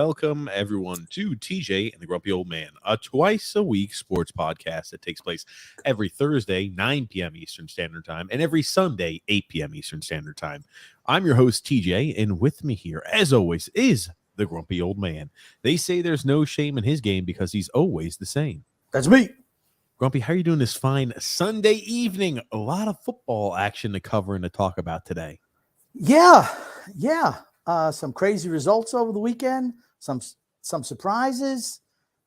welcome everyone to TJ and the Grumpy Old Man, a twice-a-week sports podcast that takes place every Thursday, 9 p.m. Eastern Standard Time, and every Sunday, 8 p.m. Eastern Standard Time. I'm your host, TJ, and with me here, as always, is the Grumpy Old Man. They say there's no shame in his game because he's always the same. That's me. Grumpy, how are you doing this fine Sunday evening? A lot of football action to cover and to talk about today. Yeah. Some crazy results over the weekend. Some surprises.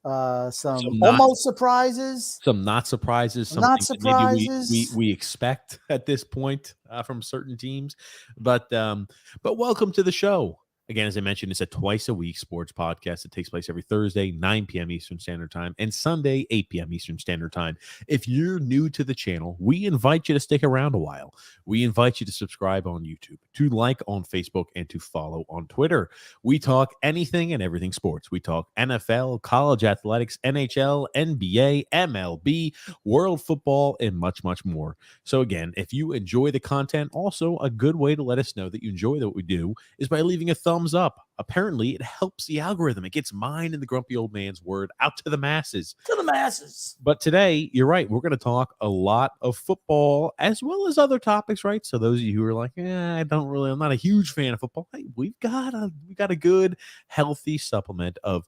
Some almost surprises. Some not surprises. Some not things surprises. That maybe we expect at this point from certain teams. But welcome to the show. Again, as I mentioned, it's a twice-a-week sports podcast that takes place every Thursday, 9 p.m. Eastern Standard Time, and Sunday, 8 p.m. Eastern Standard Time. If you're new to the channel, we invite you to stick around a while. We invite you to subscribe on YouTube, to like on Facebook, and to follow on Twitter. We talk anything and everything sports. We talk NFL, college athletics, NHL, NBA, MLB, world football, and much, much more. So again, if you enjoy the content, also a good way to let us know that you enjoy what we do is by leaving a thumbs up. Apparently, it helps the algorithm. It gets mine and the Grumpy Old Man's word out to the masses. But today, you're right. We're going to talk a lot of football as well as other topics, right? So those of you who are like, I'm not a huge fan of football. Hey, we've got a good, healthy supplement of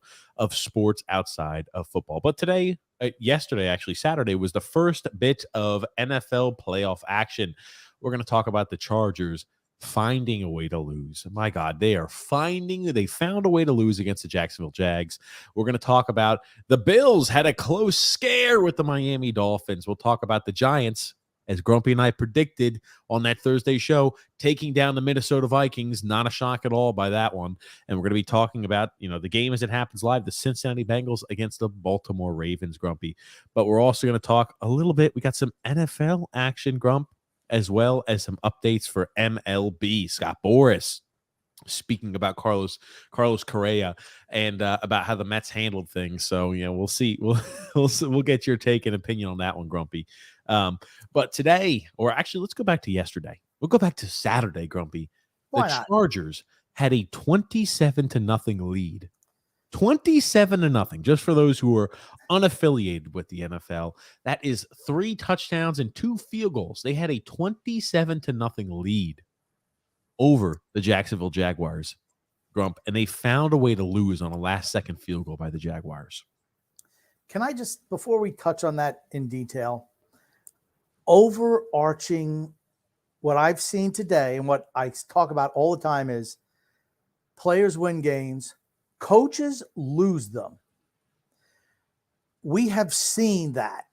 sports outside of football. But today, yesterday, actually, Saturday was the first bit of NFL playoff action. We're going to talk about the Chargers finding a way to lose. My God, they found a way to lose against the Jacksonville Jags. We're going to talk about the Bills had a close scare with the Miami Dolphins. We'll talk about the Giants, as Grumpy and I predicted on that Thursday show, taking down the Minnesota Vikings. Not a shock at all by that one. And we're going to be talking about, the game as it happens live, the Cincinnati Bengals against the Baltimore Ravens, Grumpy. But we're also going to talk a little bit. We got some NFL action, Grump, as well as some updates for MLB. Scott Boras speaking about Carlos Correa and about how the Mets handled things. So, we'll see. We'll get your take and opinion on that one, Grumpy. But today, or actually, let's go back to yesterday. We'll go back to Saturday, Grumpy. Why not? Chargers had a 27-0 lead. 27-0, just for those who are unaffiliated with the NFL. That is 3 touchdowns and 2 field goals. They had a 27-0 lead over the Jacksonville Jaguars, Grump, and they found a way to lose on a last-second field goal by the Jaguars. Can I just, before we touch on that in detail, overarching what I've seen today and what I talk about all the time is players win games, coaches lose them. We have seen that.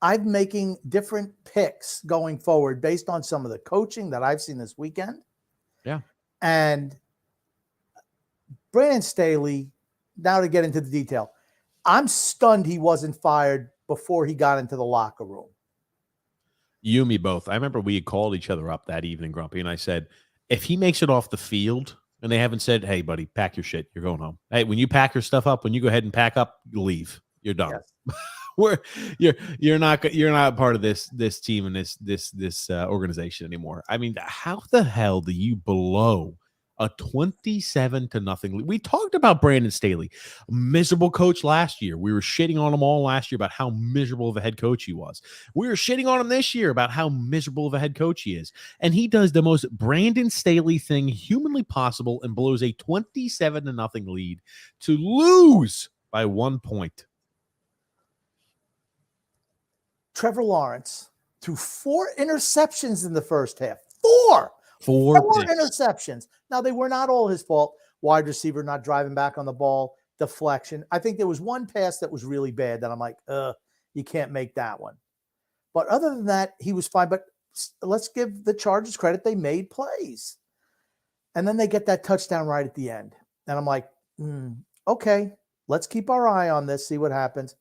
I'm making different picks going forward based on some of the coaching that I've seen this weekend. Yeah. And Brandon Staley, now to get into the detail, I'm stunned he wasn't fired before he got into the locker room. You and me both. I remember we had called each other up that evening, Grumpy, and I said, if he makes it off the field, and they haven't said, hey, buddy, pack your shit, you're going home. Hey, when you pack your stuff up, when you go ahead and pack up, you leave. You're done. Yes. You're not part of this team and this organization anymore. I mean, how the hell do you blow a 27-0 lead? We talked about Brandon Staley, a miserable coach last year. We were shitting on him all last year about how miserable of a head coach he was. We were shitting on him this year about how miserable of a head coach he is. And he does the most Brandon Staley thing humanly possible and blows a 27-0 lead to lose by 1 point. Trevor Lawrence threw 4 interceptions in the first half. 4 interceptions. Now, they were not all his fault. Wide receiver not driving back on the ball, deflection. I think there was one pass that was really bad that I'm like, you can't make that one. But other than that, he was fine. But let's give the Chargers credit. They made plays. And then they get that touchdown right at the end. And I'm like, okay, let's keep our eye on this, see what happens.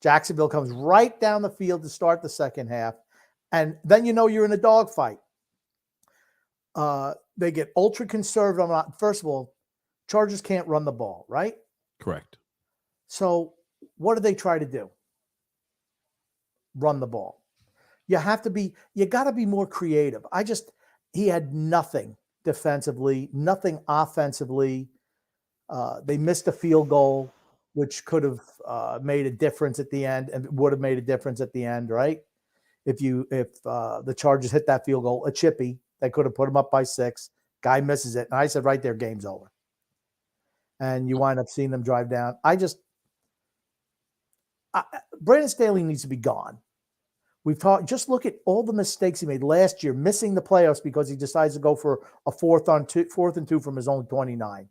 Jacksonville comes right down the field to start the second half. And then you're in a dogfight. They get ultra conservative. First of all, Chargers can't run the ball, right? Correct. So what do they try to do? Run the ball. You got to be more creative. He had nothing defensively, nothing offensively. They missed a field goal, which could have made a difference at the end, and would have made a difference at the end, right? If the Chargers hit that field goal, a chippy, they could have put them up by 6. Guy misses it, and I said, right there, game's over. And you wind up seeing them drive down. Brandon Staley needs to be gone. We've talked. Just look at all the mistakes he made last year, missing the playoffs because he decides to go for a 4th and 2 from his own 29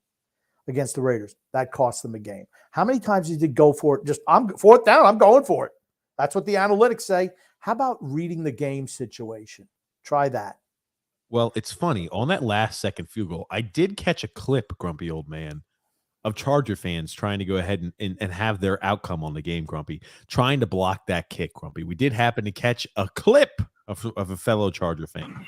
against the Raiders. That cost them a game. How many times did he go for it? Just I'm 4th down. I'm going for it. That's what the analytics say. How about reading the game situation? Try that. Well, it's funny. On that last second field goal, I did catch a clip, Grumpy Old Man, of Charger fans trying to go ahead and have their outcome on the game, Grumpy, trying to block that kick, Grumpy. We did happen to catch a clip of a fellow Charger fan.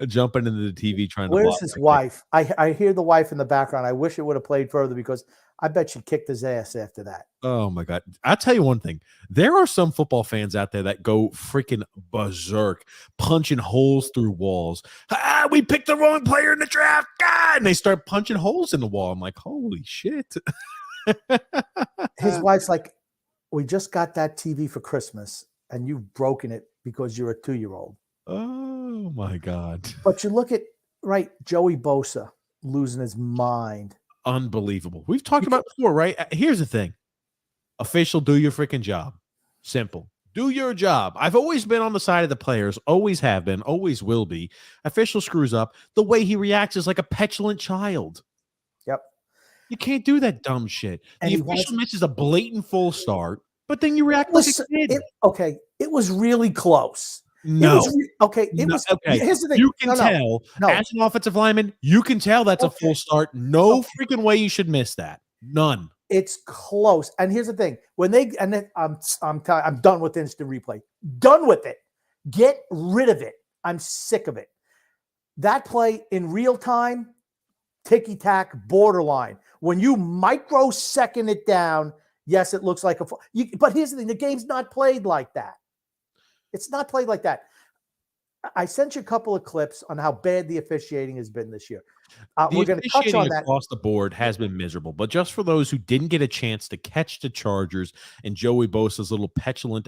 Jumping into the TV trying to Where's his wife? I hear the wife in the background. I wish it would have played further because I bet she kicked his ass after that. Oh my God. I'll tell you one thing. There are some football fans out there that go freaking berserk, punching holes through walls. We picked the wrong player in the draft. God, and they start punching holes in the wall. I'm like, holy shit. His wife's like, we just got that TV for Christmas and you've broken it because you're a 2-year-old. Oh my God. But you look at Joey Bosa losing his mind. Unbelievable. We've talked about it before, right? Here's the thing. Official, do your freaking job. Simple. Do your job. I've always been on the side of the players, always have been, always will be. Official screws up. The way he reacts is like a petulant child. Yep. You can't do that dumb shit. And the official misses a blatant full start, but then you react like a kid. It was really close. No. Okay. Here's the thing. You can tell as an offensive lineman, you can tell that's a full start. No freaking way you should miss that. None. It's close. And here's the thing. I'm done with instant replay. Done with it. Get rid of it. I'm sick of it. That play in real time, ticky-tack, borderline. When you microsecond it down, yes, it looks like but here's the thing. The game's not played like that. It's not played like that. I sent you a couple of clips on how bad the officiating has been this year. We're going to touch on that. Across the board has been miserable. But just for those who didn't get a chance to catch the Chargers and Joey Bosa's little petulant,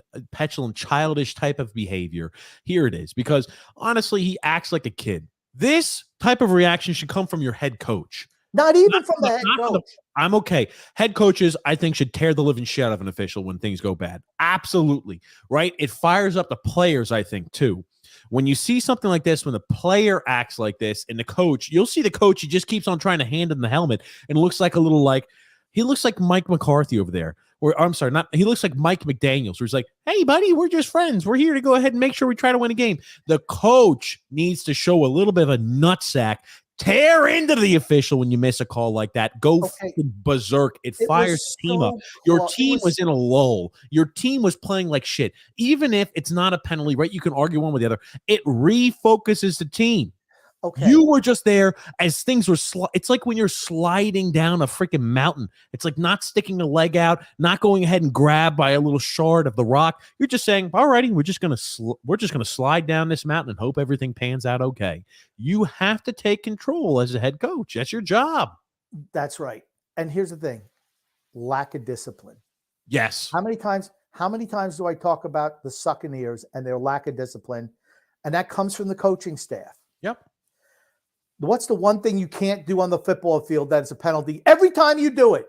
childish type of behavior, here it is. Because honestly, he acts like a kid. This type of reaction should come from your head coach. Not even from the head coach. I'm okay. Head coaches, I think, should tear the living shit out of an official when things go bad. Absolutely. Right? It fires up the players, I think, too. When you see something like this, when the player acts like this and the coach, you'll see the coach, he just keeps on trying to hand him the helmet and looks like he looks like Mike McCarthy over there. Or I'm sorry, he looks like Mike McDaniels, where he's like, hey, buddy, we're just friends. We're here to go ahead and make sure we try to win a game. The coach needs to show a little bit of a nutsack. Tear into the official when you miss a call like that. Go fucking berserk. It fires the team up. Your team was in a lull. Your team was playing like shit. Even if it's not a penalty, right? You can argue one with the other. It refocuses the team. Okay. You were just there as things were it's like when you're sliding down a freaking mountain. It's like not sticking a leg out, not going ahead and grab by a little shard of the rock. You're just saying, all righty, we're just gonna slide down this mountain and hope everything pans out okay. You have to take control as a head coach. That's your job. That's right. And here's the thing: lack of discipline. Yes. How many times do I talk about the Succaneers and their lack of discipline? And that comes from the coaching staff. Yep. What's the one thing you can't do on the football field that's a penalty every time you do it?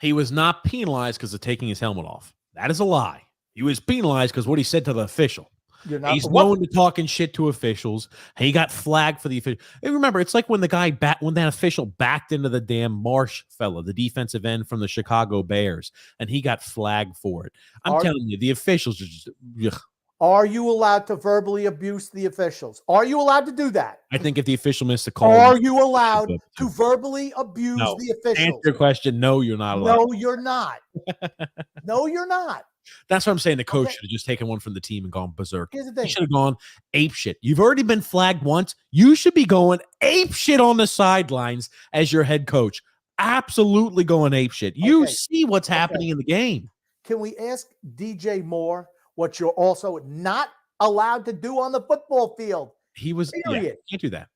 He was not penalized because of taking his helmet off. That is a lie. He was penalized because what he said to the official. He's known to talking shit to officials. He got flagged for the official. And remember, it's like when when that official backed into the damn Marsh fella, the defensive end from the Chicago Bears, and he got flagged for it. I'm telling you, the officials are just. Ugh. Are you allowed to verbally abuse the officials? Are you allowed to do that? I think if the official missed a call. Are you allowed to verbally abuse the officials? Answer your question. No, you're not allowed. No, you're not. No, you're not. That's what I'm saying. The coach should have just taken one from the team and gone berserk. Here's the thing. He should have gone ape shit. You've already been flagged once. You should be going ape shit on the sidelines as your head coach. Absolutely going ape shit. You see what's happening in the game. Can we ask DJ Moore what you're also not allowed to do on the football field? He was, can't do that.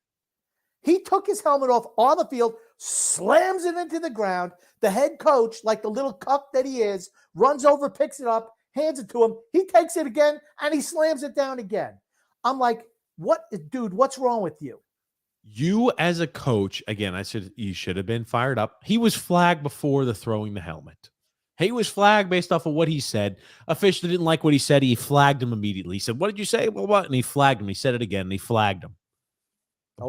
He took his helmet off on the field, slams it into the ground. The head coach, like the little cuck that he is, runs over, picks it up, hands it to him. He takes it again, and he slams it down again. I'm like, what, dude, what's wrong with you? You as a coach, again, I said you should have been fired up. He was flagged before the throwing the helmet. He was flagged based off of what he said. Official didn't like what he said. He flagged him immediately. He said, what did you say? Well, what? And he flagged him. He said it again, and he flagged him. Oh,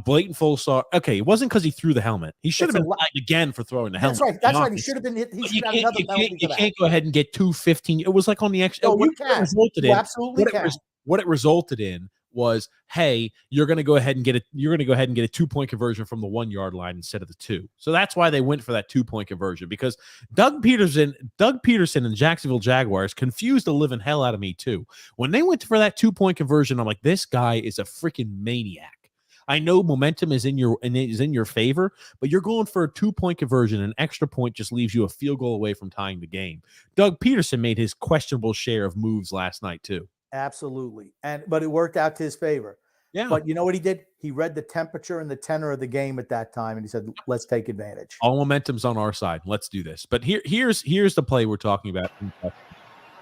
Blatant full start. Okay, it wasn't because he threw the helmet. He should have been flagged again for throwing the helmet. That's right. That's right. He should have been hit. He should have another penalty. You can't go ahead and get 215. It was like on the extra. No, you can. You absolutely can. What it resulted in was, hey, you're going to go ahead and get it. You're going to go ahead and get a 2-point conversion from the 1 yard line instead of the 2. So that's why they went for that 2-point conversion, because Doug Peterson and the Jacksonville Jaguars confused the living hell out of me too. When they went for that 2-point conversion, I'm like, this guy is a freaking maniac. I know momentum is in your favor, but you're going for a 2-point conversion. An extra point just leaves you a field goal away from tying the game. Doug Peterson made his questionable share of moves last night too. Absolutely. But it worked out to his favor. Yeah. But you know what he did? He read the temperature and the tenor of the game at that time, and he said, let's take advantage. All momentum's on our side. Let's do this. But here's the play we're talking about.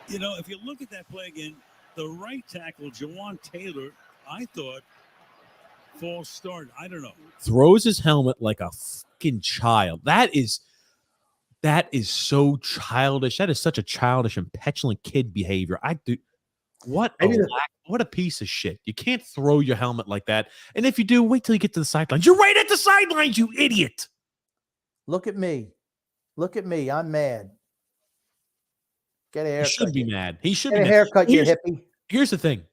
You know, if you look at that play again, the right tackle, Jawan Taylor, I thought, false start. I don't know. Throws his helmet like a fucking child. That is so childish. That is such a childish and petulant kid behavior. What a piece of shit. You can't throw your helmet like that. And if you do, wait till you get to the sidelines. You're right at the sidelines, you idiot. Look at me. I'm mad. Get a haircut. He should be mad. He should get be a haircut, you hippie. Here's the thing.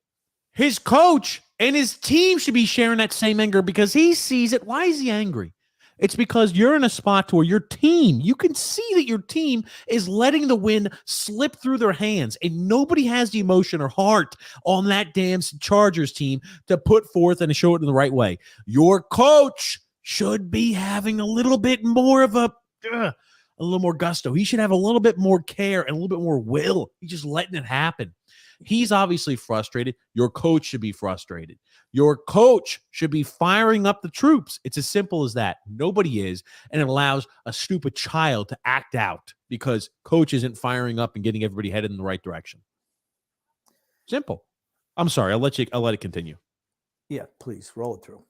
His coach and his team should be sharing that same anger because he sees it. Why is he angry? It's because you're in a spot where you can see that your team is letting the win slip through their hands, and nobody has the emotion or heart on that damn Chargers team to put forth and to show it in the right way. Your coach should be having a little bit more of a little more gusto. He should have a little bit more care and a little bit more will. He's just letting it happen. He's obviously frustrated. Your coach should be frustrated. Your coach should be firing up the troops. It's as simple as that. Nobody is, and it allows a stupid child to act out because coach isn't firing up and getting everybody headed in the right direction. Simple. I'm sorry. I'll let it continue. Yeah, please roll it through.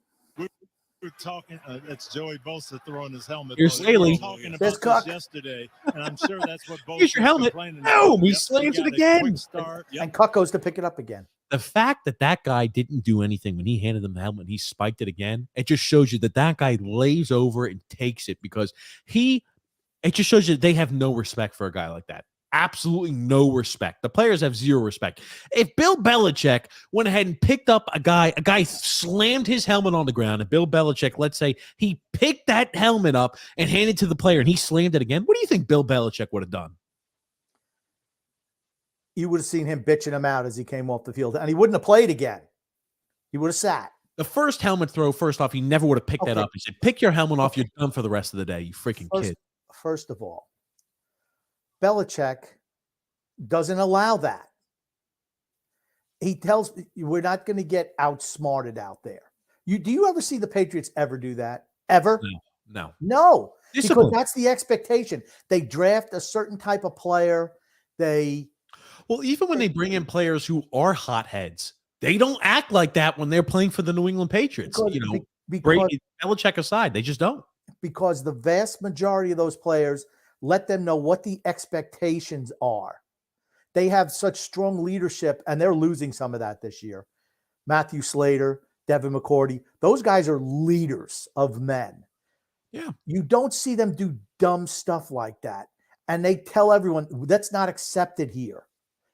We're talking. That's Joey Bosa throwing his helmet. Here's Staley. We were talking about this yesterday, and I'm sure that's what Bosa. Here's your helmet. No, he slams it again. And Cuck goes to pick it up again. The fact that guy didn't do anything when he handed them the helmet, he spiked it again. It just shows you that guy lays over and takes it because it just shows you that they have no respect for a guy like that. Absolutely no respect. The players have zero respect. If Bill Belichick went ahead and picked up a guy slammed his helmet on the ground, and Bill Belichick, let's say he picked that helmet up and handed it to the player and he slammed it again, what do you think Bill Belichick would have done? You would have seen him bitching him out as he came off the field, and he wouldn't have played again. He would have sat. The first helmet throw, first off, he never would have picked that up. He said, pick your helmet off. You're done for the rest of the day, you freaking kid. First of all, Belichick doesn't allow that. He tells we're not going to get outsmarted out there. Do you ever see the Patriots ever do that? Ever? No. Because that's the expectation. They draft a certain type of player. Even when they bring in players who are hotheads, they don't act like that when they're playing for the New England Patriots. Brady, Belichick aside, they just don't. Because the vast majority of those players let them know what the expectations are. They have such strong leadership, and they're losing some of that this year. Matthew Slater, Devin McCourty, those guys are leaders of men. Yeah. You don't see them do dumb stuff like that. And they tell everyone that's not accepted here.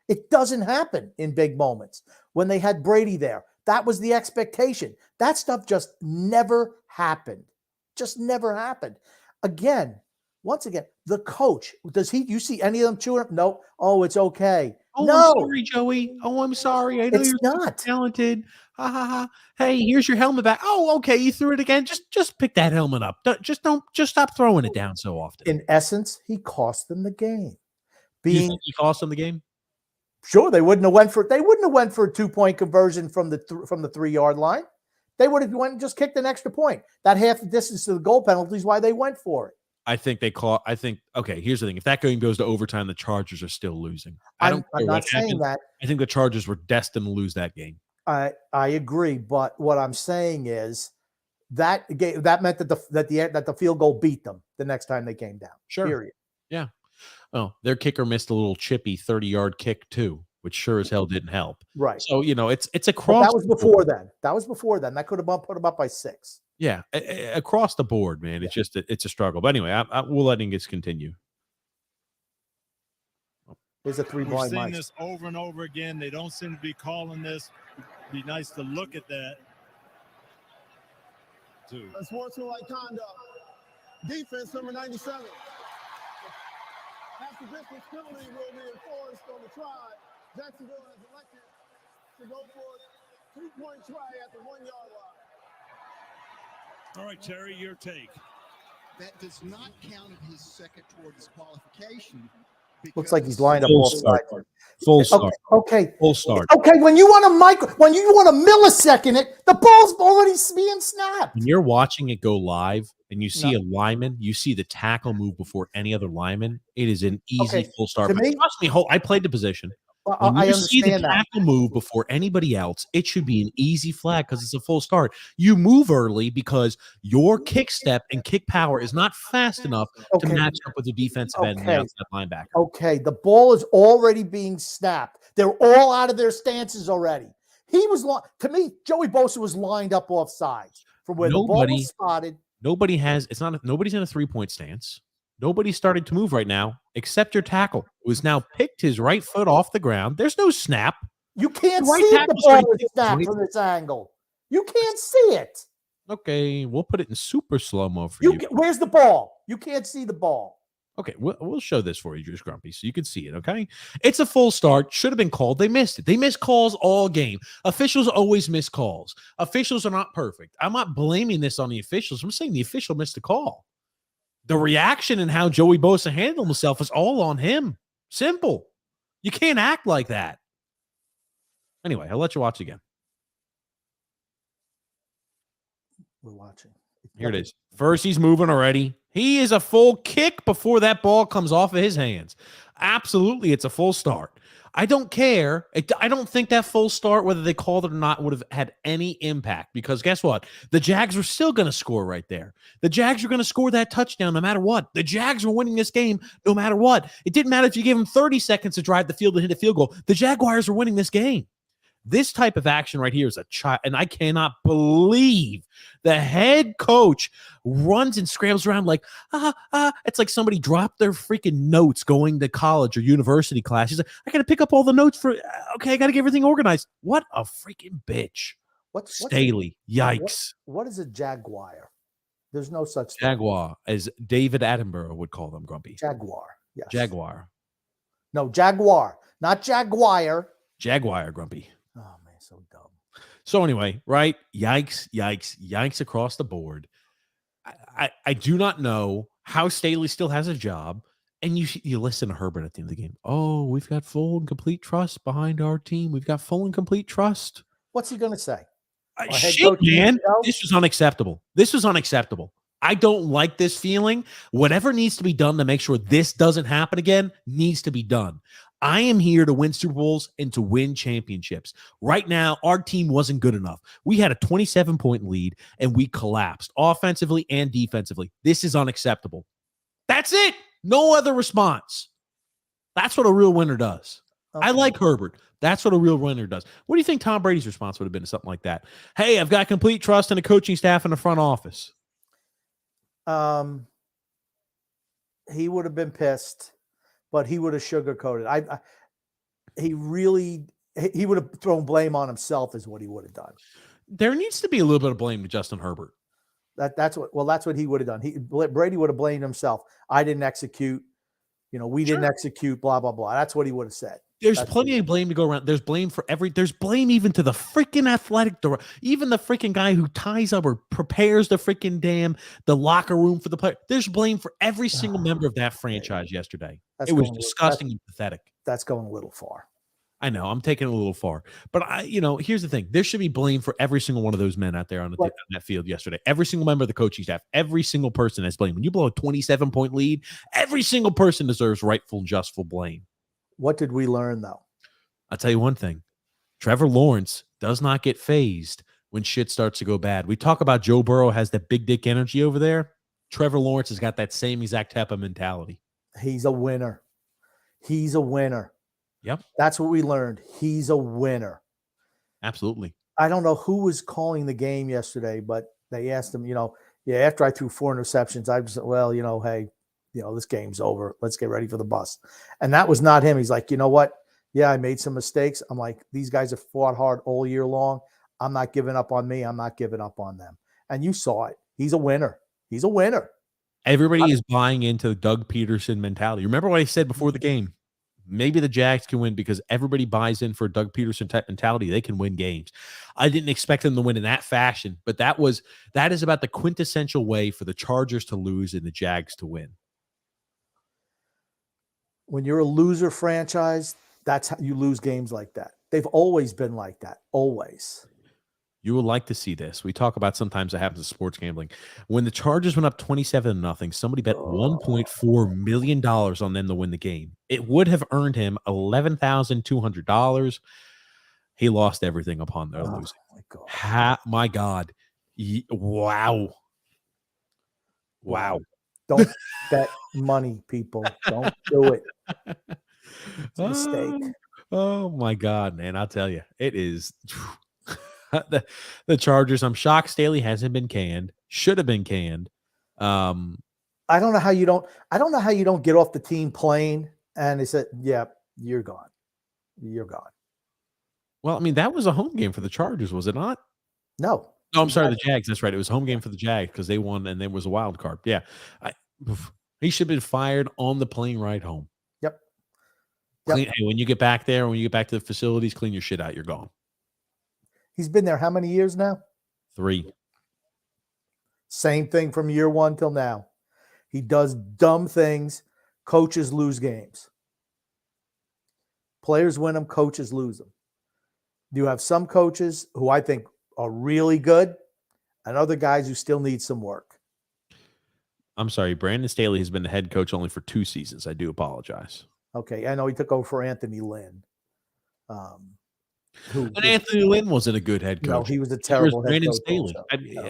It doesn't happen in big moments. When they had Brady there, that was the expectation. That stuff just never happened. Just never happened. Once again, the coach, you see any of them chewing up? No. Oh, it's okay. Oh, no. I'm sorry, Joey. Oh, I'm sorry. I know you're not talented. Ha ha ha. Hey, here's your helmet back. Oh, okay. You threw it again. Just pick that helmet up. Just stop throwing it down so often. In essence, he cost them the game. You think he cost them the game? Sure, they wouldn't have went for a 2-point conversion from the 3 yard line. they would have went and just kicked an extra point. That half distance to the goal penalty is why they went for it. Okay, here's the thing. If that game goes to overtime, the Chargers are still losing. I'm not saying that. I think the Chargers were destined to lose that game. I agree, but what I'm saying is that meant that the field goal beat them the next time they came down. Sure. Period. Yeah. Oh, their kicker missed a little chippy 30-yard kick too, which sure as hell didn't help. Right. So, it's across. But that was before then. That could have put them up by 6. Yeah, across the board, man. It's just it's a struggle. But anyway, we'll let this continue. There's a 3 We've blind seen mice. this over and over again. They don't seem to be calling this. Be nice to look at that. Unsportsmanlike conduct. Defense number 97. After distance penalty will be enforced on the try. Jacksonville has elected to go for a 2-point try at the 1-yard line. All right, Terry, your take. That does not count in his second toward disqualification. Looks like he's lined up Full off start. side. Full start. Okay. Full start. Okay, when you want a millisecond it, the ball's already being snapped. When you're watching it go live and you see a lineman, you see the tackle move before any other lineman, it is an easy full start. To me, trust me, I played the position. When I you see the understand that. tackle move before anybody else, it should be an easy flag because it's a full start. You move early because your kick step and kick power is not fast enough to match up with the defensive end and the outside linebacker. Okay, the ball is already being snapped. They're all out of their stances already. He was to me, Joey Bosa was lined up off sides from where the ball was spotted. Nobody's in a 3-point stance. Nobody started to move right now except your tackle, who has now picked his right foot off the ground. There's no snap. You can't see the ball is snapped from this angle. You can't see it. Okay, we'll put it in super slow-mo for you. Where's the ball? You can't see the ball. Okay, we'll show this for you, Juice Grumpy, so you can see it, okay? It's a full start. Should have been called. They missed it. They miss calls all game. Officials always miss calls. Officials are not perfect. I'm not blaming this on the officials. I'm saying the official missed the call. The reaction and how Joey Bosa handled himself is all on him. Simple. You can't act like that. Anyway, I'll let you watch again. We're watching. Here it is. First, he's moving already. He is a full kick before that ball comes off of his hands. Absolutely, it's a full start. I don't care. I don't think that full start, whether they called it or not, would have had any impact because guess what? The Jags were still going to score right there. The Jags were going to score that touchdown no matter what. The Jags were winning this game no matter what. It didn't matter if you gave them 30 seconds to drive the field and hit a field goal. The Jaguars were winning this game. This type of action right here is a child, and I cannot believe the head coach runs and scrambles around like, it's like somebody dropped their freaking notes going to college or university class. He's like, I got to pick up all the notes I got to get everything organized. What a freaking bitch. Staley, yikes. What is a Jaguar? There's no such thing. Jaguar, as David Attenborough would call them, Grumpy. Jaguar, yes. Jaguar. No, Jaguar, not Jaguar. Jaguar, Grumpy. Oh, man, so dumb. So anyway, right? Yikes across the board. I do not know how Staley still has a job. And you listen to Herbert at the end of the game. Oh, we've got full and complete trust behind our team. We've got full and complete trust. What's he going to say? Shit, man. This was unacceptable. I don't like this feeling. Whatever needs to be done to make sure this doesn't happen again needs to be done. I am here to win Super Bowls and to win championships. Right now, our team wasn't good enough. We had a 27-point lead, and we collapsed offensively and defensively. This is unacceptable. That's it. No other response. That's what a real winner does. Okay. I like Herbert. That's what a real winner does. What do you think Tom Brady's response would have been to something like that? Hey, I've got complete trust in the coaching staff in the front office. He would have been pissed. But he would have sugarcoated. He would have thrown blame on himself is what he would have done. There needs to be a little bit of blame to Justin Herbert. That's what he would have done. Brady would have blamed himself. I didn't execute. We didn't execute, blah, blah, blah. That's what he would have said. There's plenty of blame to go around. There's blame for there's blame even to the freaking athletic director, even the freaking guy who ties up or prepares the freaking the locker room for the player. There's blame for every single member of that franchise yesterday. It was disgusting and pathetic. That's going a little far. I know I'm taking it a little far, but here's the thing: there should be blame for every single one of those men out there on on that field yesterday. Every single member of the coaching staff, every single person has blame. When you blow a 27-point lead, every single person deserves rightful and justful blame. What did we learn though? I'll tell you one thing: Trevor Lawrence does not get phased when shit starts to go bad. We talk about Joe Burrow has that big dick energy over there. Trevor Lawrence has got that same exact type of mentality. He's a winner. He's a winner. Yep. That's what we learned. He's a winner. Absolutely. I don't know who was calling the game yesterday, but they asked him, after I threw 4 interceptions, I just said, well, hey, this game's over. Let's get ready for the bus. And that was not him. He's like, you know what? Yeah, I made some mistakes. I'm like, these guys have fought hard all year long. I'm not giving up on me. I'm not giving up on them. And you saw it. He's a winner. He's a winner. Everybody is buying into the Doug Peterson mentality. Remember what I said before the game? Maybe the Jags can win because everybody buys in for Doug Peterson type mentality. They can win games. I didn't expect them to win in that fashion, but that is about the quintessential way for the Chargers to lose and the Jags to win. When you're a loser franchise, that's how you lose games like that. They've always been like that. Always. You will like to see this. We talk about sometimes it happens in sports gambling. When the Chargers went up 27-0, somebody bet $1.4 million on them to win the game. It would have earned him $11,200. He lost everything upon their losing. My God. Wow. Don't bet money, people. Don't do it. It's a mistake. Oh, my God, man. I'll tell you. It is... the Chargers. I'm shocked Staley hasn't been canned. Should have been canned. I don't know how you don't get off the team plane and they said, "Yeah, you're gone. You're gone." Well, I mean, that was a home game for the Chargers, was it not? No. No, I'm sorry, the Jags. That's right. It was a home game for the Jags because they won and there was a wild card. Yeah. He should have been fired on the plane ride home. Yep. Hey, when you get back there, when you get back to the facilities, clean your shit out. You're gone. He's been there how many years now? 3. Same thing from year 1 till now. He does dumb things. Coaches lose games. Players win them. Coaches lose them. You have some coaches who I think are really good and other guys who still need some work. I'm sorry. Brandon Staley has been the head coach only for 2 seasons. I do apologize. Okay. I know he took over for Anthony Lynn. Anthony Lynn wasn't a good head coach. No, he was a terrible head Brandon coach. Staley.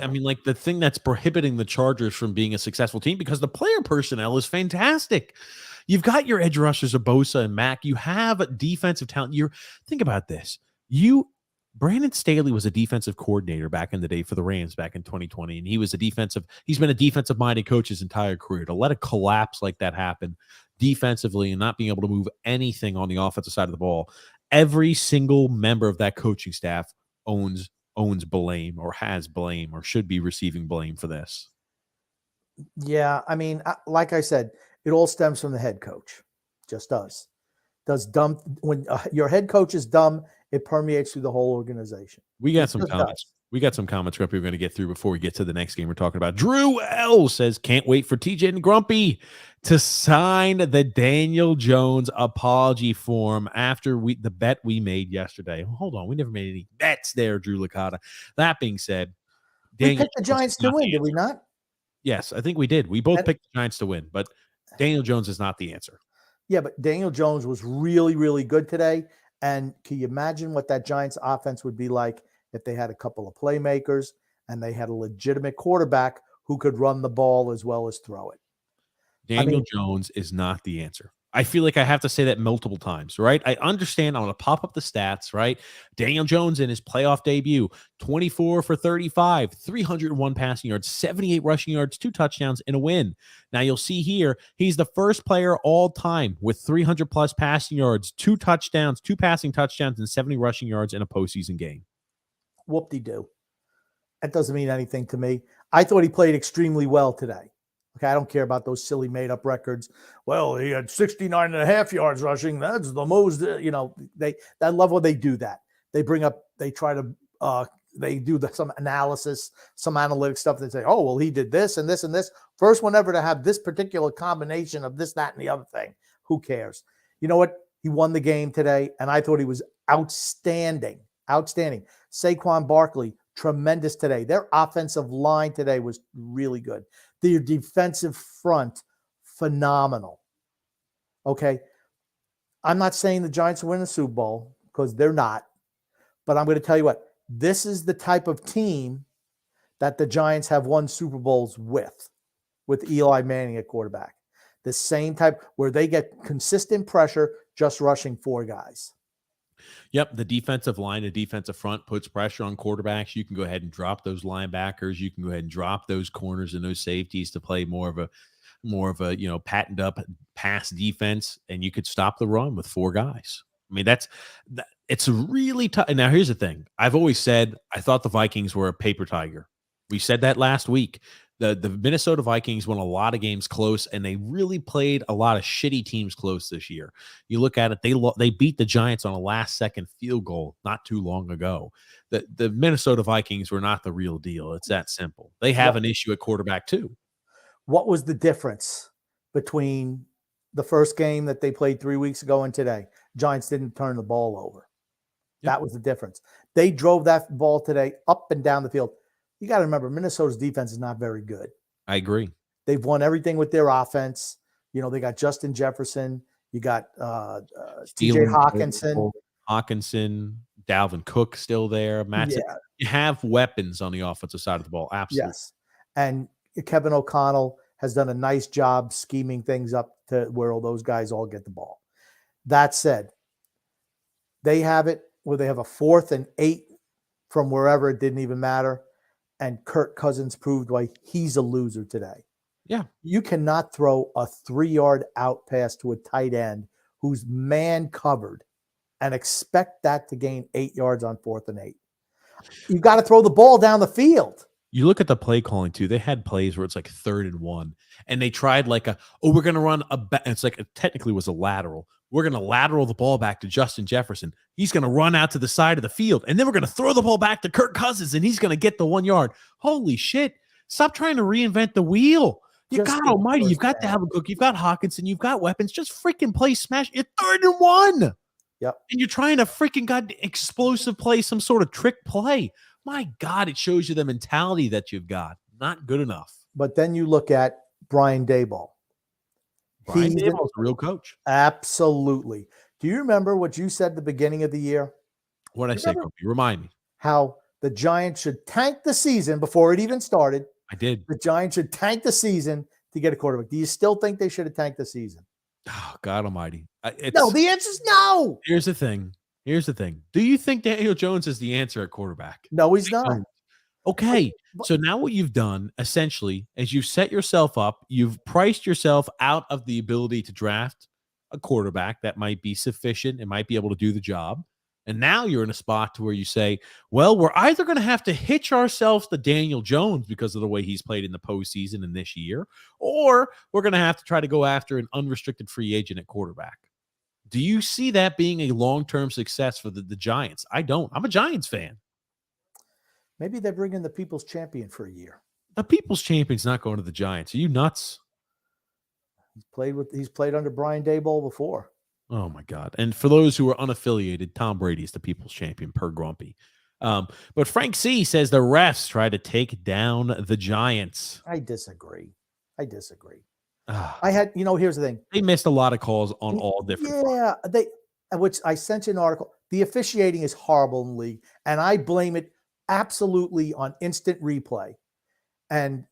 I mean, like the thing that's prohibiting the Chargers from being a successful team because the player personnel is fantastic. You've got your edge rushers of Bosa and Mack. You have a defensive talent. Think about this. Brandon Staley was a defensive coordinator back in the day for the Rams back in 2020, and he's been a defensive-minded coach his entire career. To let a collapse like that happen defensively and not being able to move anything on the offensive side of the ball. Every single member of that coaching staff owns blame or has blame or should be receiving blame for this. Yeah, I mean, like I said, it all stems from the head coach. Just does. Dumb when your head coach is dumb, it permeates through the whole organization. We got some comments. We got some comments we're going to get through before we get to the next game we're talking about. Drew L says, can't wait for TJ and Grumpy to sign the Daniel Jones apology form after the bet we made yesterday. Hold on. We never made any bets there, Drew Licata. That being said, we picked the Giants to win, did we not? Yes, I think we did. We both picked the Giants to win, but Daniel Jones is not the answer. Yeah, but Daniel Jones was really, really good today. And can you imagine what that Giants offense would be like if they had a couple of playmakers and they had a legitimate quarterback who could run the ball as well as throw it? Daniel Jones is not the answer. I feel like I have to say that multiple times, right? I understand. I'm going to pop up the stats, right? Daniel Jones in his playoff debut, 24 for 35, 301 passing yards, 78 rushing yards, 2 touchdowns, and a win. Now you'll see here, he's the first player all time with 300 plus passing yards, 2 touchdowns, 2 passing touchdowns, and 70 rushing yards in a postseason game. Whoop-de-doo. That doesn't mean anything to me. I thought he played extremely well today. Okay, I don't care about those silly made-up records. Well, he had 69 and a half yards rushing. That's the most, I love when they do that. They do some analysis, some analytic stuff. They say, oh, well, he did this and this and this. First one ever to have this particular combination of this, that, and the other thing. Who cares? You know what? He won the game today, and I thought he was outstanding. Outstanding. Saquon Barkley, tremendous today. Their offensive line today was really good. Their defensive front, phenomenal. Okay. I'm not saying the Giants will win the Super Bowl because they're not. But I'm going to tell you what, this is the type of team that the Giants have won Super Bowls with Eli Manning at quarterback. The same type where they get consistent pressure just rushing 4 guys. Yep, the defensive line, the defensive front puts pressure on quarterbacks. You can go ahead and drop those linebackers. You can go ahead and drop those corners and those safeties to play more of a patented up pass defense, and you could stop the run with 4 guys. I mean, it's really tough. Now, here's the thing. I've always said I thought the Vikings were a paper tiger. We said that last week. The Minnesota Vikings won a lot of games close, and they really played a lot of shitty teams close this year. You look at it, they beat the Giants on a last-second field goal not too long ago. The Minnesota Vikings were not the real deal. It's that simple. They have an issue at quarterback too. What was the difference between the first game that they played 3 weeks ago and today? Giants didn't turn the ball over. Yep. That was the difference. They drove that ball today up and down the field. You got to remember, Minnesota's defense is not very good. I agree. They've won everything with their offense. You know, they got Justin Jefferson. You got TJ Hawkinson, Dalvin Cook still there. You have weapons on the offensive side of the ball. Absolutely. Yes. And Kevin O'Connell has done a nice job scheming things up to where all those guys all get the ball. That said, they have it where they have a 4th and 8 from wherever it didn't even matter. And Kirk Cousins proved why he's a loser today. Yeah. You cannot throw a 3-yard out pass to a tight end who's man covered and expect that to gain 8 yards on 4th and 8. You got to throw the ball down the field. You look at the play calling too. They had plays where it's like 3rd and 1, and they tried we're going to run it's like it technically was a lateral. We're going to lateral the ball back to Justin Jefferson. He's going to run out to the side of the field, and then we're going to throw the ball back to Kirk Cousins, and he's going to get the 1 yard. Holy shit. Stop trying to reinvent the wheel. God almighty, you've got Dalvin Cook, you've got Hawkinson, you've got weapons. Just freaking play smash. You're 3rd and 1. Yep. And you're trying to freaking explosive play, some sort of trick play. My God, it shows you the mentality that you've got. Not good enough. But then you look at Brian Daboll. Brian Daboll's a real coach. Absolutely. Do you remember what you said at the beginning of the year? What did I say, Kobe? Remind me. How the Giants should tank the season before it even started. I did. The Giants should tank the season to get a quarterback. Do you still think they should have tanked the season? Oh, God almighty. No, the answer is no. Here's the thing. Do you think Daniel Jones is the answer at quarterback? No, he's not. Okay. So now what you've done essentially is you've set yourself up, you've priced yourself out of the ability to draft a quarterback that might be sufficient and might be able to do the job. And now you're in a spot to where you say, well, we're either going to have to hitch ourselves to Daniel Jones because of the way he's played in the postseason in this year, or we're going to have to try to go after an unrestricted free agent at quarterback. Do you see that being a long-term success for the Giants? I don't. I'm a Giants fan. Maybe they bring in the People's Champion for a year. The People's Champion's not going to the Giants. Are you nuts? He's played under Brian Daboll before. Oh my God. And for those who are unaffiliated, Tom Brady is the People's Champion per Grumpy. But Frank C says the refs try to take down the Giants. I disagree. Here's the thing. They missed a lot of calls on all different fronts. Which I sent you an article. The officiating is horrible in the league, and I blame it absolutely on instant replay. And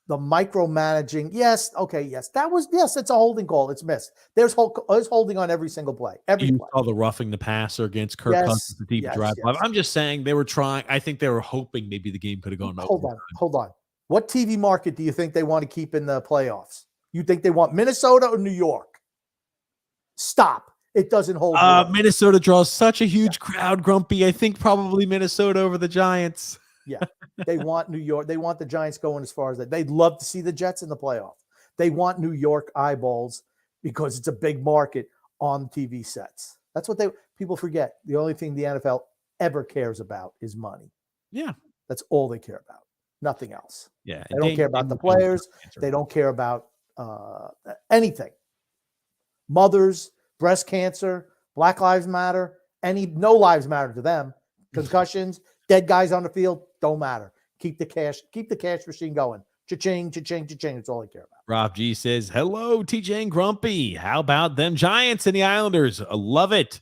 the micromanaging. Yes, okay, yes. It's a holding call. It's missed. There's holding on every single play. You saw the roughing the passer against Kirk Cousins, the deep drive. Yes. I'm just saying they were trying. I think they were hoping maybe the game could have gone over. Hold on. What TV market do you think they want to keep in the playoffs? You think they want Minnesota or New York? Stop. It doesn't hold. Minnesota draws such a huge crowd, Grumpy. I think probably Minnesota over the Giants. Yeah. They want New York. They want the Giants going as far as that. They'd love to see the Jets in the playoff. They want New York eyeballs because it's a big market on TV sets. That's what people forget. The only thing the NFL ever cares about is money. Yeah. That's all they care about. Nothing else. Yeah. They don't care about the players. They don't care about anything. Mothers, breast cancer, Black Lives Matter, no lives matter to them. Concussions, dead guys on the field, don't matter. Keep the cash machine going. Cha-ching, cha-ching, cha-ching. That's all I care about. Rob G says, hello, TJ and Grumpy. How about them Giants and the Islanders? I love it.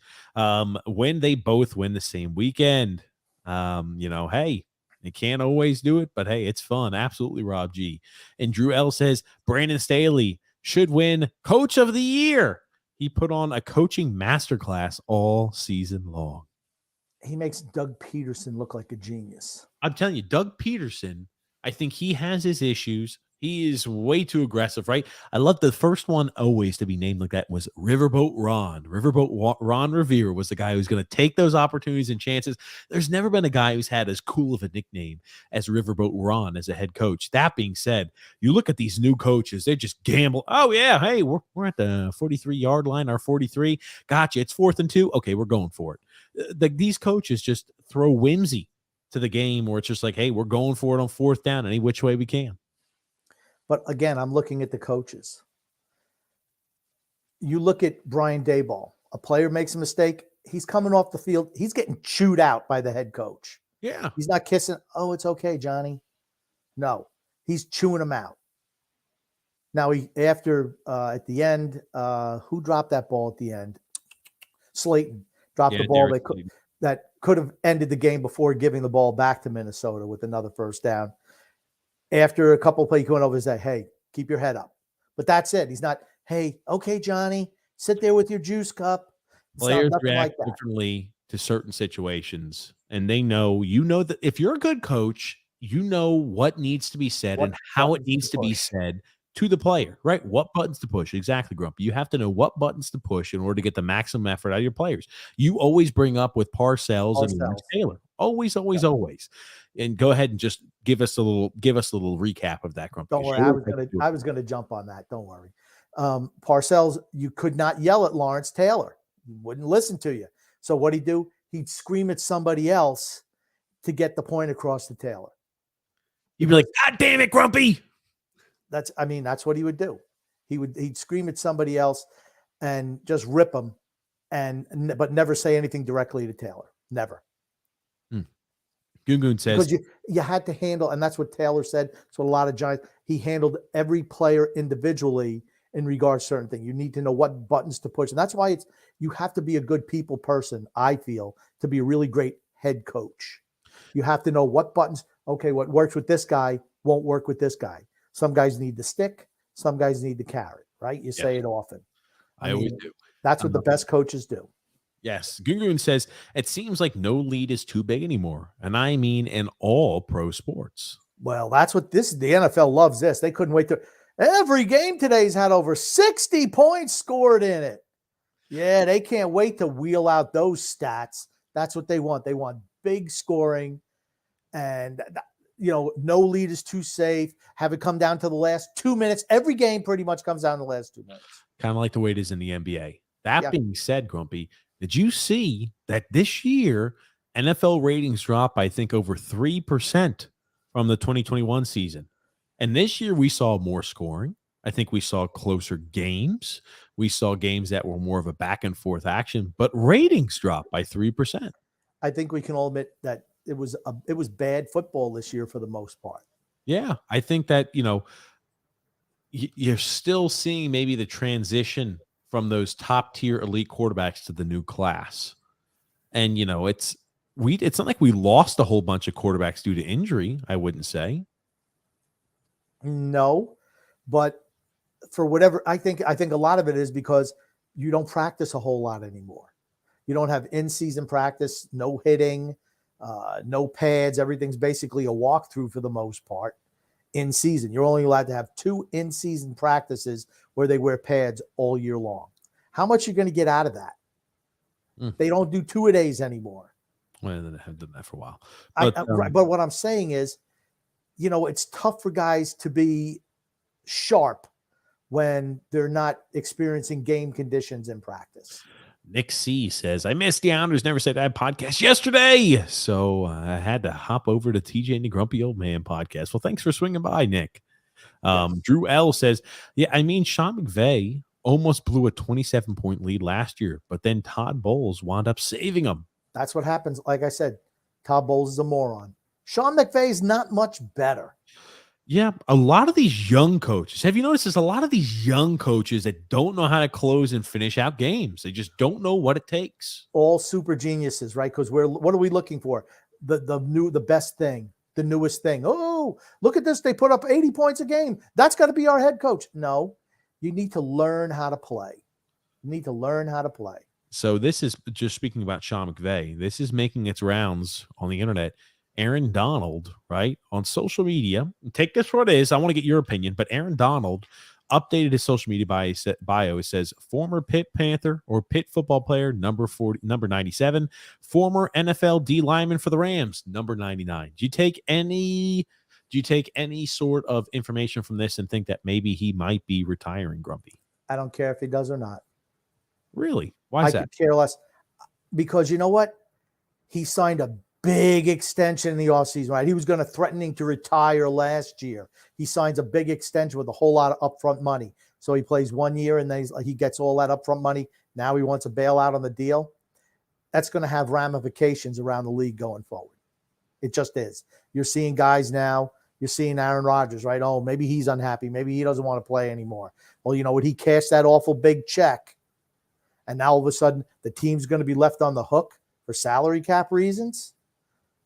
When they both win the same weekend. Hey, you can't always do it, but hey, it's fun. Absolutely, Rob G. And Drew L says, Brandon Staley should win Coach of the Year. He put on a coaching masterclass all season long. He makes Doug Peterson look like a genius. I'm telling you, Doug Peterson, I think he has his issues. He is way too aggressive, right? I love the first one always to be named like that was Riverboat Ron. Ron Revere was the guy who's going to take those opportunities and chances. There's never been a guy who's had as cool of a nickname as Riverboat Ron as a head coach. That being said, you look at these new coaches, they just gamble. Oh, yeah, hey, we're at the 43-yard line, our 43. Gotcha, it's 4th and 2. Okay, we're going for it. These coaches just throw whimsy to the game where it's just like, hey, we're going for it on 4th down any which way we can. But again, I'm looking at the coaches. You look at Brian Daboll. A player makes a mistake. He's coming off the field. He's getting chewed out by the head coach. Yeah. He's not kissing. Oh, it's okay, Johnny. No, he's chewing him out. Now, at the end, who dropped that ball at the end? Slayton dropped the ball that could have ended the game before giving the ball back to Minnesota with another first down. After a couple of plays going over, he's like, hey, keep your head up. But that's it. He's not, hey, okay, Johnny, sit there with your juice cup. Players react differently to certain situations, and they know, that if you're a good coach, you know what needs to be said and how it needs to be said to the player, right? What buttons to push. Exactly, Grumpy. You have to know what buttons to push in order to get the maximum effort out of your players. You always bring up with Parcells and Lawrence Taylor. Always. And go ahead and just give us a little recap of that, Grumpy. Don't worry, I was gonna jump on that. Don't worry. Parcells, you could not yell at Lawrence Taylor. He wouldn't listen to you. So what'd he do? He'd scream at somebody else to get the point across to Taylor. You'd be like, God damn it, Grumpy. That's what he would do. He'd scream at somebody else and just rip them, but never say anything directly to Taylor. Never. Gungun says, because you had to handle, and that's what Taylor said. So a lot of Giants, he handled every player individually in regards to certain things. You need to know what buttons to push. And that's why you have to be a good people person, I feel, to be a really great head coach. You have to know what buttons, okay, what works with this guy won't work with this guy. Some guys need the stick. Some guys need the carrot, right? You say it often. I always do. That's what the best coaches do. Yes. Gungun says, it seems like no lead is too big anymore. And I mean in all pro sports. Well, that's what the NFL loves this. They couldn't wait to. Every game today's had over 60 points scored in it. Yeah, they can't wait to wheel out those stats. That's what they want. They want big scoring, and no lead is too safe. Have it come down to the last 2 minutes. Every game pretty much comes down to the last 2 minutes. Kind of like the way it is in the NBA. That being said, Grumpy, did you see that this year NFL ratings dropped, I think, over 3% from the 2021 season? And this year we saw more scoring. I think we saw closer games. We saw games that were more of a back and forth action, but ratings dropped by 3%. I think we can all admit that it was bad football this year for the most part. Yeah, I think that, you're still seeing maybe the transition from those top tier elite quarterbacks to the new class. And, it's not like we lost a whole bunch of quarterbacks due to injury, I wouldn't say. No, but for whatever, I think a lot of it is because you don't practice a whole lot anymore. You don't have in-season practice, no hitting, no pads. Everything's basically a walkthrough for the most part in season. You're only allowed to have 2 in-season practices where they wear pads all year long. How much are you going to get out of that? They don't do 2-a-days anymore. Well, they have done that for a while. But what I'm saying is, it's tough for guys to be sharp when they're not experiencing game conditions in practice. Nick C says, I missed the Islanders Never Say Die podcast yesterday, so I had to hop over to TJ and the Grumpy Old Man podcast. Well, thanks for swinging by, Nick. Drew L says, Sean McVay almost blew a 27-point lead last year, but then Todd Bowles wound up saving them. That's what happens. Like I said, Todd Bowles is a moron. Sean McVay is not much better. Yeah, a lot of these young coaches, have you noticed there's a lot of these young coaches that don't know how to close and finish out games. They just don't know what it takes. All super geniuses, right? Because what are we looking for? The best thing, the newest thing. Oh, look at this. They put up 80 points a game. That's got to be our head coach. No, you need to learn how to play. You need to learn how to play. So this is just speaking about Sean McVay. This is making its rounds on the internet. Aaron Donald, right, on social media, take this for what it is. I want to get your opinion, but Aaron Donald updated his social media bio. It says former Pitt Panther or Pitt football player, number 97, former NFL D lineman for the Rams, number 99. Do you take any sort of information from this and think that maybe he might be retiring, Grumpy? I don't care if he does or not. Really? Why is that? I could care less, because you know what? He signed a big extension in the offseason, right? He was going to threatening to retire last year. He signs a big extension with a whole lot of upfront money. So he plays 1 year and then he gets all that upfront money. Now he wants a bailout on the deal. That's going to have ramifications around the league going forward. It just is. You're seeing guys now. You're seeing Aaron Rodgers, right? Oh, maybe he's unhappy. Maybe he doesn't want to play anymore. Well, you know what? He cashed that awful big check. And now all of a sudden the team's going to be left on the hook for salary cap reasons.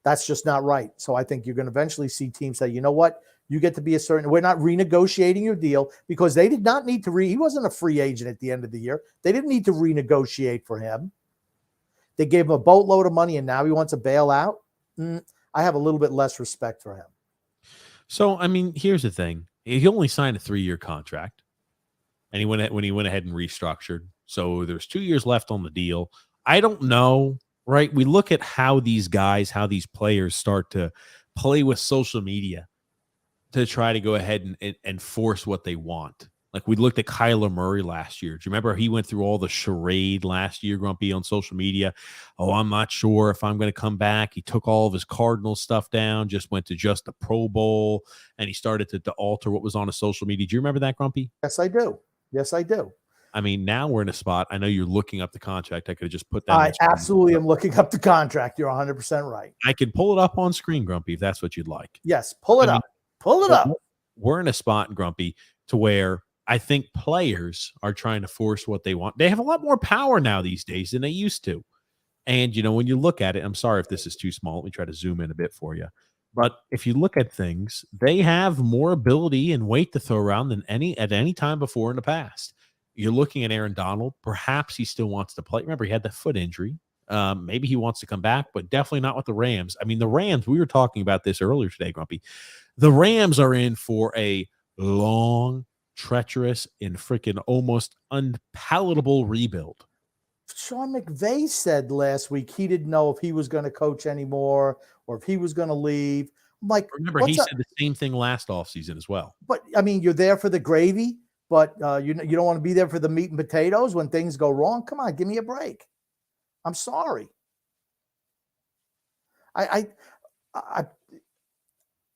That's just not right. So I think you're going to eventually see teams say, you know what? You get to be a certain, we're not renegotiating your deal, because they did not need to he wasn't a free agent at the end of the year. They didn't need to renegotiate for him. They gave him a boatload of money and now he wants to bail out. I have a little bit less respect for him. So, I mean, here's the thing. He only signed a 3-year contract and he went ahead and restructured. So there's 2 years left on the deal. I don't know. Right. We look at how these players start to play with social media to try to go ahead and force what they want. Like we looked at Kyler Murray last year. Do you remember he went through all the charade last year, Grumpy, on social media? Oh, I'm not sure if I'm going to come back. He took all of his Cardinal stuff down, just went to just the Pro Bowl, and he started to alter what was on his social media. Do you remember that, Grumpy? Yes, I do. Yes, I do. I mean, now we're in a spot. I know you're looking up the contract. I could have just put that. I absolutely am looking up the contract. You're 100% right. I could pull it up on screen, Grumpy, if that's what you'd like. Yes, pull it up. Pull it up. We're in a spot, Grumpy, to where I think players are trying to force what they want. They have a lot more power now these days than they used to. And, you know, when you look at it, I'm sorry if this is too small. Let me try to zoom in a bit for you. But if you look at things, they have more ability and weight to throw around than at any time before in the past. You're looking at Aaron Donald. Perhaps he still wants to play. Remember, he had that foot injury. Maybe he wants to come back, but definitely not with the Rams. I mean, the Rams, we were talking about this earlier today, Grumpy. The Rams are in for a long, treacherous, and freaking almost unpalatable rebuild. Sean McVay said last week he didn't know if he was going to coach anymore or if he was going to leave. I'm like, remember, he said the same thing last offseason as well. But, I mean, you're there for the gravy. But you don't want to be there for the meat and potatoes when things go wrong. Come on, give me a break. I'm sorry.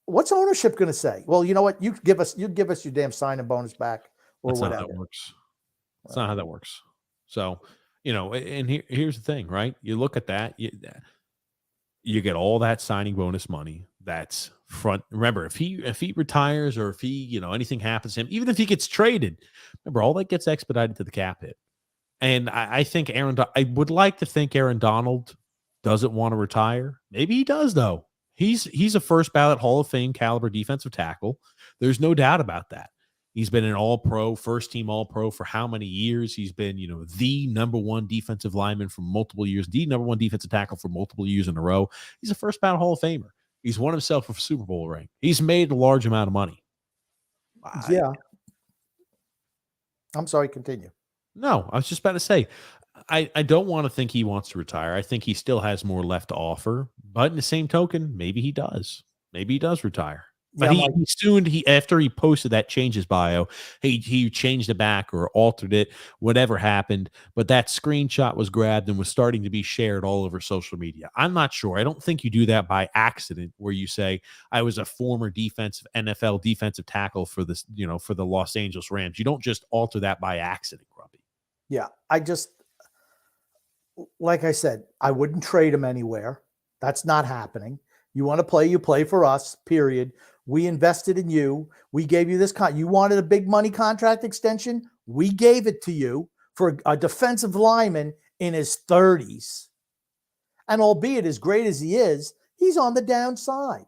What's ownership going to say? Well, you know what? You give us your damn signing bonus back or That's whatever. Not how that works. That's not how that works. So, you know, and here's the thing, right? You look at that, you get all that signing bonus money. That's front. Remember, if he retires or if he, you know, anything happens to him, even if he gets traded, remember, all that gets expedited to the cap hit. And I think I would like to think Aaron Donald doesn't want to retire. Maybe he does, though. He's a first ballot Hall of Fame caliber defensive tackle. There's no doubt about that. He's been an all-pro, first-team all-pro for how many years? He's been, you know, the number one defensive lineman for multiple years, the number one defensive tackle for multiple years in a row. He's a first ballot Hall of Famer. He's won himself a Super Bowl ring. He's made a large amount of money. Yeah. I'm sorry, continue. No, I was just about to say, I don't want to think he wants to retire. I think he still has more left to offer. But in the same token, maybe he does. Maybe he does retire. But Yeah, after he posted that change his bio, he changed it back or altered it, whatever happened. But that screenshot was grabbed and was starting to be shared all over social media. I'm not sure. I don't think you do that by accident, where you say I was a former NFL defensive tackle for this, for the Los Angeles Rams. You don't just alter that by accident, Grumpy. Yeah, like I said, I wouldn't trade him anywhere. That's not happening. You want to play, you play for us, period. We invested in you. We gave you this you wanted a big money contract extension. We gave it to you for a defensive lineman in his 30s. And albeit as great as he is, he's on the downside.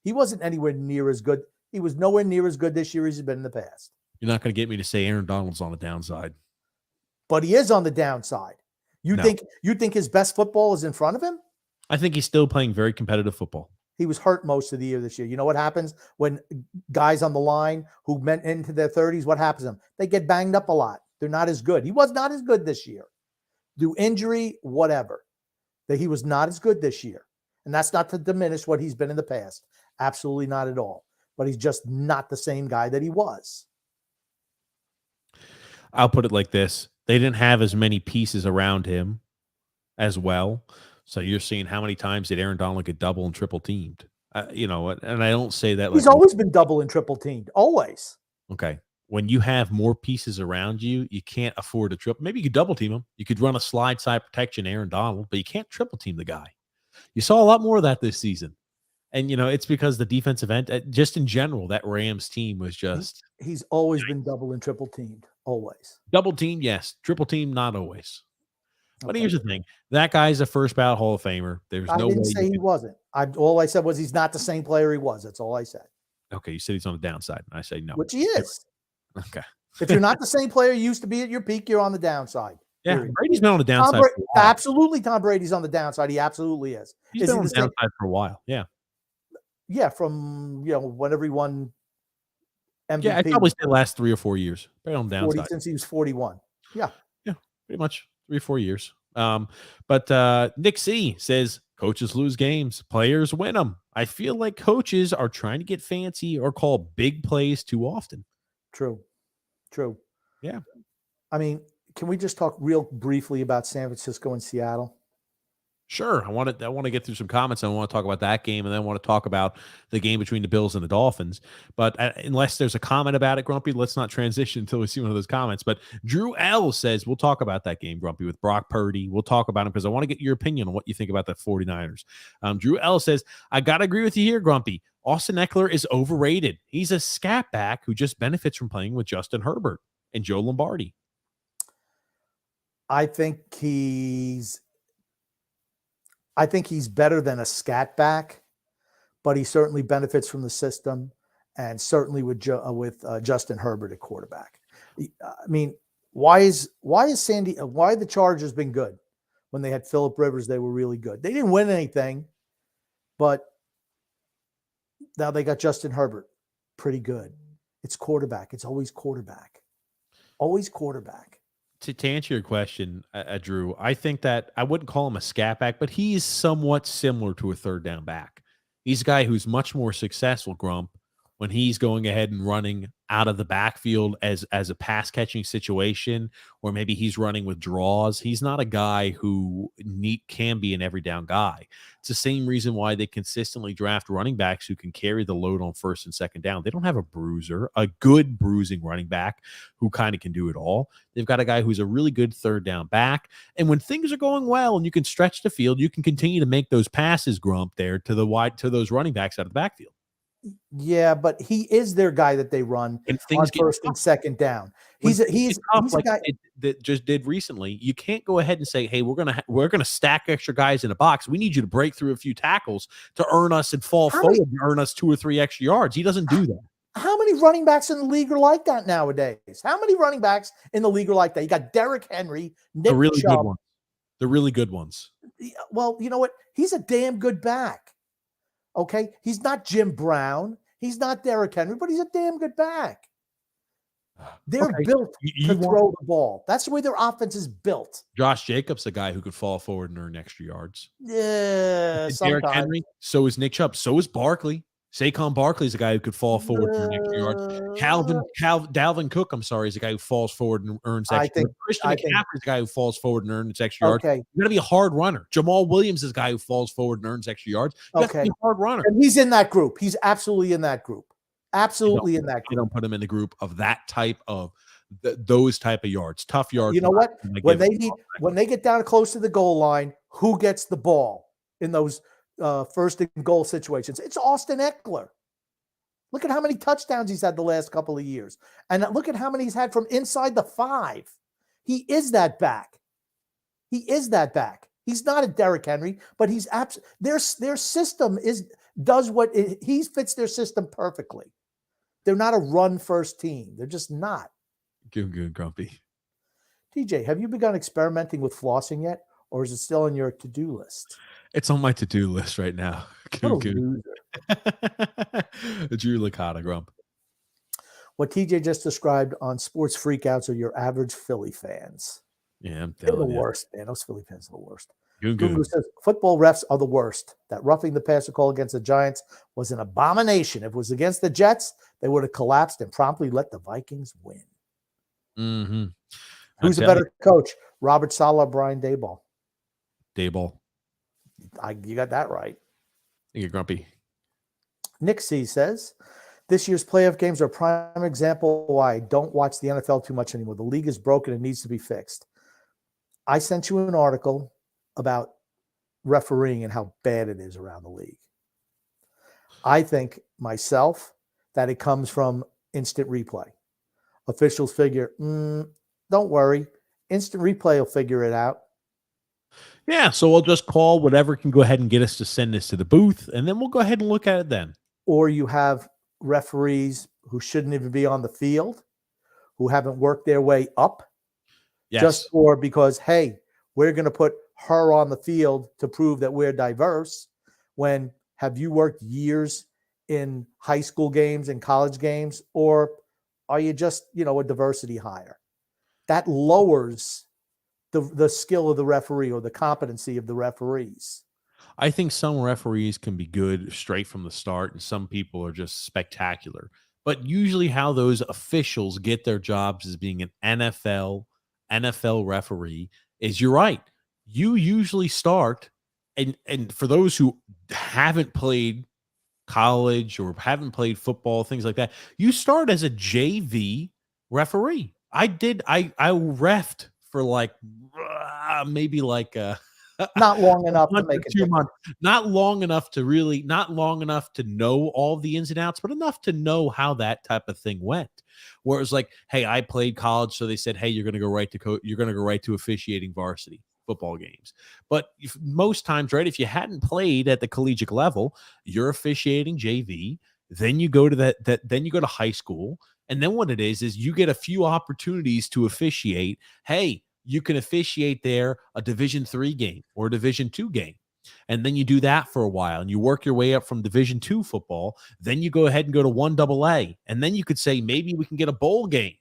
He wasn't anywhere near as good. He was nowhere near as good this year as he's been in the past. You're not going to get me to say Aaron Donald's on the downside. But he is on the downside. You think his best football is in front of him? I think he's still playing very competitive football. He was hurt most of the year this year. You know what happens when guys on the line who went into their 30s, what happens to them? They get banged up a lot. They're not as good. He was not as good this year. Due injury, whatever. That he was not as good this year. And that's not to diminish what he's been in the past. Absolutely not at all. But he's just not the same guy that he was. I'll put it like this. They didn't have as many pieces around him as well. So you're seeing how many times did Aaron Donald get double and triple teamed? And I don't say that. He's always been double and triple teamed. Always. Okay. When you have more pieces around you, you can't afford to triple. Maybe you could double team him. You could run a slide side protection, Aaron Donald, but you can't triple team the guy. You saw a lot more of that this season. And, it's because the defensive end, just in general, that Rams team was just. He's always been double and triple teamed. Always. Double team, yes. Triple team, not always. But here's the thing. That guy's a first ballot Hall of Famer. There's no way. I didn't say he wasn't. All I said was he's not the same player he was. That's all I said. Okay, you said he's on the downside. And I say no. Which he is. Okay. If you're not the same player you used to be at your peak, you're on the downside. Yeah, period. Brady's been on the downside. Absolutely, Tom Brady's on the downside. He absolutely is. He's been on the downside for a while. Yeah. Yeah, from whenever he won MVP. Yeah, I'd probably say the last 3 or 4 years. Right on the downside. Since he was 41. Yeah. Yeah, pretty much 3 or 4 years. But Nick C says coaches lose games, players win them. I feel like coaches are trying to get fancy or call big plays too often. True. Yeah. I mean, can we just talk real briefly about San Francisco and Seattle? Sure. I want to get through some comments. I want to talk about that game, and then I want to talk about the game between the Bills and the Dolphins. But unless there's a comment about it, Grumpy, let's not transition until we see one of those comments. But Drew L says, we'll talk about that game, Grumpy, with Brock Purdy. We'll talk about him because I want to get your opinion on what you think about the 49ers. Drew L says, I got to agree with you here, Grumpy. Austin Eckler is overrated. He's a scat back who just benefits from playing with Justin Herbert and Joe Lombardi. I think he's better than a scat back, but he certainly benefits from the system, and certainly with Justin Herbert at quarterback. I mean, why the Chargers been good? When they had Phillip Rivers, they were really good. They didn't win anything, but now they got Justin Herbert, pretty good. It's quarterback. It's always quarterback. Always quarterback. To answer your question, Drew, I think that I wouldn't call him a scat back, but he's somewhat similar to a third down back. He's a guy who's much more successful, Grump, when he's going ahead and running out of the backfield as a pass catching situation, or maybe he's running with draws. He's not a guy who can be an every down guy. It's the same reason why they consistently draft running backs who can carry the load on first and second down. They don't have a bruiser, a good bruising running back who kind of can do it all. They've got a guy who's a really good third down back. And when things are going well and you can stretch the field, you can continue to make those passes, Grump, there to those running backs out of the backfield. Yeah, but he is their guy that they run on first and second down. He's a guy that just did recently. You can't go ahead and say, "Hey, we're gonna stack extra guys in a box. We need you to break through a few tackles to earn us and fall forward and earn us 2 or 3 extra yards." He doesn't do that. How many running backs in the league are like that nowadays? How many running backs in the league are like that? You got Derrick Henry, Nick Chubb. The really good ones. Well, you know what? He's a damn good back. Okay, he's not Jim Brown. He's not Derrick Henry, but he's a damn good back. They're built to throw the ball. That's the way their offense is built. Josh Jacobs, a guy who could fall forward and earn extra yards. Yeah, Derrick Henry. So is Nick Chubb. So is Barkley. Saquon Barkley's a guy who could fall forward for an extra yard. Dalvin Cook, I'm sorry, is a guy who falls forward and earns I extra think- yards. Christian I think- McCaffrey is a guy who falls forward and earns extra yards. Okay. You're going to be a hard runner. Jamal Williams is a guy who falls forward and earns extra yards. You have to Okay. be a hard runner. And he's in that group. He's absolutely in that group. Absolutely in that You group. don't put him in the group of that type of those type of yards, tough yards. You know what? And When give they him need, all that. when they get down close to the goal line, who gets the ball in those first and goal situations? It's Austin Eckler. Look at how many touchdowns he's had the last couple of years, and look at how many he's had from inside the 5. He is that back. He is that back. He's not a Derrick Henry, but he's their system does what he fits their system perfectly. They're not a run first team. They're just not. Good, Grumpy. TJ, have you begun experimenting with flossing yet, or is it still on your to-do list? It's on my to-do list right now. What a Good. loser. Drew Licata, Grump. What TJ just described on Sports Freakouts are your average Philly fans. Yeah, I'm They're the telling you. worst, man. Those Philly fans are the worst. Good. Gungu says football refs are the worst. That roughing the passer call against the Giants was an abomination. If it was against the Jets, they would have collapsed and promptly let the Vikings win. Mm-hmm. Who's a better coach, Robert Saleh or Brian Daboll? Dayball? You got that right. You're Grumpy. Nick C says, this year's playoff games are a prime example why I don't watch the NFL too much anymore. The league is broken and needs to be fixed. I sent you an article about refereeing and how bad it is around the league. I think myself that it comes from instant replay. Officials figure, don't worry, instant replay will figure it out. Yeah, so we'll just call whatever can go ahead and get us to send this to the booth, and then we'll go ahead and look at it then. Or you have referees who shouldn't even be on the field, who haven't worked their way up, Yes. just because, hey, we're going to put her on the field to prove that we're diverse. When have you worked years in high school games and college games, or are you just, a diversity hire? That lowers the skill of the referee or the competency of the referees. I think some referees can be good straight from the start, and some people are just spectacular. But usually how those officials get their jobs as being an NFL referee is, you're right. You usually start, and for those who haven't played college or haven't played football, things like that, you start as a JV referee. I reffed for maybe Not long enough to make it 2 months. Not long enough to know all the ins and outs, but enough to know how that type of thing went. Where it was like, hey, I played college, so they said, hey, you're going to go right to officiating varsity football games. But most times, right, if you hadn't played at the collegiate level, you're officiating JV. Then you go to then you go to high school, and then what it is you get a few opportunities to officiate. Hey, you can officiate there a Division III game or a Division II game. And then you do that for a while and you work your way up from Division II football. Then you go ahead and go to 1AA. And then you could say, maybe we can get a bowl game.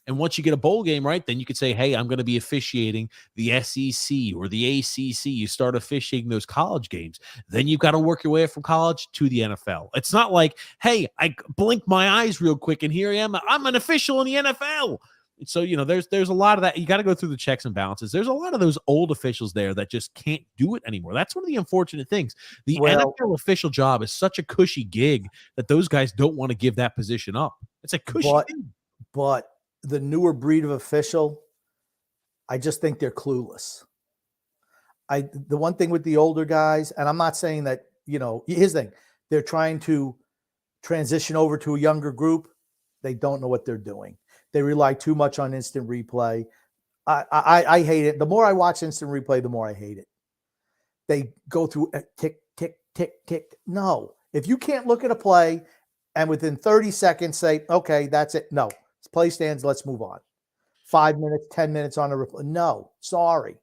And once you get a bowl game, right, then you could say, hey, I'm going to be officiating the SEC or the ACC. You start officiating those college games. Then you've got to work your way up from college to the NFL. It's not like, hey, I blink my eyes real quick and here I am. I'm an official in the NFL. So, there's a lot of that. You got to go through the checks and balances. There's a lot of those old officials there that just can't do it anymore. That's one of the unfortunate things. The NFL official job is such a cushy gig that those guys don't want to give that position up. It's a cushy gig. But the newer breed of official, I just think they're clueless. The one thing with the older guys, and I'm not saying that, here's the thing, they're trying to transition over to a younger group. They don't know what they're doing. They rely too much on instant replay. I hate it. The more I watch instant replay, the more I hate it. They go through tick, tick, tick, tick. No. If you can't look at a play and within 30 seconds say, okay, that's it. No. Play stands, let's move on. 5 minutes, 10 minutes on a replay. No. Sorry.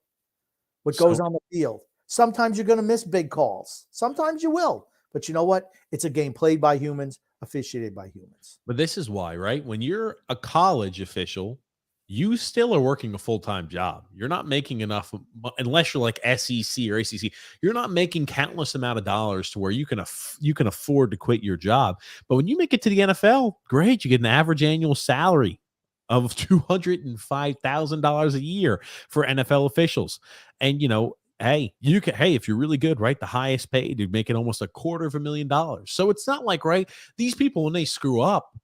What goes on the field? Sometimes you're going to miss big calls. Sometimes you will. But you know what? It's a game played by humans, officiated by humans. But this is why, right? When you're a college official, you still are working a full-time job. You're not making enough unless you're like SEC or ACC. You're not making countless amount of dollars to where you can afford to quit your job. But when you make it to the NFL, great, you get an average annual salary of $205,000 a year for NFL officials. And hey, if you're really good, right, the highest paid, you're making almost $250,000. So it's not like, right, these people, when they screw up,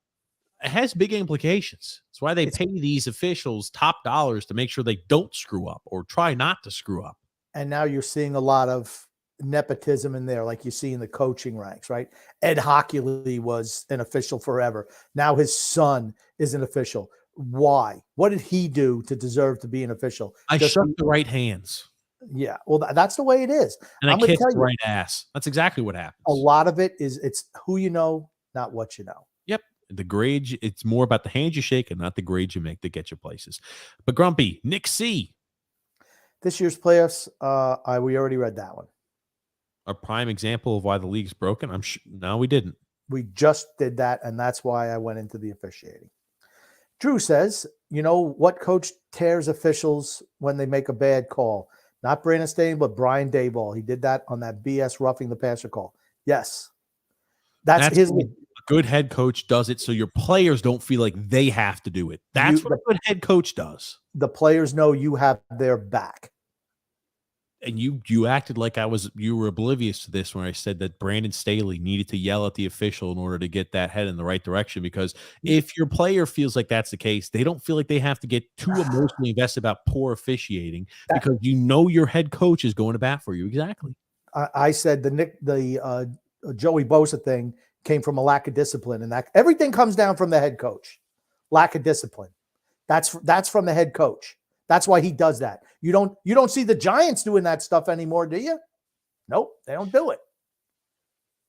it has big implications. That's why they pay these officials top dollars to make sure they don't screw up or try not to screw up. And now you're seeing a lot of nepotism in there, like you see in the coaching ranks, right? Ed Hockley was an official forever. Now his son is an official. Why? What did he do to deserve to be an official? I shook the right hands. Yeah, well, that's the way it is. And I kissed the right ass. That's exactly what happens. A lot of it is it's who you know, not what you know. Yep. The grades, it's more about the hands you shake and not the grades you make that get you places. But Grumpy, Nick C. This year's playoffs, we already read that one. A prime example of why the league's broken? No, we didn't. We just did that, and that's why I went into the officiating. Drew says, you know what coach tears officials when they make a bad call? Not Brandon Staley, but Brian Daboll. He did that on that BS roughing the passer call. Yes. That's his. A good head coach does it so your players don't feel like they have to do it. That's what a good head coach does. The players know you have their back. And you acted like you were oblivious to this when I said that Brandon Staley needed to yell at the official in order to get that head in the right direction. Because if your player feels like that's the case, they don't feel like they have to get too emotionally invested about poor officiating because your head coach is going to bat for you. Exactly. I said the Joey Bosa thing came from a lack of discipline, and that everything comes down from the head coach. Lack of discipline. That's from the head coach. That's why he does that. You don't see the Giants doing that stuff anymore, do you? Nope, they don't do it.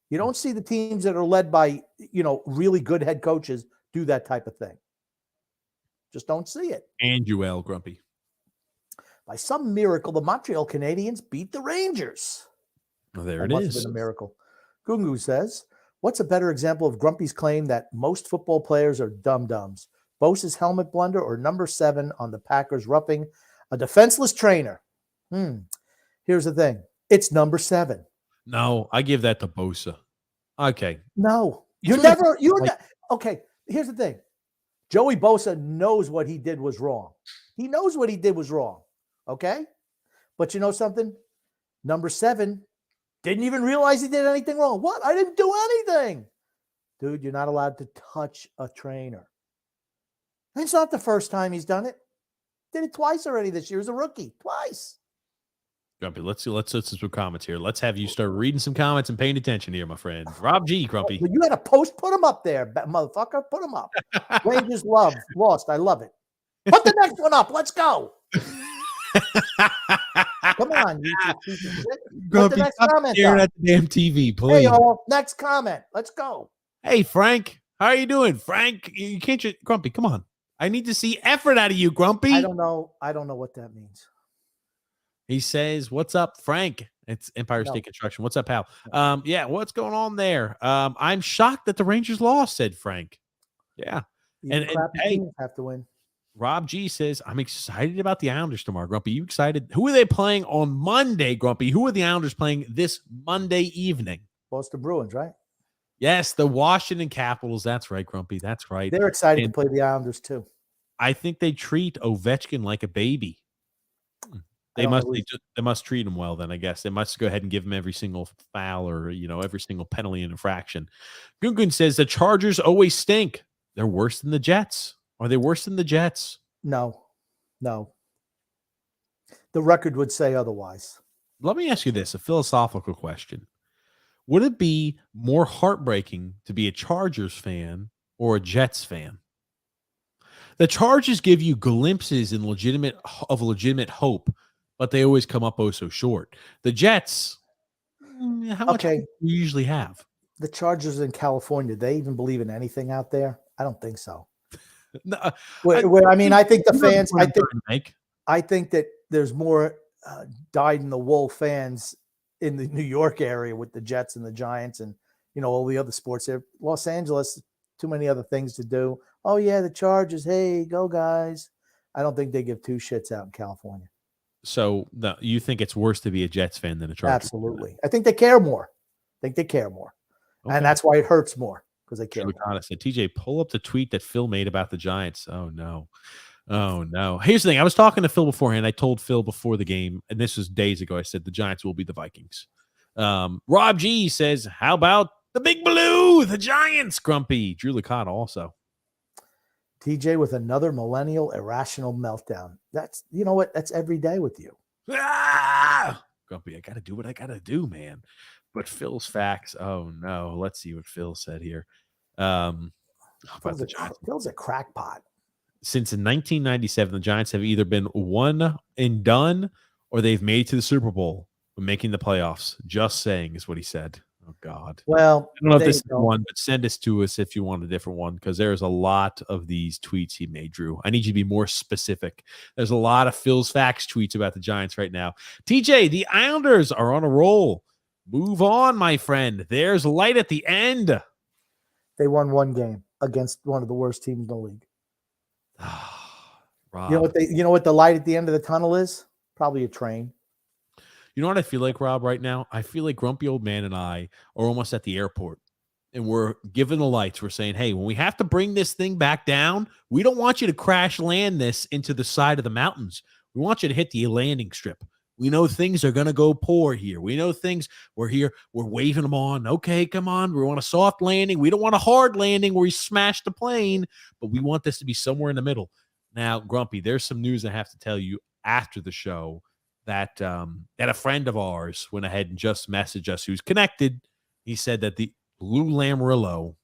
You don't see the teams that are led by, really good head coaches do that type of thing. Just don't see it. And Joel Grumpy. By some miracle, the Montreal Canadiens beat the Rangers. Oh, there That it must is. have been a miracle. Gungu says, what's a better example of Grumpy's claim that most football players are dum-dums? Bosa's helmet blunder or number 7 on the Packers roughing a defenseless trainer? Here's the thing. It's number 7. No, I give that to Bosa. Okay. No. Okay, here's the thing. Joey Bosa knows what he did was wrong. He knows what he did was wrong. Okay? But you know something? Number 7 didn't even realize he did anything wrong. What? I didn't do anything. Dude, you're not allowed to touch a trainer. And it's not the first time he's done it. Did it twice already this year as a rookie. Twice. Grumpy, let's some comments here. Let's have you start reading some comments and paying attention here, my friend. Rob G, Grumpy. You had a post, put them up there, motherfucker. Put them up. Rangers lost. I love it. Put the next one up. Let's go. Come on, you Put the next comment staring up. at the damn TV, please. Hey, y'all. Next comment. Let's go. Hey, Frank. How are you doing? Frank, you can't just Grumpy, come on. I need to see effort out of you, Grumpy. I don't know what that means. He says, what's up, Frank? It's Empire State Construction. What's up, pal? Yeah, what's going on there? I'm shocked that the Rangers lost, said Frank. Yeah. And hey, teams have to win. Rob G says, I'm excited about the Islanders tomorrow. Grumpy, you excited? Who are they playing on Monday, Grumpy? Who are the Islanders playing this Monday evening? Boston Bruins, right? Yes, the Washington Capitals. That's right, Grumpy. That's right. They're excited to play the Islanders, too. I think they treat Ovechkin like a baby. They must treat him well then, I guess. They must go ahead and give him every single foul or, every single penalty and infraction. Gungun says the Chargers always stink. They're worse than the Jets. Are they worse than the Jets? No. The record would say otherwise. Let me ask you this, a philosophical question. Would it be more heartbreaking to be a Chargers fan or a Jets fan? The Chargers give you glimpses of legitimate hope, but they always come up so short. The Jets, how much hope do you usually have? The Chargers in California, they even believe in anything out there? I don't think so. No, I think the fans. I think that there's more dyed-in-the-wool fans in the New York area with the Jets and the Giants and all the other sports there. Los Angeles, too many other things to do. Oh yeah, the Chargers. Hey, go guys. I don't think they give two shits out in California. So you think it's worse to be a Jets fan than a Chargers fan? Absolutely. I think they care more. Okay. And that's why it hurts more because they care more. Chiricata said, TJ, pull up the tweet that Phil made about the Giants. Oh, no. Here's the thing. I was talking to Phil beforehand. I told Phil before the game, and this was days ago, I said the Giants will be the Vikings. Rob G says, how about the Big Blue, the Giants? Grumpy. Drew Licata also. TJ with another millennial irrational meltdown. That's, you know what? That's every day with you. Grumpy, I got to do what I got to do, man. But Phil's facts. Oh, no. Let's see what Phil said here. Phil's a crackpot. Since in 1997, the Giants have either been one and done or they've made to the Super Bowl, but making the playoffs. Just saying is what he said. Oh, God. Well, I don't know if this is the one, but send this to us if you want a different one, because there's a lot of these tweets he made, Drew. I need you to be more specific. There's a lot of Phil's facts tweets about the Giants right now. TJ, the Islanders are on a roll. Move on, my friend. There's light at the end. They won one game against one of the worst teams in the league. Rob. You know what the light at the end of the tunnel is? Probably a train. You know what I feel like, Rob, right now? I feel like Grumpy Old Man and I are almost at the airport, and we're giving the lights. We're saying, hey, when we have to bring this thing back down, we don't want you to crash land this into the side of the mountains. We want you to hit the landing strip. We know things are going to go poor here. We know things. We're here. We're waving them on. Okay, come on. We want a soft landing. We don't want a hard landing where we smash the plane, but we want this to be somewhere in the middle. Now, Grumpy, there's some news I have to tell you after the show that a friend of ours went ahead and just messaged us who's connected. He said that the Lou Lamoriello,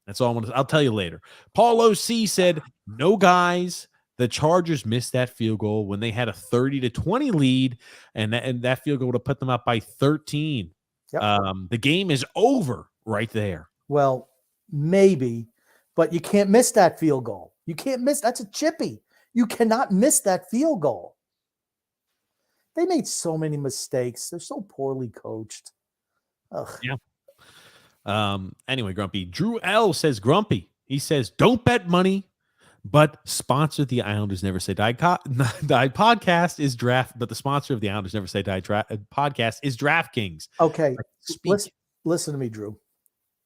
that's all I'll tell you later. Paul O.C. said, no, guys. The Chargers missed that field goal when they had a 30-20 lead, and that field goal would have put them up by 13. Yep. The game is over right there. Well, maybe, but you can't miss that field goal. You can't miss. That's a chippy. You cannot miss that field goal. They made so many mistakes. They're so poorly coached. Ugh. Yeah. Anyway, Grumpy. Drew L. says, Grumpy. He says, don't bet money. But sponsor the Islanders Never Say Die podcast is draft. But the sponsor of the Islanders Never Say Die podcast is DraftKings. Okay, listen to me, Drew.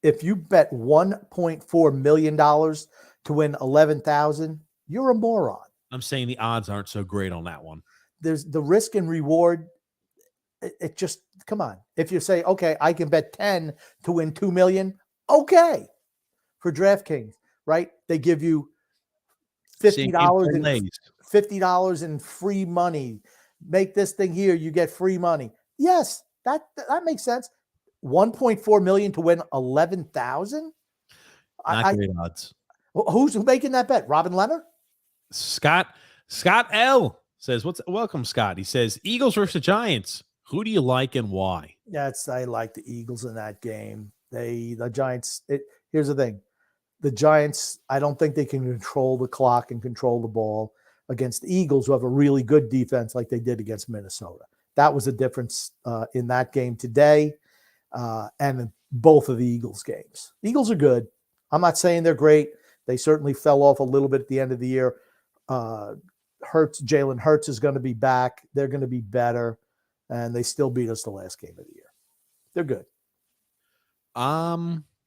If you bet $1.4 million to win 11,000, you're a moron. I'm saying the odds aren't so great on that one. There's the risk and reward. It just come on. If you say, okay, I can bet 10 to win 2 million. Okay, for DraftKings, right? They give you $50 in free money. Make this thing here, you get free money. Yes, that makes sense. 1.4 million to win 11,000. Not great odds. Who's making that bet? Robin Leonard? Scott L says, welcome, Scott. He says, Eagles versus Giants. Who do you like and why? I like the Eagles in that game. The Giants. Here's the thing. The Giants, I don't think they can control the clock and control the ball against the Eagles, who have a really good defense like they did against Minnesota. That was the difference in that game today and in both of the Eagles games. The Eagles are good. I'm not saying they're great. They certainly fell off a little bit at the end of the year. Jalen Hurts is going to be back. They're going to be better, and they still beat us the last game of the year. They're good.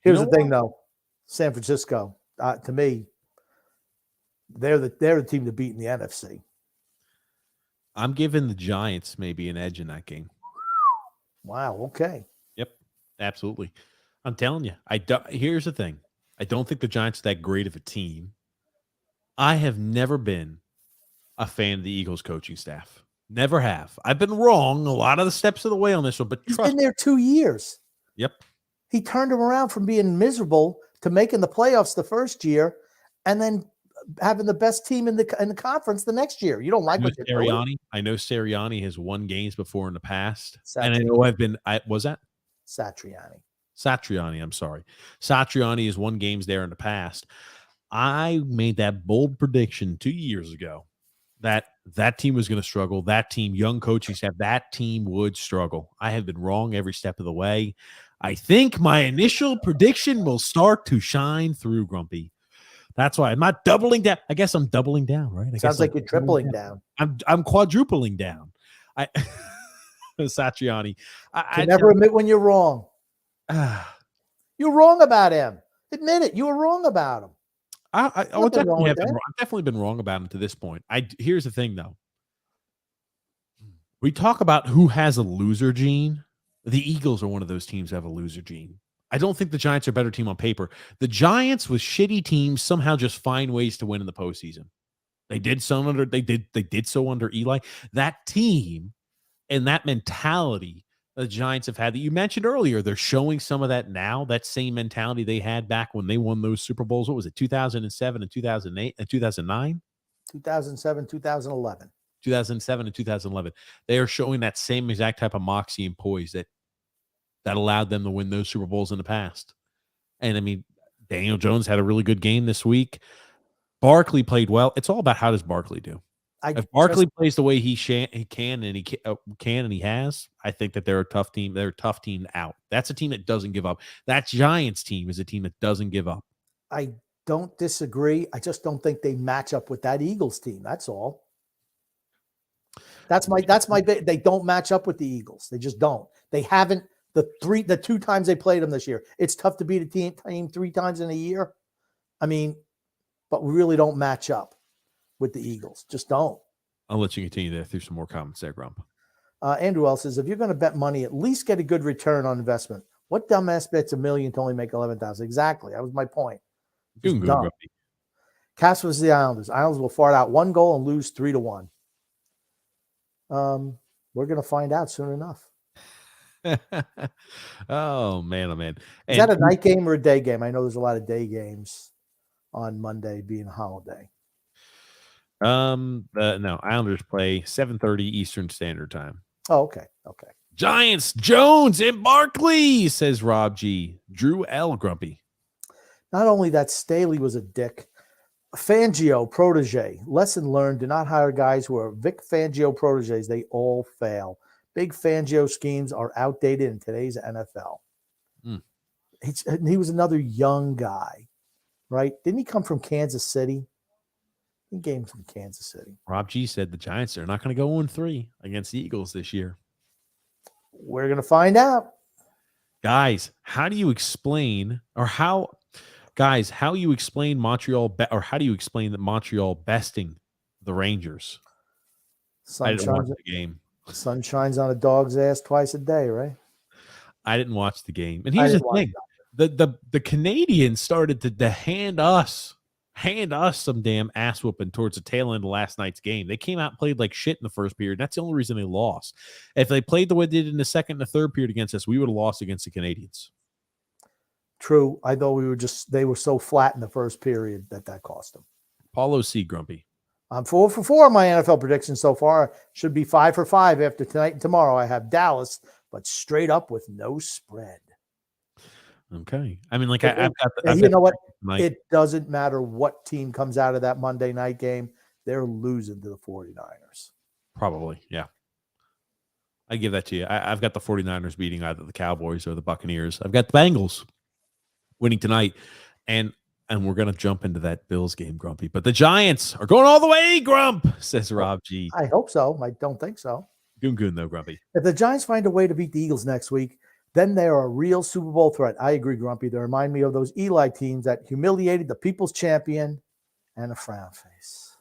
Here's the thing, though. San Francisco, to me, they're the team to beat in the NFC. I'm giving the Giants maybe an edge in that game. Wow. Okay. Yep. Absolutely. I'm telling you. Here's the thing. I don't think the Giants are that great of a team. I have never been a fan of the Eagles coaching staff. Never have. I've been wrong a lot of the steps of the way on this one, but he's been there 2 years. Yep. He turned him around from being miserable to making the playoffs the first year, and then having the best team in the conference the next year. You don't like what you're doing. I know Sirianni has won games before in the past, Satriani. and I know was that Satriani. I'm sorry. Satriani has won games there in the past. I made that bold prediction 2 years ago that team was going to struggle. That team, young coaching staff, that team would struggle. I have been wrong every step of the way. I think my initial prediction will start to shine through, Grumpy. That's why I'm not doubling down. I guess I'm doubling down, right? I Sounds guess like you're tripling down. I'm quadrupling down. I Satriani. Can never admit when you're wrong. You're wrong about him. Admit it. You were wrong about him. I Nothing definitely wrong have with been that. wrong. I've definitely been wrong about him to this point. Here's the thing, though. We talk about who has a loser gene. The Eagles are one of those teams that have a loser gene. I don't think the Giants are a better team on paper. The Giants with shitty teams somehow just find ways to win in the postseason. They did so under Eli. That team and that mentality the Giants have had that you mentioned earlier, they're showing some of that now. That same mentality they had back when they won those Super Bowls. What was it, 2007 and 2008 and 2009? 2007, 2011. 2007 and 2011. They are showing that same exact type of moxie and poise that allowed them to win those Super Bowls in the past. And I mean, Daniel Jones had a really good game this week. Barkley played well. It's all about how does Barkley do. If Barkley plays the way he can and he has, I think that they're a tough team. They're a tough team out. That's a team that doesn't give up. That Giants team is a team that doesn't give up. I don't disagree. I just don't think they match up with that Eagles team. That's all. That's my bit. They don't match up with the Eagles. They just don't. They haven't the two times they played them this year. It's tough to beat a team 3 times in a year. I mean, but we really don't match up with the Eagles. Just don't. I'll let you continue there through some more comments there, Grump. Andrew L says, if you're going to bet money, at least get a good return on investment. What dumbass bets $1 million to only make 11,000? Exactly. That was my point. Good, Cass was the Islanders. Islanders will fart out 1 goal and lose 3-1. We're going to find out soon enough. Oh man. Is that a night game or a day game? I know there's a lot of day games on Monday being a holiday. No, Islanders play 7:30 Eastern Standard Time. Oh, okay. Giants, Jones, and Barkley, says Rob G. Drew L. Grumpy. Not only that, Staley was a dick. Fangio protege. Lesson learned: do not hire guys who are Vic Fangio proteges. They all fail. Big Fangio schemes are outdated in today's NFL. He was another young guy, right? Didn't he come from Kansas City? He came from Kansas City. Rob G said the Giants are not going to go 1-3 against the Eagles this year. We're going to find out. Guys, how do you explain how you explain Montreal how do you explain that Montreal besting the Rangers? I didn't watch the game. Sun shines on a dog's ass twice a day, right? I didn't watch the game. And here's the thing. The Canadians started to hand us some damn ass whooping towards the tail end of last night's game. They came out and played like shit in the first period. That's the only reason they lost. If they played the way they did in the second and the third period against us, we would have lost against the Canadians. True. I thought they were so flat in the first period that cost them. Paulo C. Grumpy. I'm 4 for 4 on my NFL predictions so far. Should be 5 for 5 after tonight and tomorrow. I have Dallas, but straight up with no spread. Okay. I mean, like, you know what? It doesn't matter what team comes out of that Monday night game. They're losing to the 49ers. Probably, yeah. I give that to you. I've got the 49ers beating either the Cowboys or the Buccaneers. I've got the Bengals winning tonight, and we're going to jump into that Bills game, Grumpy. But the Giants are going all the way, Grump, says Rob G. I hope so. I don't think so. Goon, though, Grumpy. If the Giants find a way to beat the Eagles next week, then they're a real Super Bowl threat. I agree, Grumpy. They remind me of those Eli teams that humiliated the people's champion and a frown face.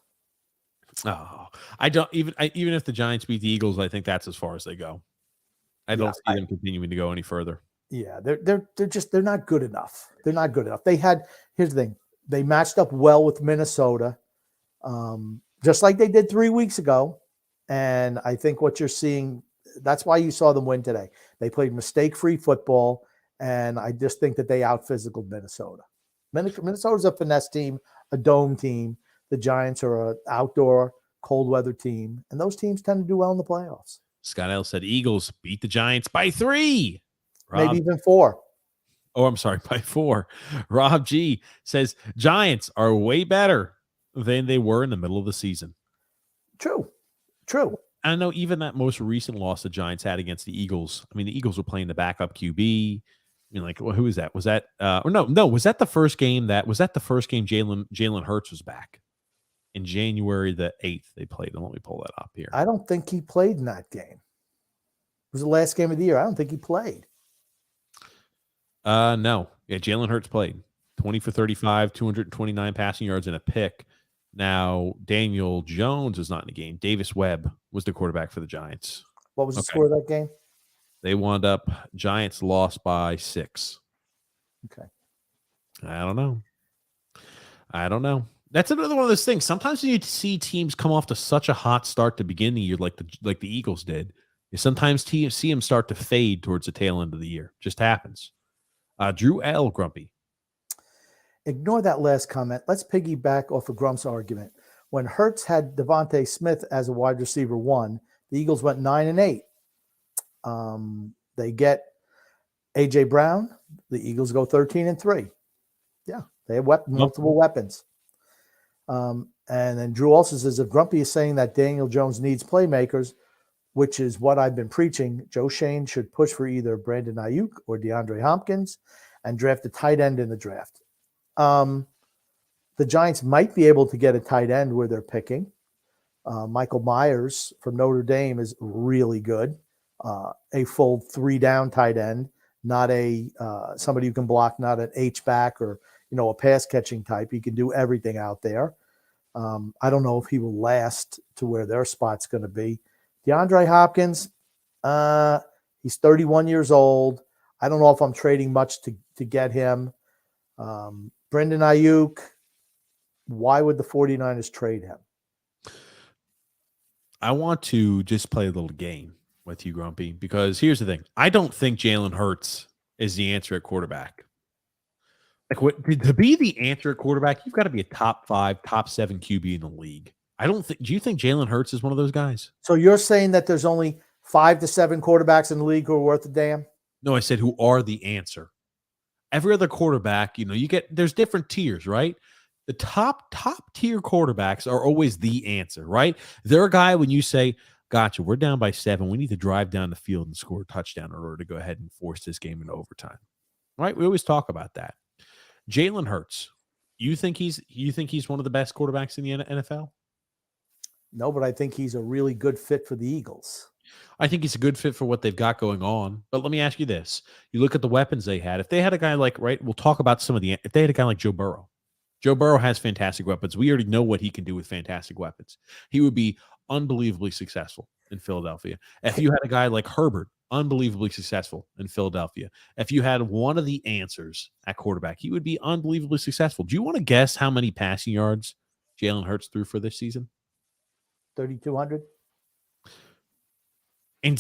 Oh, even if the Giants beat the Eagles, I think that's as far as they go. I don't see them continuing to go any further. Yeah, they're not good enough. They're not good enough. Here's the thing. They matched up well with Minnesota, just like they did 3 weeks ago. And I think what you're seeing, that's why you saw them win today. They played mistake-free football, and I just think that they out-physicaled Minnesota. Minnesota's a finesse team, a dome team. The Giants are an outdoor, cold-weather team, and those teams tend to do well in the playoffs. Scott L. said Eagles beat the Giants by 3. Rob, maybe even 4. Oh, I'm sorry, by 4. Rob G says Giants are way better than they were in the middle of the season. True. I know even that most recent loss the Giants had against the Eagles. I mean, the Eagles were playing the backup QB. mean, like, who was that? Was that or no? Was that the first game? Jalen Hurts was back in January the 8th. They played. And let me pull that up here. I don't think he played in that game. It was the last game of the year. I don't think he played. No. Yeah, Jalen Hurts played 20 for 35, 229 passing yards and a pick. Now, Daniel Jones is not in the game. Davis Webb was the quarterback for the Giants. What was the score of that game? They wound up, Giants lost by 6. Okay. I don't know. That's another one of those things. Sometimes you see teams come off to such a hot start to begin the year, like the Eagles did. You sometimes see them start to fade towards the tail end of the year. Just happens. Drew L. Grumpy. Ignore that last comment. Let's piggyback off of Grump's argument. When Hurts had Devontae Smith as a wide receiver 1, the Eagles went 9-8. They get A.J. Brown. The Eagles go 13-3. Yeah, they have multiple weapons. And then Drew also says, if Grumpy is saying that Daniel Jones needs playmakers, which is what I've been preaching, Joe Shane should push for either Brandon Ayuk or DeAndre Hopkins and draft a tight end in the draft. The Giants might be able to get a tight end where they're picking. Michael Myers from Notre Dame is really good. A full 3-down tight end, not a somebody who can block, not an H-back or a pass catching type. He can do everything out there. I don't know if he will last to where their spot's going to be. DeAndre Hopkins, he's 31 years old. I don't know if I'm trading much to get him. Brendan Ayuk, why would the 49ers trade him? I want to just play a little game with you, Grumpy, because here's the thing. I don't think Jalen Hurts is the answer at quarterback. To be the answer at quarterback, you've got to be a top 5, top 7 QB in the league. Do you think Jalen Hurts is one of those guys? So you're saying that there's only 5 to 7 quarterbacks in the league who are worth a damn? No, I said who are the answer. Every other quarterback, there's different tiers, right? The top tier quarterbacks are always the answer, right? They're a guy when you say, gotcha, we're down by 7. We need to drive down the field and score a touchdown in order to go ahead and force this game into overtime. Right? We always talk about that. Jalen Hurts, you think he's one of the best quarterbacks in the NFL? No, but I think he's a really good fit for the Eagles. I think he's a good fit for what they've got going on. But let me ask you this. You look at the weapons they had. If they had a guy like, we'll talk about if they had a guy like Joe Burrow. Joe Burrow has fantastic weapons. We already know what he can do with fantastic weapons. He would be unbelievably successful in Philadelphia. If you had a guy like Herbert, unbelievably successful in Philadelphia. If you had one of the answers at quarterback, he would be unbelievably successful. Do you want to guess how many passing yards Jalen Hurts threw for this season? 3,200. And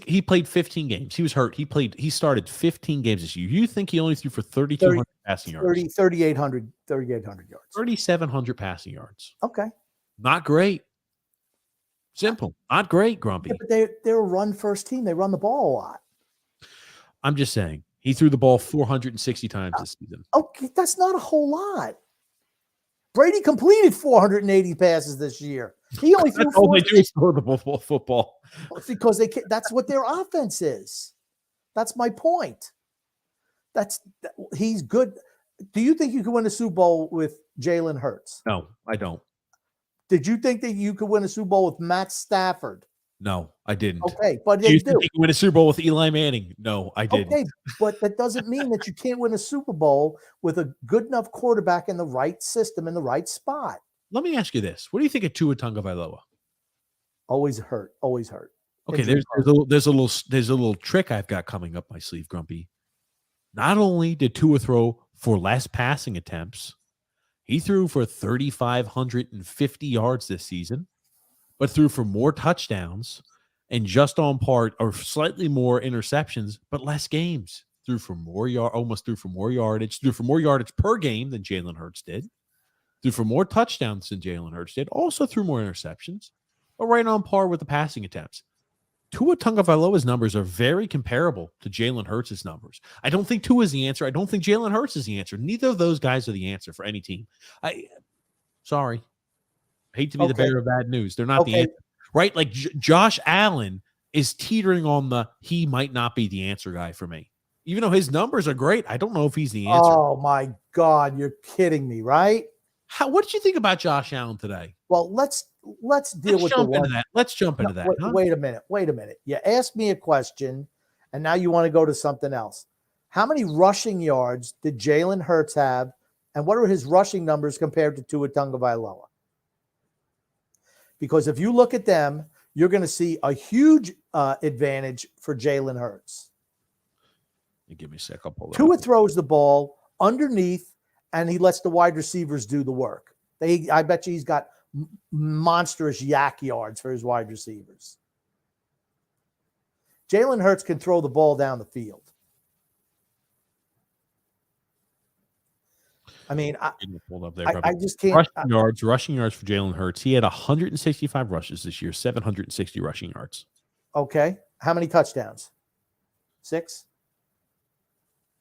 he played 15 games. He was hurt. He started 15 games this year. You think he only threw for 3,200 passing yards? 3,800 yards. 3,700 passing yards. Okay. Not great. Simple. Not great, Grumpy. Yeah, but they're a run-first team. They run the ball a lot. I'm just saying. He threw the ball 460 times this season. Okay, that's not a whole lot. Brady completed 480 passes this year. He only threw 4. They do score the football. Because that's what their offense is. That's my point. He's good. Do you think you can win a Super Bowl with Jalen Hurts? No, I don't. Did you think that you could win a Super Bowl with Matt Stafford? No, I didn't. Okay, but do they you do. think you can win a Super Bowl with Eli Manning? No, I didn't. Okay, but that doesn't mean that you can't win a Super Bowl with a good enough quarterback in the right system, in the right spot. Let me ask you this. What do you think of Tua Tagovailoa? Always hurt. Always hurt. Okay, there's a little trick I've got coming up my sleeve, Grumpy. Not only did Tua throw for less passing attempts, he threw for 3,550 yards this season, but threw for more touchdowns and just on par or slightly more interceptions, but less games. Almost threw for more yardage, threw for more yardage per game than Jalen Hurts did. Threw for more touchdowns than Jalen Hurts did. Also threw more interceptions, but right on par with the passing attempts. Tua Tagovailoa's numbers are very comparable to Jalen Hurts' numbers. I don't think Tua is the answer. I don't think Jalen Hurts is the answer. Neither of those guys are the answer for any team. Sorry. I hate to be the bearer of bad news. They're not the answer. Right? Like Josh Allen is teetering on he might not be the answer guy for me. Even though his numbers are great, I don't know if he's the answer. Oh my God, you're kidding me, right? What did you think about Josh Allen today? Well, let's deal with the jump into one. that. Let's jump into that. huh? Wait a minute. You asked me a question, and now you want to go to something else. How many rushing yards did Jalen Hurts have, and what are his rushing numbers compared to Tua Tagovailoa? Because if you look at them, you're going to see a huge advantage for Jalen Hurts. Give me a sec. I'll pull that Tua up. throws the ball underneath, and he lets the wide receivers do the work. I bet you he's got monstrous yak yards for his wide receivers. Jalen Hurts can throw the ball down the field. I mean, Pulled up there, I just can't. Rushing yards for Jalen Hurts. He had 165 rushes this year, 760 rushing yards. Okay. How many touchdowns? 6?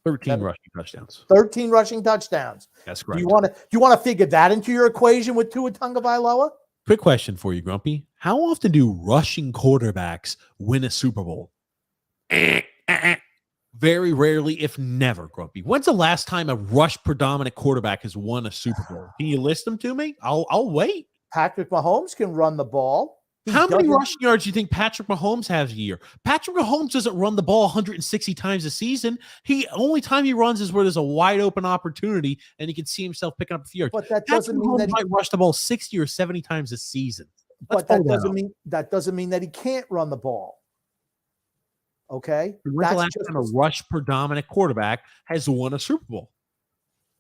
13 rushing touchdowns. 13 rushing touchdowns. That's Do correct. you want to figure that into your equation with Tua Tagovailoa? Quick question for you, Grumpy. How often do rushing quarterbacks win a Super Bowl? Very rarely, if never, Grumpy. When's the last time a rush predominant quarterback has won a Super Bowl? Can you list them to me? I'll wait. Patrick Mahomes can run the ball. How many rushing yards do you think Patrick Mahomes has a year? Patrick Mahomes doesn't run the ball 160 times a season. Only time he runs is where there's a wide open opportunity and he can see himself picking up a few yards. But that doesn't mean that he might rush the ball 60 or 70 times a season. But that doesn't mean that he can't run the ball. Okay. When's the last time a rush predominant quarterback has won a Super Bowl?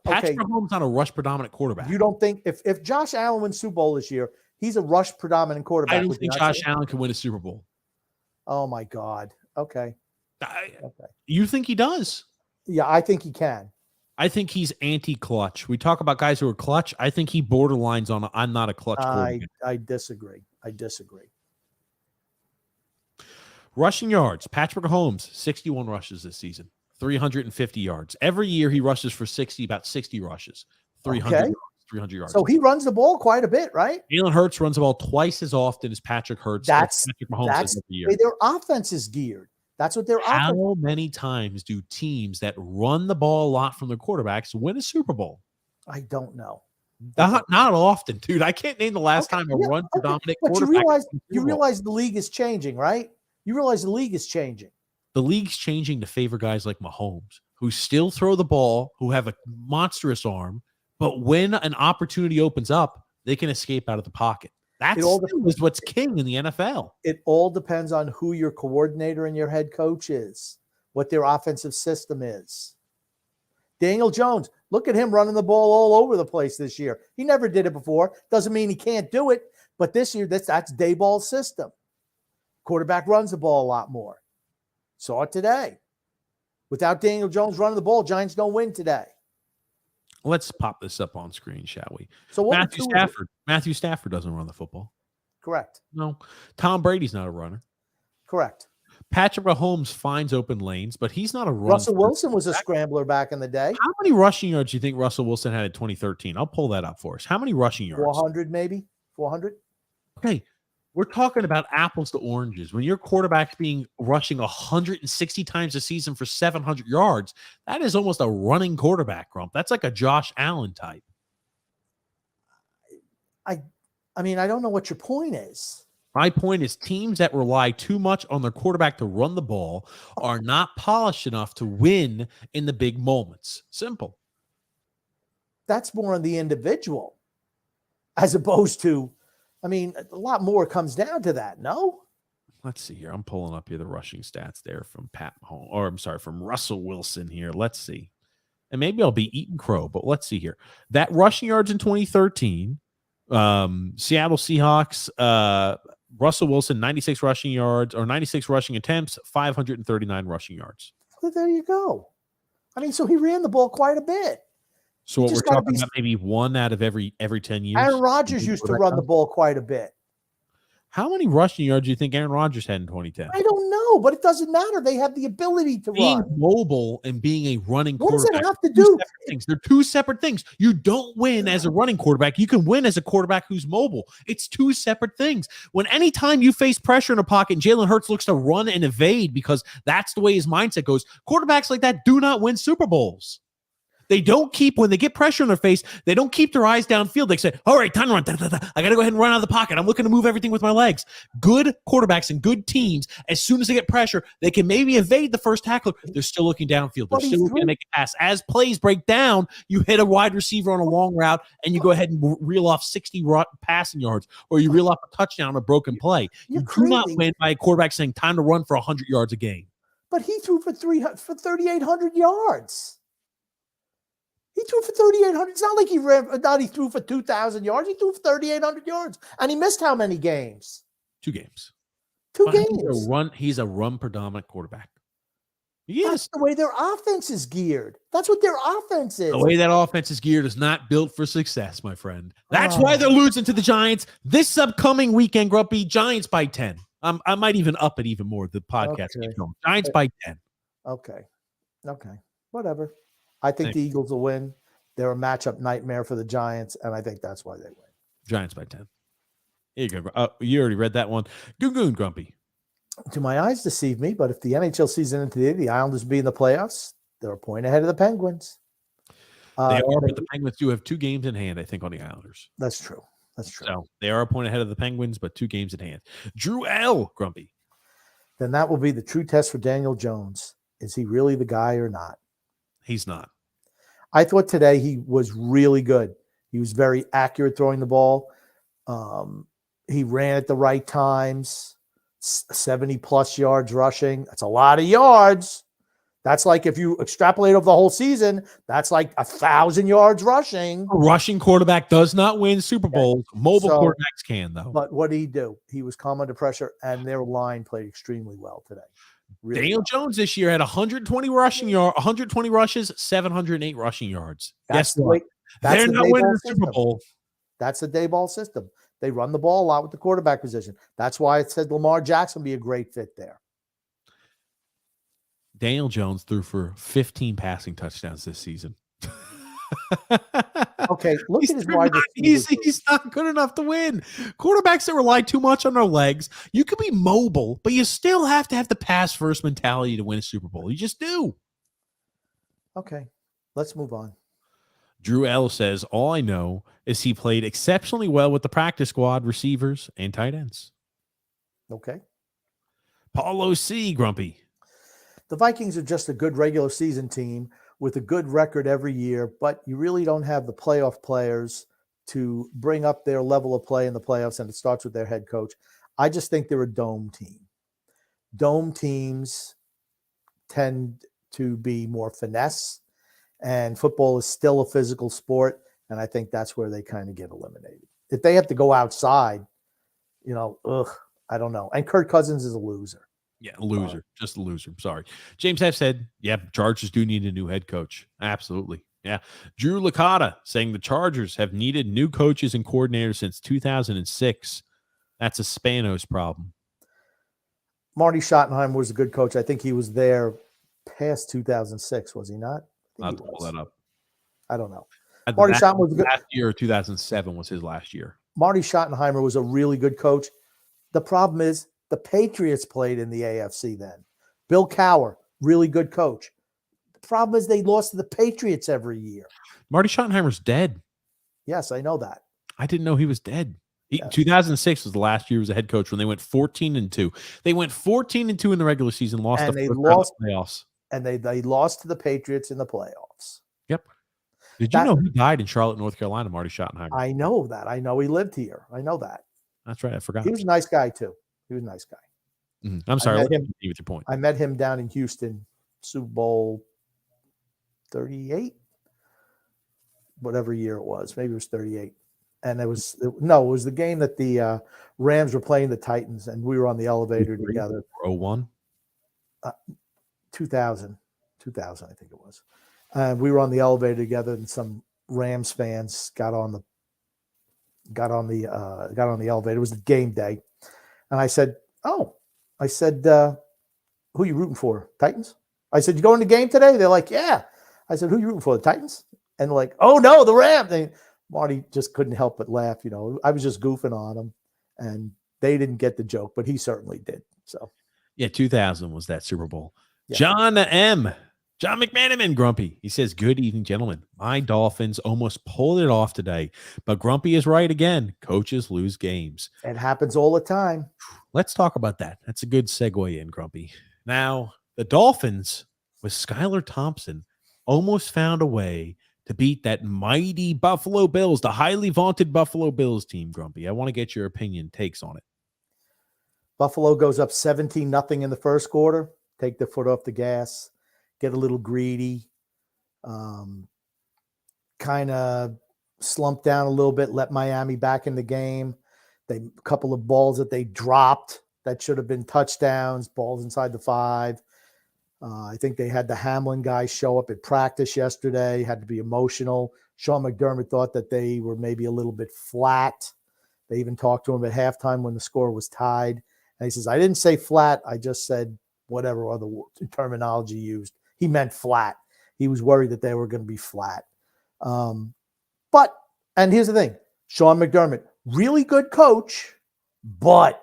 Patrick Mahomes not a rush predominant quarterback. You don't think if Josh Allen wins Super Bowl this year, he's a rush predominant quarterback? I don't think Josh Allen can win a Super Bowl. Oh my God. Okay. You think he does? Yeah, I think he can. I think he's anti-clutch. We talk about guys who are clutch. I think he borderlines on I'm not a clutch quarterback. I disagree. Rushing yards. Patrick Mahomes, 61 rushes this season, 350 yards. Every year he rushes for about 60 rushes, 300 yards. So he runs the ball quite a bit, right? Jalen Hurts runs the ball twice as often as Patrick Hurts. That's every year. The way their offense is geared. That's what their offense. How many times do teams that run the ball a lot from their quarterbacks win a Super Bowl? I don't know. Not often, dude. I can't name the last time a run predominant quarterback. But you realize the league is changing, right? You realize the league is changing. The league's changing to favor guys like Mahomes, who still throw the ball, who have a monstrous arm, but when an opportunity opens up, they can escape out of the pocket. That's what's king in the NFL. It all depends on who your coordinator and your head coach is, what their offensive system is. Daniel Jones, look at him running the ball all over the place this year. He never did it before. Doesn't mean he can't do it, but this year that's Daboll's system. Quarterback runs the ball a lot more. Saw it today. Without Daniel Jones running the ball, Giants don't win today. Let's pop this up on screen, shall we? So Matthew Stafford doesn't run the football. Correct. No. Tom Brady's not a runner. Correct. Patrick Mahomes finds open lanes, but he's not a runner. Russell Wilson was a scrambler back in the day. How many rushing yards do you think Russell Wilson had in 2013? I'll pull that up for us. How many rushing yards? 400 maybe? 400? Okay. We're talking about apples to oranges. When your quarterback's rushing 160 times a season for 700 yards, that is almost a running quarterback, Grump. That's like a Josh Allen type. I mean, I don't know what your point is. My point is teams that rely too much on their quarterback to run the ball are not polished enough to win in the big moments. Simple. That's more on the individual as opposed to, I mean, a lot more comes down to that, no? Let's see here. I'm pulling up here the rushing stats there from from Russell Wilson here. Let's see. And maybe I'll be eating crow, but let's see here. That rushing yards in 2013, Seattle Seahawks, Russell Wilson, 96 rushing yards or 96 rushing attempts, 539 rushing yards. Well, there you go. I mean, so he ran the ball quite a bit. So what we're talking about, maybe one out of every 10 years. Aaron Rodgers used to run the ball quite a bit. How many rushing yards do you think Aaron Rodgers had in 2010? I don't know. know, but it doesn't matter. They have the ability to Being run. mobile and being a running What does it quarterback have to are two do? separate things. They're two separate things. You don't win as a running quarterback. You can win as a quarterback who's mobile. It's two separate things. When anytime you face pressure in a pocket and Jalen Hurts looks to run and evade because that's the way his mindset goes, quarterbacks like that do not win Super Bowls. They don't keep, when they get pressure in their face, they don't keep their eyes downfield. They say, all right, time to run. Da, da, da. I got to go ahead and run out of the pocket. I'm looking to move everything with my legs. Good quarterbacks and good teams, as soon as they get pressure, they can maybe evade the first tackler. They're still looking downfield. They're still looking to make a pass. As plays break down, you hit a wide receiver on a long route, and you go ahead and reel off 60 passing yards, or you reel off a touchdown on a broken play. You do not win by a quarterback saying, time to run for 100 yards a game. But he threw for 3,800 yards. He threw for 3,800. It's not like he threw for 2,000 yards. He threw for 3,800 yards. And he missed how many games? 2 games. Two But games. He's a run predominant quarterback. Yes. That's the way their offense is geared. That's what their offense is. The way that offense is geared is not built for success, my friend. That's why they're losing to the Giants this upcoming weekend, Grumpy. Giants by 10. I might even up it even more. The podcast keeps going. Giants by 10. Okay. Whatever. I think the Eagles will win. They're a matchup nightmare for the Giants, and I think that's why they win. Giants by 10. Here you go. You already read that one. Goon Grumpy. Do my eyes deceive me? But if the NHL season ended, the Islanders be in the playoffs, they're a point ahead of the Penguins. They are, but the Penguins do have 2 games in hand, I think, on the Islanders. That's true. So they are a point ahead of the Penguins, but 2 games in hand. Drew L. Grumpy. Then that will be the true test for Daniel Jones. Is he really the guy or not? He's not. I thought today he was really good. He was very accurate throwing the ball. He ran at the right times, 70-plus yards rushing. That's a lot of yards. That's like, if you extrapolate over the whole season, that's like 1,000 yards rushing. A rushing quarterback does not win Super Bowls. Mobile quarterbacks can, though. But what did he do? He was calm under pressure, and their line played extremely well today. Really Daniel Jones this year had 120 rushes, 708 rushing yards. Guess what? They're not winning the Super Bowl. That's the Daboll system. They run the ball a lot with the quarterback position. That's why it said Lamar Jackson would be a great fit there. Daniel Jones threw for 15 passing touchdowns this season. Okay, look at his wide receivers. He's not good enough to win. Quarterbacks that rely too much on their legs, you can be mobile, but you still have to have the pass first mentality to win a Super Bowl. You just do. Okay, let's move on. Drew L says, all I know is he played exceptionally well with the practice squad, receivers, and tight ends. Okay. Paulo C. Grumpy. The Vikings are just a good regular season team with a good record every year, but you really don't have the playoff players to bring up their level of play in the playoffs, and it starts with their head coach. I just think they're a dome team. Dome teams tend to be more finesse, and football is still a physical sport, and I think that's where they kind of get eliminated. If they have to go outside, I don't know. And Kirk Cousins is a loser. Yeah, loser. Just a loser. Sorry. James F. said, yeah, Chargers do need a new head coach. Absolutely. Yeah. Drew Licata saying the Chargers have needed new coaches and coordinators since 2006. That's a Spanos problem. Marty Schottenheimer was a good coach. I think he was there past 2006, was he not? I'll have to pull that up. I don't know. Marty Schottenheimer was a good last year. 2007 was his last year. Marty Schottenheimer was a really good coach. The problem is the Patriots played in the AFC then. Bill Cowher, really good coach. The problem is they lost to the Patriots every year. Marty Schottenheimer's dead. Yes, I know that. I didn't know he was dead. Yes. 2006 was the last year he was a head coach when they went 14-2. They went 14-2 in the regular season, lost the playoffs. And they lost to the Patriots in the playoffs. Yep. Did you know he died in Charlotte, North Carolina, Marty Schottenheimer? I know that. I know he lived here. I know that. That's right. I forgot. He was a nice guy, too. He was a nice guy. Mm-hmm. I'm sorry. Let me continue with your point. I met him down in Houston, Super Bowl 38, whatever year it was. Maybe it was 38. And it was the game that the Rams were playing the Titans, and we were on the elevator together. 01? 2000, I think it was. We were on the elevator together, and some Rams fans got on the elevator. It was the game day, and I said, who you rooting for? Titans? I said, you going to the game today? They're like, yeah. I said, who you rooting for? The Titans? And they're like, oh no, the Rams. Marty just couldn't help but laugh. I was just goofing on him, and they didn't get the joke, but he certainly did. So yeah, 2000 was that Super Bowl. Yeah. John McManaman, Grumpy. He says, good evening, gentlemen. My Dolphins almost pulled it off today, but Grumpy is right again. Coaches lose games. it happens all the time. Let's talk about that. That's a good segue in, Grumpy. Now, the Dolphins with Skylar Thompson almost found a way to beat that mighty Buffalo Bills, the highly vaunted Buffalo Bills team, Grumpy. I want to get your opinion, takes on it. Buffalo goes up 17-0 in the first quarter. Take the foot off the gas, get a little greedy, kind of slump down a little bit, let Miami back in the game. A couple of balls that they dropped that should have been touchdowns, balls inside the 5. I think they had the Hamlin guy show up at practice yesterday, had to be emotional. Sean McDermott thought that they were maybe a little bit flat. They even talked to him at halftime when the score was tied. And he says, I didn't say flat. I just said whatever other terminology used. He meant flat. He was worried that they were going to be flat. And here's the thing, Sean McDermott, really good coach, but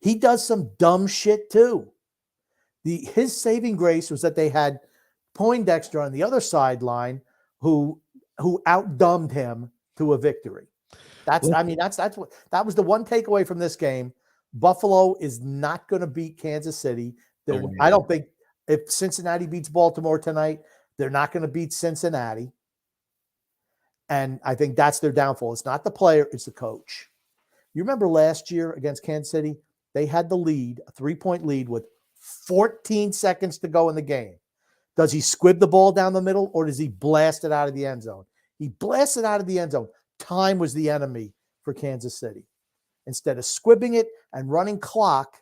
he does some dumb shit too. His saving grace was that they had Poindexter on the other sideline who outdumbed him to a victory. That was the one takeaway from this game. Buffalo is not going to beat Kansas City. I don't think if Cincinnati beats Baltimore tonight, they're not going to beat Cincinnati. And I think that's their downfall. It's not the player, it's the coach. You remember last year against Kansas City, they had the lead, a 3-point lead with 14 seconds to go in the game. Does he squib the ball down the middle or does he blast it out of the end zone? He blasted out of the end zone. Time was the enemy for Kansas City. Instead of squibbing it and running clock,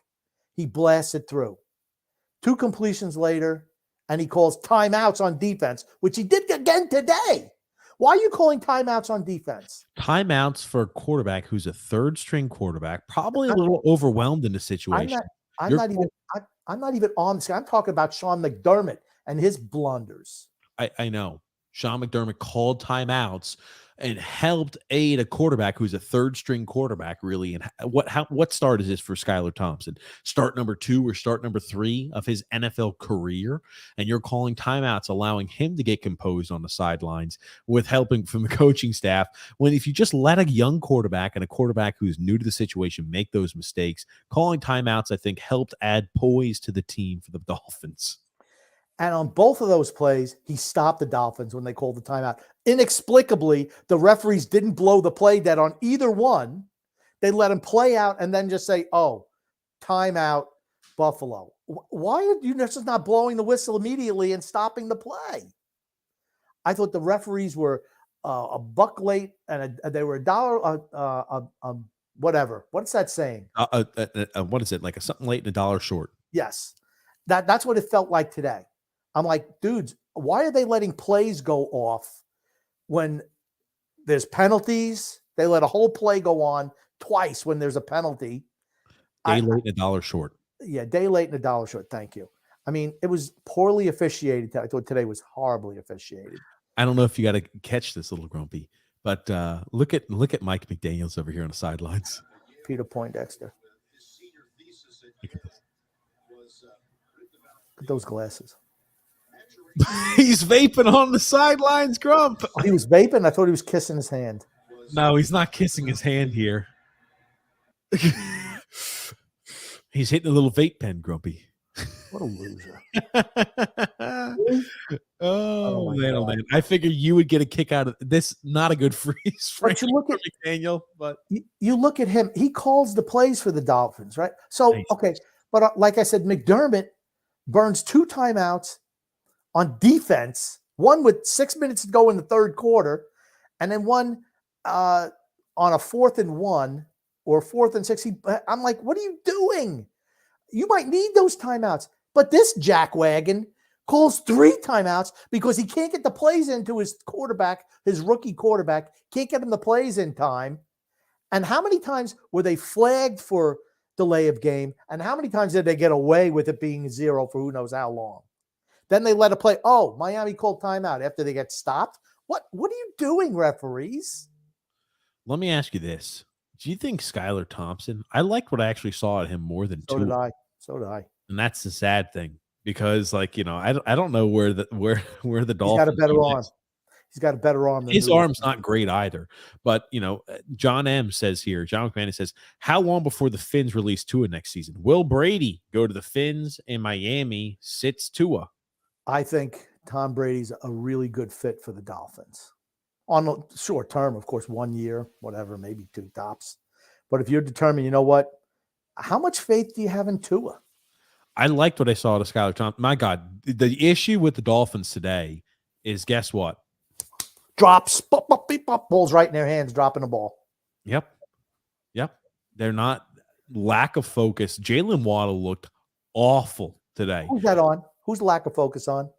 he blasted through. 2 completions later, and he calls timeouts on defense, which he did again today. Why are you calling timeouts on defense? Timeouts for a quarterback who's a third-string quarterback, probably a little overwhelmed in the situation. I'm not even on this. I'm talking about Sean McDermott and his blunders. I know. Sean McDermott called timeouts and helped aid a quarterback who's a third-string quarterback, really. And what start is this for Skylar Thompson? Start number 2 or start number 3 of his NFL career, and you're calling timeouts, allowing him to get composed on the sidelines with helping from the coaching staff. When if you just let a young quarterback and a quarterback who's new to the situation make those mistakes, calling timeouts, I think, helped add poise to the team for the Dolphins. And on both of those plays, he stopped the Dolphins when they called the timeout. Inexplicably, the referees didn't blow the play dead on either one. They let him play out and then just say, oh, timeout, Buffalo. Why are you just not blowing the whistle immediately and stopping the play? I thought the referees were a buck late and they were $1, whatever. What's that saying? What is it? Like something late and $1 short. Yes. That's what it felt like today. I'm like, dudes, why are they letting plays go off when there's penalties? They let a whole play go on twice when there's a penalty. Day late and $1 short. Yeah, day late and $1 short. Thank you. I mean, it was poorly officiated. I thought today was horribly officiated. I don't know if you got to catch this, little Grumpy, but look at Mike McDaniels over here on the sidelines. Peter Poindexter. Look at this. Look at those glasses. He's vaping on the sidelines, Grump. Oh, he was vaping? I thought he was kissing his hand. No, he's not kissing his hand here. He's hitting a little vape pen, Grumpy. What a loser. Oh man. I figured you would get a kick out of this. Not a good freeze for McDaniel, but you look at him. He calls the plays for the Dolphins, right? So, okay. But like I said, McDermott burns 2 timeouts on defense, one with 6 minutes to go in the third quarter, and then one on a 4th and 1 or 4th and 6. I'm like, what are you doing? You might need those timeouts. But this jackwagon calls 3 timeouts because he can't get the plays into his quarterback, his rookie quarterback, can't get him the plays in time. And how many times were they flagged for delay of game. And how many times did they get away with it being 0 for who knows how long? Then they let it play. Oh, Miami called timeout after they get stopped. What are you doing, referees? Let me ask you this. Do you think Skylar Thompson, I liked what I actually saw at him more than So Tua. did I. So did I. And that's the sad thing because, like, you know, I don't know where the Dolphins. He's got a better are arm. next. He's got a better arm than His Tua. arm's not great either. But, you know, John M says here, John McMahon says, how long before the Finns release Tua next season? Will Brady go to the Finns in Miami, sits Tua? I think Tom Brady's a really good fit for the Dolphins. On a short term, of course, 1 year, whatever, maybe 2 tops. But if you're determined, you know what? How much faith do you have in Tua? I liked what I saw to Skylar Thompson. My God, the issue with the Dolphins today is, guess what? Drops, bop, bop, beep, bop, balls right in their hands, dropping the ball. Yep. They're not, lack of focus. Jalen Waddle looked awful today. Who's that on? Who's the lack of focus on?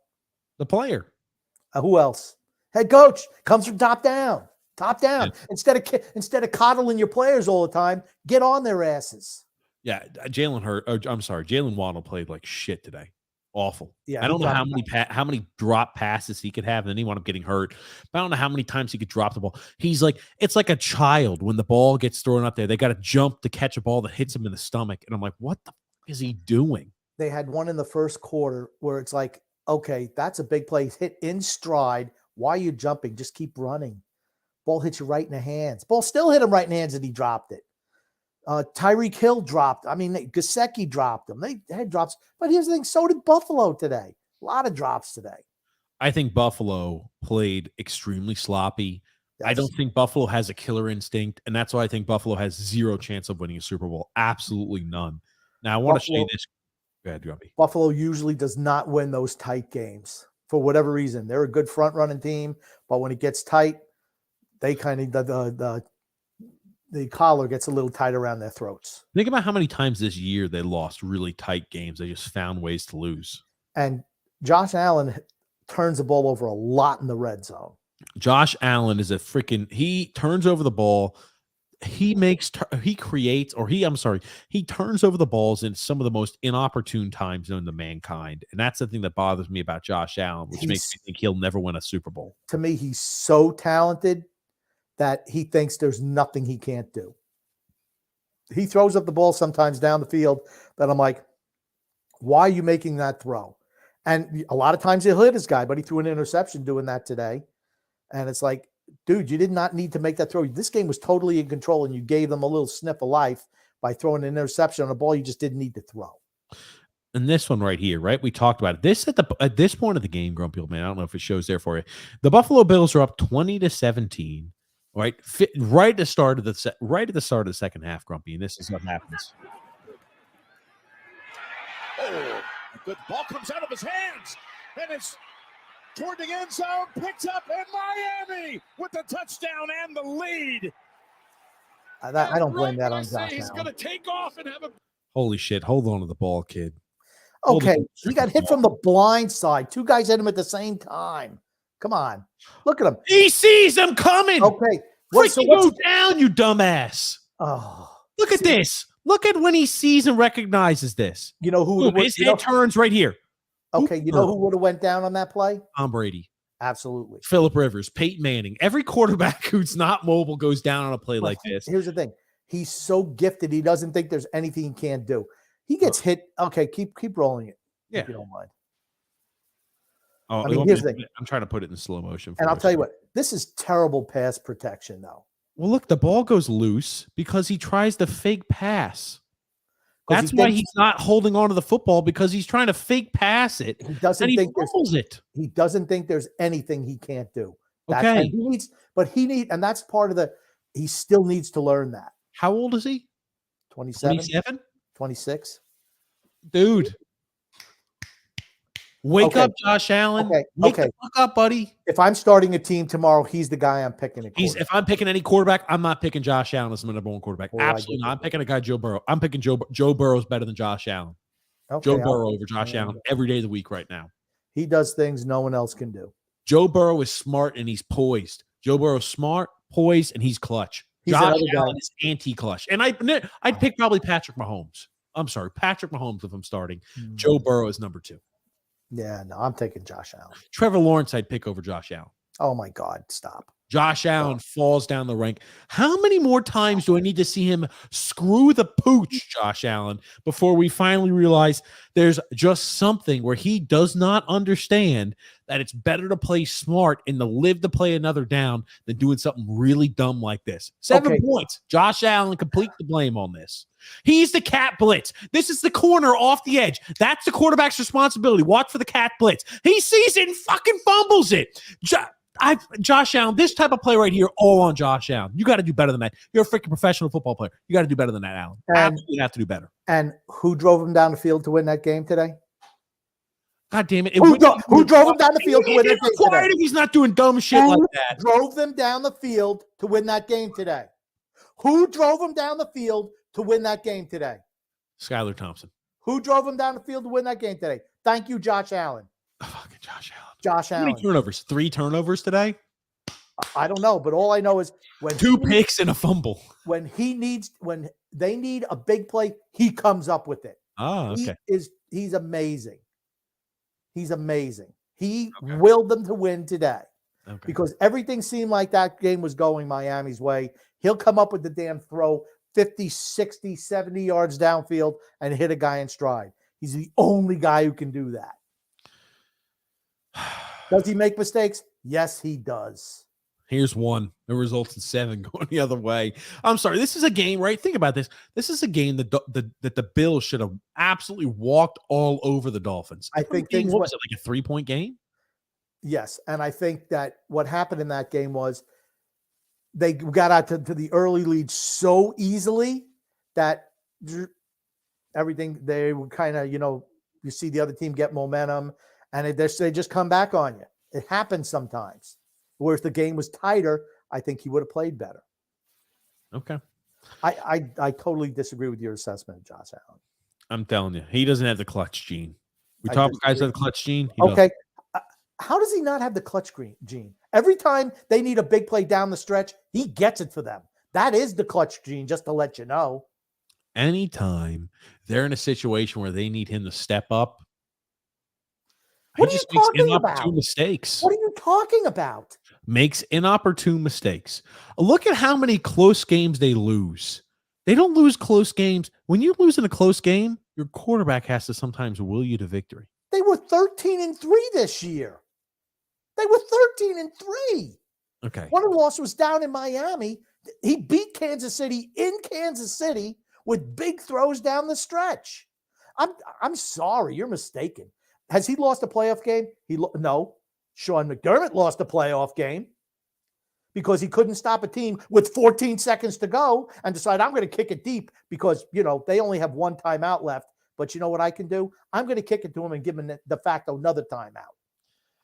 The player. Who else? Head coach comes from top down. Top down. Yeah. Instead of coddling your players all the time, get on their asses. Yeah, Jalen Waddle played like shit today. Awful. Yeah, I don't know how many drop passes he could have, and then he wound up getting hurt. But I don't know how many times he could drop the ball. It's like a child when the ball gets thrown up there. They got to jump to catch a ball that hits him in the stomach, and I'm like, what the fuck is he doing? They had one in the first quarter where it's like, okay, that's a big play. Hit in stride. Why are you jumping? Just keep running. Ball hits you right in the hands. Ball still hit him right in the hands, and he dropped it. Tyreek Hill dropped. I mean, Gesicki dropped them. They had drops. But here's the thing. So did Buffalo today. A lot of drops today. I think Buffalo played extremely sloppy. Yes. I don't think Buffalo has a killer instinct, and that's why I think Buffalo has zero chance of winning a Super Bowl. Absolutely none. Now, I want to say this. Go ahead, Grumpy. Buffalo usually does not win those tight games for whatever reason. They're a good front-running team, but when it gets tight, they kind of the collar gets a little tight around their throats. Think about how many times this year they lost really tight games. They just found ways to lose. And Josh Allen turns the ball over a lot in the red zone. Josh Allen is he turns over the ball. He turns over the balls in some of the most inopportune times known to mankind. And that's the thing that bothers me about Josh Allen, which makes me think he'll never win a Super Bowl. To me, he's so talented that he thinks there's nothing he can't do. He throws up the ball sometimes down the field that I'm like, why are you making that throw? And a lot of times he'll hit his guy, but he threw an interception doing that today. And it's like, dude, you did not need to make that throw. This game was totally in control, and you gave them a little sniff of life by throwing an interception on a ball you just didn't need to throw. And this one right here, right? We talked about it. This at this point of the game, Grumpy Old Man. I don't know if it shows there for you. The Buffalo Bills are up 20-17. Right, right at the start of the second half, Grumpy, and this is what happens. Oh, a good ball comes out of his hands, and it's toward the end zone, picked up, and Miami with the touchdown and the lead. I don't blame that on Josh He's going to Allen. take off and have a Holy shit! Hold on to the ball, kid. Okay, he got hit from the blind side. 2 guys hit him at the same time. Come on. Look at him. He sees him coming. Okay. Freaking go down, you dumbass. Oh, look at this. Look at when he sees and recognizes this. You know who? His head turns right here. Okay, you know who would have went down on that play? Tom Brady. Absolutely. Phillip Rivers, Peyton Manning. Every quarterback who's not mobile goes down on a play like this. Here's the thing. He's so gifted. He doesn't think there's anything he can't do. He gets hit. Okay, keep rolling it. Yeah. If you don't mind. Oh, I mean, here's the thing. I'm trying to put it in slow motion. And I'll tell you what, this is terrible pass protection, though. Well, look, the ball goes loose because he tries to fake pass. That's why he's not holding on to the football, because he's trying to fake pass it. He doesn't think fumbles it. He doesn't think there's anything he can't do. Okay. And that's part of he still needs to learn that. How old is he? 27? 27? 26? Dude. Wake up, Josh Allen. Wake the fuck up, buddy. If I'm starting a team tomorrow, he's the guy I'm picking. If I'm picking any quarterback, I'm not picking Josh Allen as my number 1 quarterback. Absolutely not. I'm picking a guy, Joe Burrow. I'm picking Joe Burrow's better than Josh Allen. Joe Burrow over Josh Allen every day of the week right now. He does things no one else can do. Joe Burrow is smart and he's poised. Joe Burrow's smart, poised, and he's clutch. He's Josh another guy. Allen is anti-clutch. And I'd pick probably Patrick Mahomes. I'm sorry, Patrick Mahomes if I'm starting. Joe Burrow is number 2. Yeah, no, I'm taking Josh Allen. Trevor Lawrence, I'd pick over Josh Allen. Oh my God, stop. Josh Allen falls down the rank. How many more times do I need to see him screw the pooch, Josh Allen, before we finally realize there's just something where he does not understand that it's better to play smart and to live to play another down than doing something really dumb like this? 7 points. Josh Allen complete the blame on this. He's the cat blitz. This is the corner off the edge. That's the quarterback's responsibility. Watch for the cat blitz. He sees it and fucking fumbles it. Josh Allen, this type of play right here, all on Josh Allen. You got to do better than that. You're a freaking professional football player. You got to do better than that, Allen. Absolutely have to do better. And who drove him down the field to win that game today? God damn it. Who drove him down the field to win that game today? If he's not doing dumb shit like that. Drove them down the field to win that game today? Who drove him down the field to win that game today? Skylar Thompson. Who drove him down the field to win that game today? Thank you, Josh Allen. Fucking Josh Allen. Josh How Allen. many turnovers? 3 turnovers today? I don't know, but all I know is when 2 picks and a fumble. When they need a big play, he comes up with it. Oh, okay. He's amazing. He's amazing. He willed them to win today because everything seemed like that game was going Miami's way. He'll come up with the damn throw 50, 60, 70 yards downfield and hit a guy in stride. He's the only guy who can do that. Does he make mistakes? Yes, he does. Here's one. It results in 7 going the other way. I'm sorry. This is a game, right? Think about this. This is a game that the Bills should have absolutely walked all over the Dolphins. I think what was it, like a 3-point game? Yes, and I think that what happened in that game was they got out to the early lead so easily that everything they would kind of, you see the other team get momentum and they just come back on you. It happens sometimes. Whereas the game was tighter, I think he would have played better. Okay. I totally disagree with your assessment of Josh Allen. I'm telling you, he doesn't have the clutch gene. We talk about guys that have the clutch gene. Okay. How does he not have the clutch gene? Every time they need a big play down the stretch, he gets it for them. That is the clutch gene, just to let you know. Anytime they're in a situation where they need him to step up, what are you talking about? Inopportune mistakes. What are you talking about? Makes inopportune mistakes. Look at how many close games they lose. They don't lose close games. When you lose in a close game, your quarterback has to sometimes will you to victory. They were 13-3 this year. They were 13-3. Okay. One of the losses was down in Miami. He beat Kansas City in Kansas City with big throws down the stretch. I'm sorry, you're mistaken. Has he lost a playoff game? No. Sean McDermott lost a playoff game because he couldn't stop a team with 14 seconds to go and decide, I'm going to kick it deep because, they only have one timeout left. But you know what I can do? I'm going to kick it to him and give him de facto another timeout.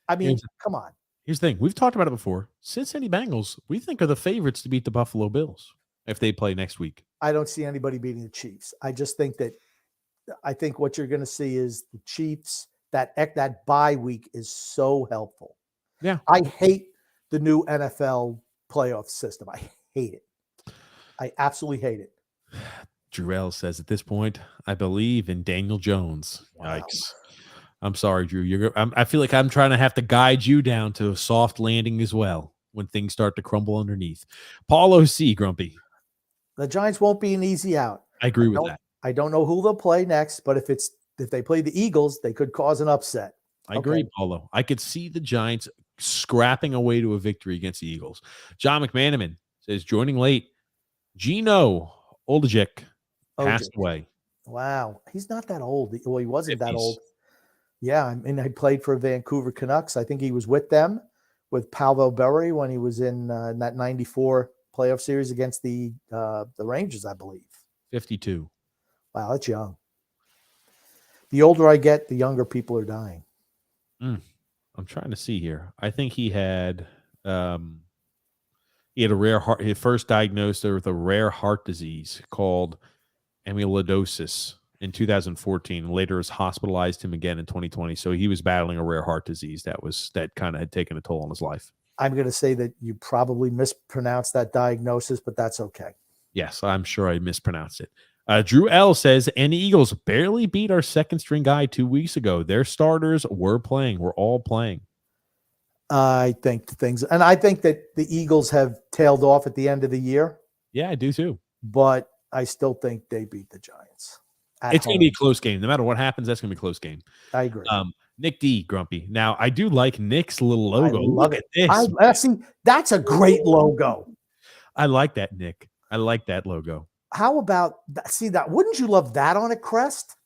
I mean, come on. Here's the thing. We've talked about it before. Cincinnati Bengals, we think, are the favorites to beat the Buffalo Bills if they play next week. I don't see anybody beating the Chiefs. I think what you're going to see is the Chiefs. That bye week is so helpful. Yeah. I hate the new NFL playoff system. I hate it. I absolutely hate it. Jarrell says at this point, I believe in Daniel Jones. Wow. Yikes. I'm sorry, Drew. I feel like I'm trying to have to guide you down to a soft landing as well when things start to crumble underneath. Paul O.C., Grumpy. The Giants won't be an easy out. I agree with that. I don't know who they'll play next, but if they play the Eagles, they could cause an upset. I agree, Paulo. I could see the Giants scrapping away to a victory against the Eagles. John McManaman says, joining late, Gino Olajek passed away. Wow. He's not that old. Well, he wasn't 50s. that old. Yeah. I mean, he played for Vancouver Canucks. I think he was with them, with Pavel Bure when he was in that 94 playoff series against the Rangers, I believe. 52. Wow, that's young. The older I get, the younger people are dying. I'm trying to see here. I think he had a rare heart. He first diagnosed with a rare heart disease called amyloidosis in 2014. Later was hospitalized him again in 2020. So he was battling a rare heart disease that kind of had taken a toll on his life. I'm going to say that you probably mispronounced that diagnosis, but that's okay. Yes, I'm sure I mispronounced it. Drew L says, and the Eagles barely beat our second string guy 2 weeks ago. Their starters were playing. We're all playing. I think I think that the Eagles have tailed off at the end of the year. Yeah, I do too. But I still think they beat the Giants. It's going to be a close game. No matter what happens, that's going to be a close game. I agree. Nick D, Grumpy. Now, I do like Nick's little logo. I love Look it. at this. See, that's a great logo. I like that, Nick. I like that logo. How about that? See that? Wouldn't you love that on a crest?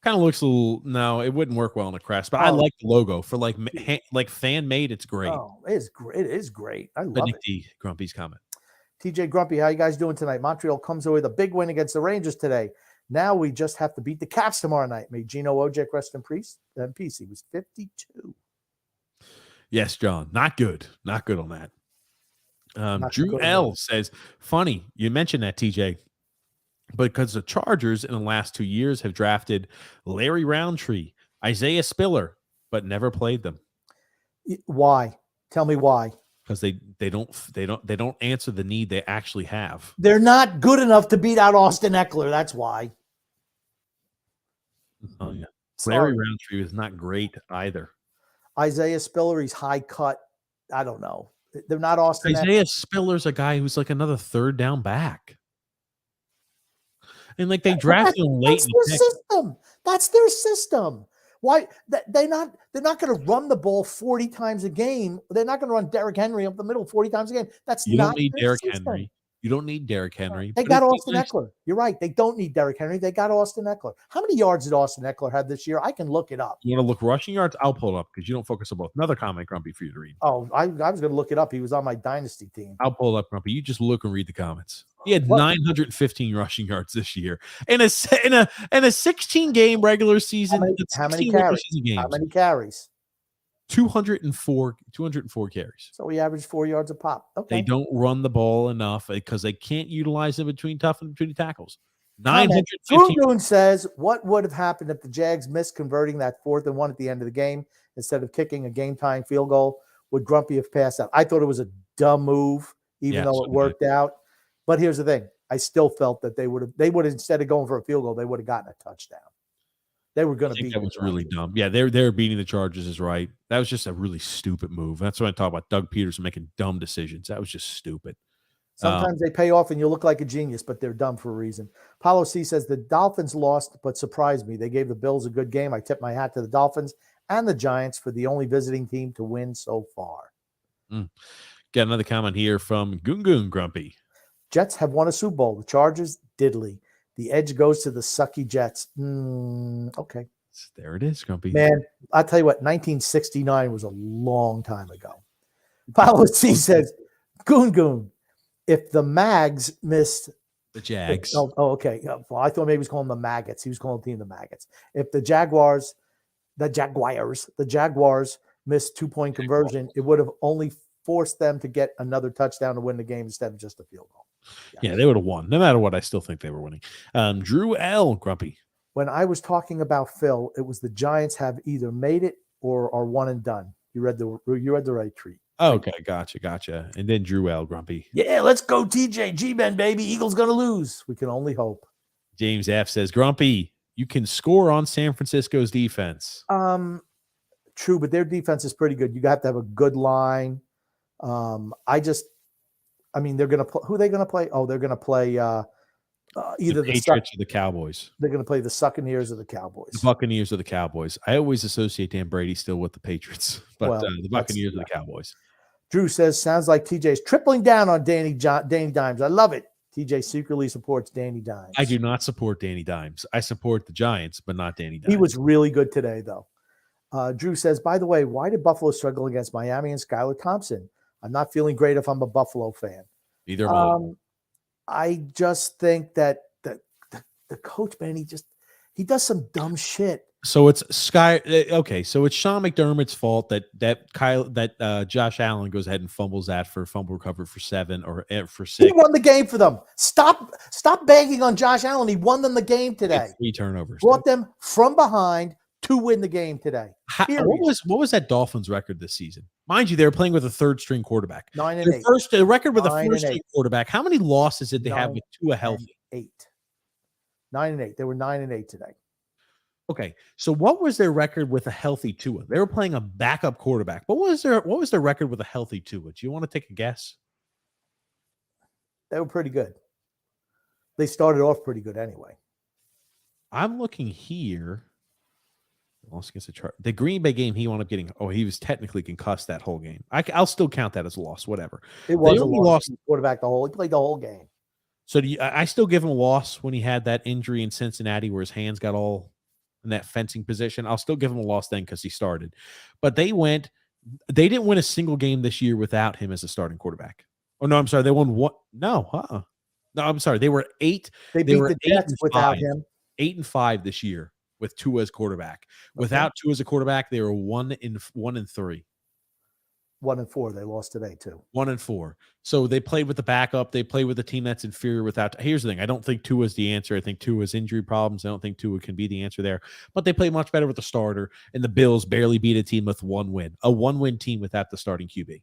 Kind of looks a little. No, it wouldn't work well on a crest, but I like the logo for like fan made. It's great. Oh, it is great. It is great. I love Nick it. D, Grumpy's comment. TJ Grumpy, how you guys doing tonight? Montreal comes away with a big win against the Rangers today. Now we just have to beat the Caps tomorrow night. May Gino Ojek rest in peace. He was 52. Yes, John. Not good. Not good on that. Drew L says, funny, you mentioned that, TJ, because the Chargers in the last 2 years have drafted Larry Roundtree, Isaiah Spiller, but never played them. Why? Tell me why. Because they don't answer the need they actually have. They're not good enough to beat out Austin Eckler. That's why. Oh yeah, Larry Roundtree is not great either. Isaiah Spiller, he's high cut. I don't know. They're not Austin. Isaiah Spiller's a guy who's like another third down back. And like they drafted him late. That's their system. That's their system. Why they're not going to run the ball 40 times a game. They're not going to run Derrick Henry up the middle 40 times a game. You don't need Derrick Henry. You don't need Derrick Henry. They got Austin Eckler. You're right. They don't need Derrick Henry. They got Austin Eckler. How many yards did Austin Eckler have this year? I can look it up. You want to look rushing yards? I'll pull it up because you don't focus on both. Another comment, Grumpy, for you to read. Oh, I was going to look it up. He was on my dynasty team. I'll pull it up, Grumpy. You just look and read the comments. He had 915 rushing yards this year in a 16 game regular season. How many carries? How many carries? 204 carries. So we averaged 4 yards a pop. Okay. They don't run the ball enough because they can't utilize it between the tackles. 915. Moon says, what would have happened if the Jags missed converting that 4th and 1 at the end of the game instead of kicking a game-tying field goal? Would Grumpy have passed out? I thought it was a dumb move, even though it worked out. But here's the thing. I still felt that they would have instead of going for a field goal, they would have gotten a touchdown. They were going to beat. That was really dumb. Yeah, they're beating the Chargers is right. That was just a really stupid move. That's what I talk about. Doug Peterson making dumb decisions. That was just stupid. Sometimes they pay off and you look like a genius, but they're dumb for a reason. Paulo C says the Dolphins lost, but surprised me. They gave the Bills a good game. I tip my hat to the Dolphins and the Giants for the only visiting team to win so far. Got another comment here from Goon Grumpy. Jets have won a Super Bowl. The Chargers, diddly. The edge goes to the sucky Jets. Okay. There it is, Grumpy. Man, I'll tell you what, 1969 was a long time ago. Paulo C says, Goon, if the Mags missed the Jags. Okay. Well, I thought maybe he was calling them the Maggots. He was calling the team the Maggots. If the Jaguars missed 2-point conversion, it would have only forced them to get another touchdown to win the game instead of just a field goal. Yeah, they would have won. No matter what, I still think they were winning. Drew L. Grumpy. When I was talking about Phil, it was the Giants have either made it or are one and done. You read the right tweet. Okay, gotcha. And then Drew L. Grumpy. Yeah, let's go, TJ. G-Men, baby. Eagles going to lose. We can only hope. James F. says, Grumpy, you can score on San Francisco's defense. True, but their defense is pretty good. You have to have a good line. They're going to play. Who are they going to play? Oh, they're going to play either the Patriots or the Cowboys. They're going to play the Succaneers or the Cowboys. The Buccaneers or the Cowboys. I always associate Dan Brady still with the Patriots, but the Buccaneers or the Cowboys. Drew says, sounds like TJ's tripling down on Danny Dimes. I love it. TJ secretly supports Danny Dimes. I do not support Danny Dimes. I support the Giants, but not Danny Dimes. He was really good today, though. Drew says, by the way, why did Buffalo struggle against Miami and Skylar Thompson? I'm not feeling great if I'm a Buffalo fan. Either one. I just think that the coach, man, he does some dumb shit. So it's so it's Sean McDermott's fault that Josh Allen goes ahead and fumbles that for fumble recovery for 7 or for 6. He won the game for them. Stop banging on Josh Allen. He won them the game today. 3 turnovers. Brought them from behind, to win the game today. Period. What was that Dolphins record this season? Mind you, they were playing with a third-string quarterback. 9-8. The record with a 9-8. first-string quarterback. How many losses did they have with Tua healthy? 8. 9-8. They were 9-8 today. Okay, so what was their record with a healthy Tua? They were playing a backup quarterback. What was their record with a healthy Tua? Do you want to take a guess? They were pretty good. They started off pretty good anyway. I'm looking here. Lost against the chart. The Green Bay game, he wound up getting. Oh, he was technically concussed that whole game. I'll still count that as a loss. Whatever. It was a loss. Quarterback he played the whole game. So I still give him a loss when he had that injury in Cincinnati where his hands got all in that fencing position. I'll still give him a loss then because he started. But they didn't win a single game this year without him as a starting quarterback. Oh no, I'm sorry. They won one. No, no, I'm sorry. They were 8. They beat the Jets without him. 8-5 this year with Tua as quarterback. Without Tua as a quarterback, they were 1-3. 1-4. They lost today too. 1-4. So they played with the backup. They play with a team that's inferior without. Here's the thing. I don't think Tua is the answer. I think Tua's injury problems. I don't think Tua can be the answer there. But they play much better with the starter. And the Bills barely beat a team with 1 win. A 1-win team without the starting QB.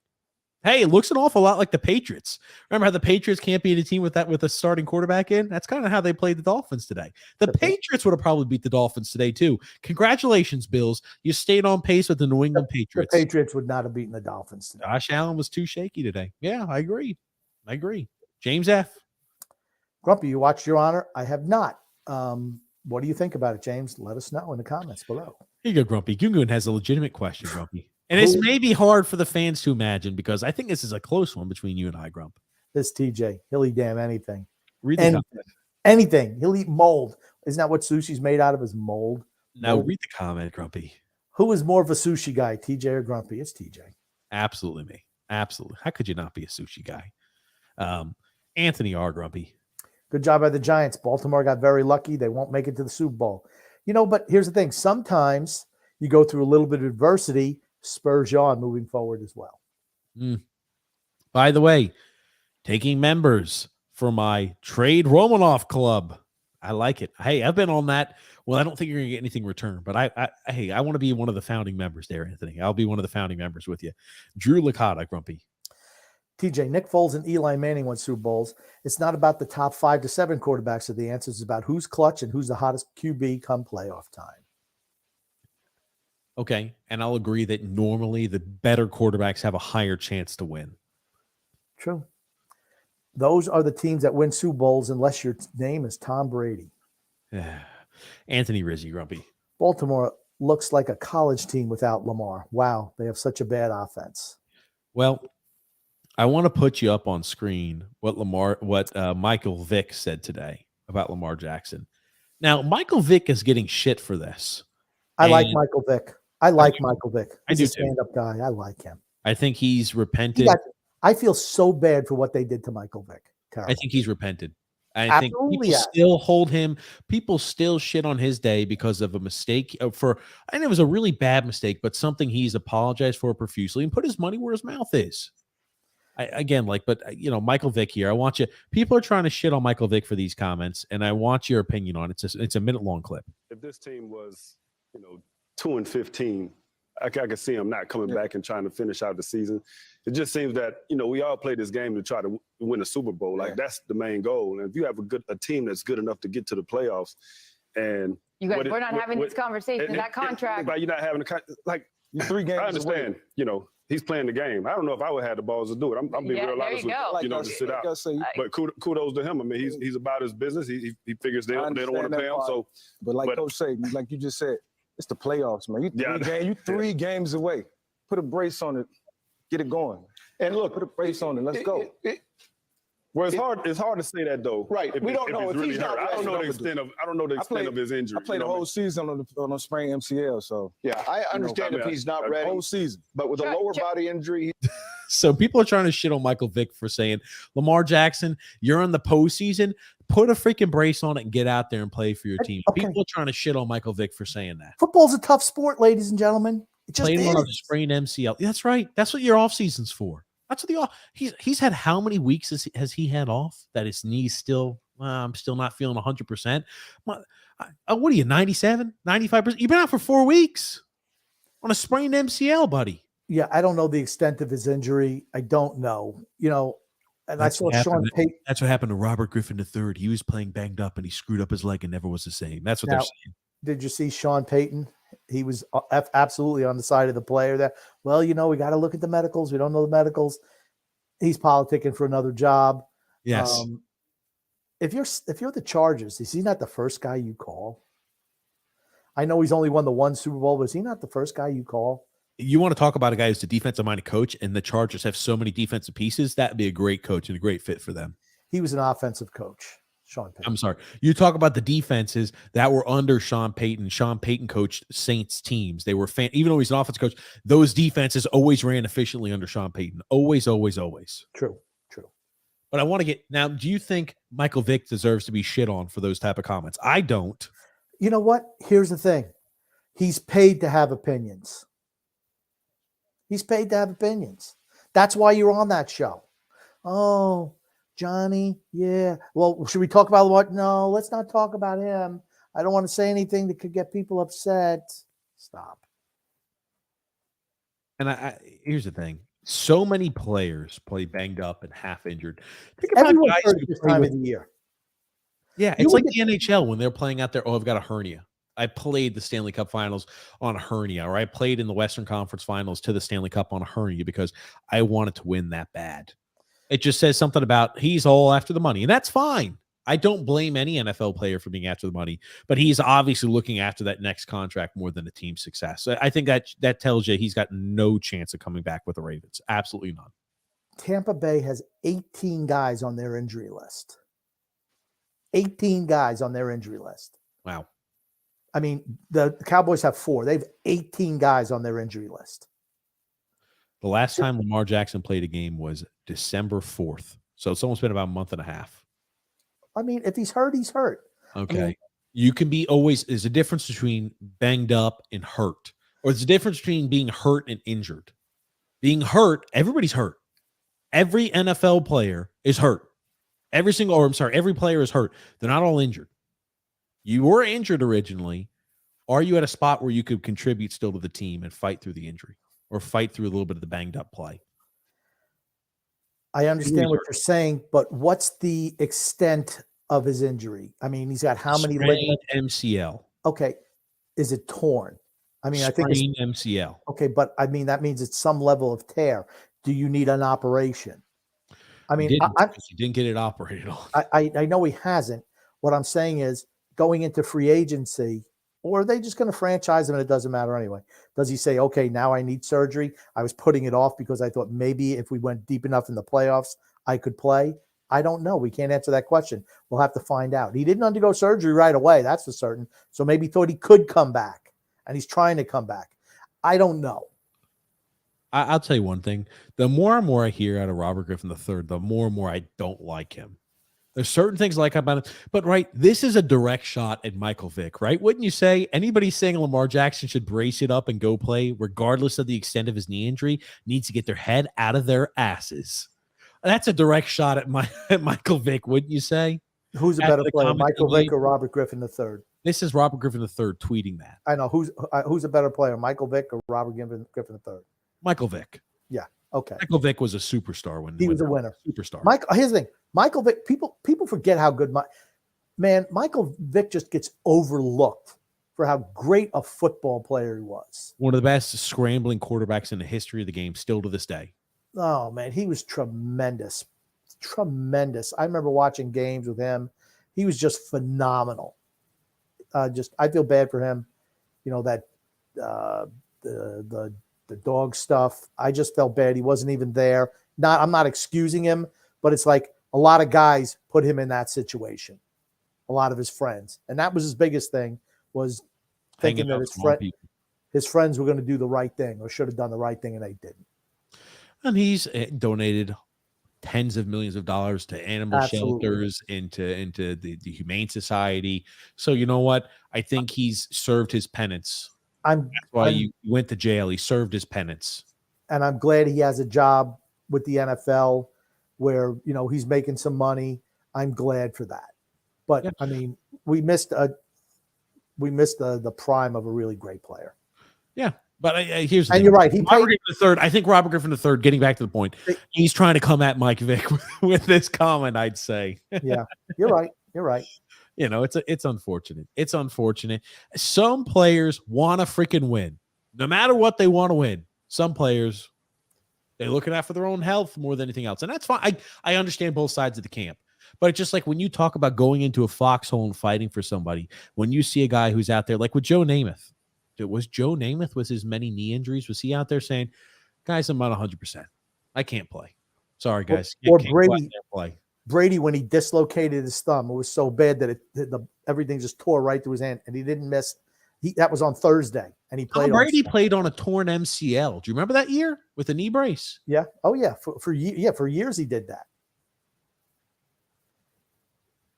Hey, it looks an awful lot like the Patriots. Remember how the Patriots can't beat a team with a starting quarterback in? That's kind of how they played the Dolphins today. The Patriots would have probably beat the Dolphins today too. Congratulations, Bills. You stayed on pace with the New England Patriots. The Patriots would not have beaten the Dolphins today. Josh Allen was too shaky today. Yeah, I agree. James F. Grumpy, you watched Your Honor? I have not. What do you think about it, James? Let us know in the comments below. Here you go, Grumpy. Gungun has a legitimate question, Grumpy. And it's maybe hard for the fans to imagine because I think this is a close one between you and I, Grump. This TJ, he'll eat damn anything. Read the anything. He'll eat mold. Isn't that what sushi's made out of? Is mold? Now read the comment, Grumpy. Who is more of a sushi guy, TJ or Grumpy? It's TJ. Absolutely me. Absolutely. How could you not be a sushi guy? Anthony R. Grumpy. Good job by the Giants. Baltimore got very lucky. They won't make it to the Super Bowl. But here's the thing. Sometimes you go through a little bit of adversity, spurs you on moving forward as well. By the way, taking members for my Trade Romanoff Club. I like it. Hey, I've been on that. Well, I don't think you're going to get anything returned, but I want to be one of the founding members there, Anthony. I'll be one of the founding members with you. Drew Licata, Grumpy. TJ, Nick Foles and Eli Manning won Super Bowls. It's not about the top 5 to 7 quarterbacks of the answers. It's about who's clutch and who's the hottest QB come playoff time. Okay, and I'll agree that normally the better quarterbacks have a higher chance to win. True. Those are the teams that win Super Bowls unless your name is Tom Brady. Anthony Rizzi, Grumpy. Baltimore looks like a college team without Lamar. Wow, they have such a bad offense. Well, I want to put you up on screen what Michael Vick said today about Lamar Jackson. Now, Michael Vick is getting shit for this. I like Michael Vick. Michael Vick. He's a stand-up guy. I like him. I think he's repented. I feel so bad for what they did to Michael Vick. Terrible. I think he's repented. I think people still hold him. People still shit on his day because of a mistake. And it was a really bad mistake, but something he's apologized for profusely and put his money where his mouth is. Michael Vick here. I want you. People are trying to shit on Michael Vick for these comments, and I want your opinion on it. It's a minute-long clip. If this team was 2-15, I could see him not coming back and trying to finish out the season. It just seems that, we all play this game to try to win a Super Bowl. Like, that's the main goal. And if you have a team that's good enough to get to the playoffs, and you guys, we're not having this conversation. That contract. But you're not having like 3 games. I understand, he's playing the game. I don't know if I would have the balls to do it. I'm being real honest with you, to sit out. But kudos to him. I mean, he's about his business. He figures they don't want to pay him. So, but Coach say, like you just said, it's the playoffs, man. You 3 games away. Put a brace on it. Get it going. And look, put a brace on it. Let's go. It's hard to say that though. Right. We don't know if he's not. I don't know the extent of his injury. I played the whole season on a sprained MCL. So yeah, I understand if he's not ready. Whole season, but with a lower body injury. So people are trying to shit on Michael Vick for saying, Lamar Jackson, you're in the postseason. Put a freaking brace on it and get out there and play for your team. Okay. People are trying to shit on Michael Vick for saying that. Football's a tough sport, ladies and gentlemen. It just playing on a sprained MCL. That's right. That's what your off season's for. That's what he's had. How many weeks has he had off that his knee's still? I'm still not feeling 100%. What are you, 97, 95%? You've been out for 4 weeks on a sprained MCL, buddy. Yeah, I don't know the extent of his injury. I don't know. And I saw Sean Payton. That's what happened to Robert Griffin III. He was playing banged up and he screwed up his leg and never was the same. That's what they're saying. Did you see Sean Payton? He was absolutely on the side of the player there. Well, we got to look at the medicals. We don't know the medicals. He's politicking for another job. Yes. If you're the Chargers, is he not the first guy you call? I know he's only won the one Super Bowl, but is he not the first guy you call? You want to talk about a guy who's a defensive-minded coach, and the Chargers have so many defensive pieces, that'd be a great coach and a great fit for them. He was an offensive coach, Sean Payton. I'm sorry. You talk about the defenses that were under Sean Payton. Sean Payton coached Saints teams. They were even though he's an offensive coach, those defenses always ran efficiently under Sean Payton. Always, always, always. True. But I want to get now. Do you think Michael Vick deserves to be shit on for those type of comments? I don't. You know what? Here's the thing. He's paid to have opinions. That's why you're on that show. Oh, Johnny. Yeah. Well, should we talk about what? No, let's not talk about him. I don't want to say anything that could get people upset. Stop. And here's the thing. So many players play banged up and half injured. Think about everyone hurt this time of the year. Yeah, it's like the NHL when they're playing out there. Oh, I've got a hernia. I played the Stanley Cup Finals on a hernia, or I played in the Western Conference Finals to the Stanley Cup on a hernia because I wanted to win that bad. It just says something about he's all after the money, and that's fine. I don't blame any NFL player for being after the money, but he's obviously looking after that next contract more than the team's success. So I think that tells you he's got no chance of coming back with the Ravens. Absolutely none. Tampa Bay has 18 guys on their injury list. 18 guys on their injury list. Wow. I mean, the Cowboys have 4. They have 18 guys on their injury list. The last time Lamar Jackson played a game was December 4th. So it's almost been about a month and a half. I mean, if he's hurt, he's hurt. Okay. I mean, you can be always, there's a difference between banged up and hurt, or there's a difference between being hurt and injured. Being hurt, everybody's hurt. Every NFL player is hurt. Every player is hurt. They're not all injured. You were injured originally. Are you at a spot where you could contribute still to the team and fight through the injury or fight through a little bit of the banged up play? I understand what you're saying, but what's the extent of his injury? I mean, he's got how many ligaments? MCL. Okay. Is it torn? I mean, I think it's MCL. Okay, but I mean, that means it's some level of tear. Do you need an operation? I mean, he didn't get it operated on. I know he hasn't. What I'm saying is going into free agency, or are they just going to franchise him and it doesn't matter anyway? Does he say, okay, now I need surgery? I was putting it off because I thought maybe if we went deep enough in the playoffs, I could play. I don't know. We can't answer that question. We'll have to find out. He didn't undergo surgery right away. That's for certain. So maybe he thought he could come back and he's trying to come back. I don't know. I'll tell you one thing. The more and more I hear out of Robert Griffin III, the more and more I don't like him. There's certain things I like about him, but this is a direct shot at Michael Vick, right? Wouldn't you say anybody saying Lamar Jackson should brace it up and go play, regardless of the extent of his knee injury, needs to get their head out of their asses? That's a direct shot at Michael Vick, wouldn't you say? Who's a better player, Michael Vick or Robert Griffin III? This is Robert Griffin III tweeting that. I know. Who's a better player, Michael Vick or Robert Griffin III? Michael Vick. Yeah. Okay. Michael Vick was a superstar when he was a winner. Superstar. Here's the thing. Michael Vick, people forget how good Michael Vick just gets overlooked for how great a football player he was. One of the best scrambling quarterbacks in the history of the game, still to this day. Oh man, he was tremendous. Tremendous. I remember watching games with him. He was just phenomenal. I feel bad for him. You know, that the dog stuff. I just felt bad. He wasn't even there. I'm not excusing him, but it's like a lot of guys put him in that situation. A lot of his friends. And that was his biggest thing, was thinking that his friends were going to do the right thing or should have done the right thing, and they didn't. And he's donated tens of millions of dollars to animal shelters, into the Humane Society. So you know what? I think he's served his penance. That's why he went to jail. He served his penance. And I'm glad he has a job with the NFL where, you know, he's making some money. I'm glad for that. But Yeah. I mean, we missed the prime of a really great player. Yeah. But here's the And thing. you're right. Robert Griffin III, I think Robert Griffin III, getting back to the point, he's trying to come at Mike Vick with this comment, I'd say. Yeah, you're right. You're right. You know, it's unfortunate. It's unfortunate. Some players want to freaking win. No matter what, they want to win. Some players, they're looking out for their own health more than anything else. And that's fine. I understand both sides of the camp. But it's just like when you talk about going into a foxhole and fighting for somebody, when you see a guy who's out there, like with Joe Namath, was Joe Namath with his many knee injuries, was he out there saying, guys, I'm not 100%. I can't play. Sorry, guys. Or Can't Brady, play. Brady, when he dislocated his thumb, it was so bad that everything just tore right through his hand, and he didn't miss. That was on Thursday, and he played. Brady played on a torn MCL. Do you remember that year with a knee brace? Yeah. Oh yeah. For years he did that.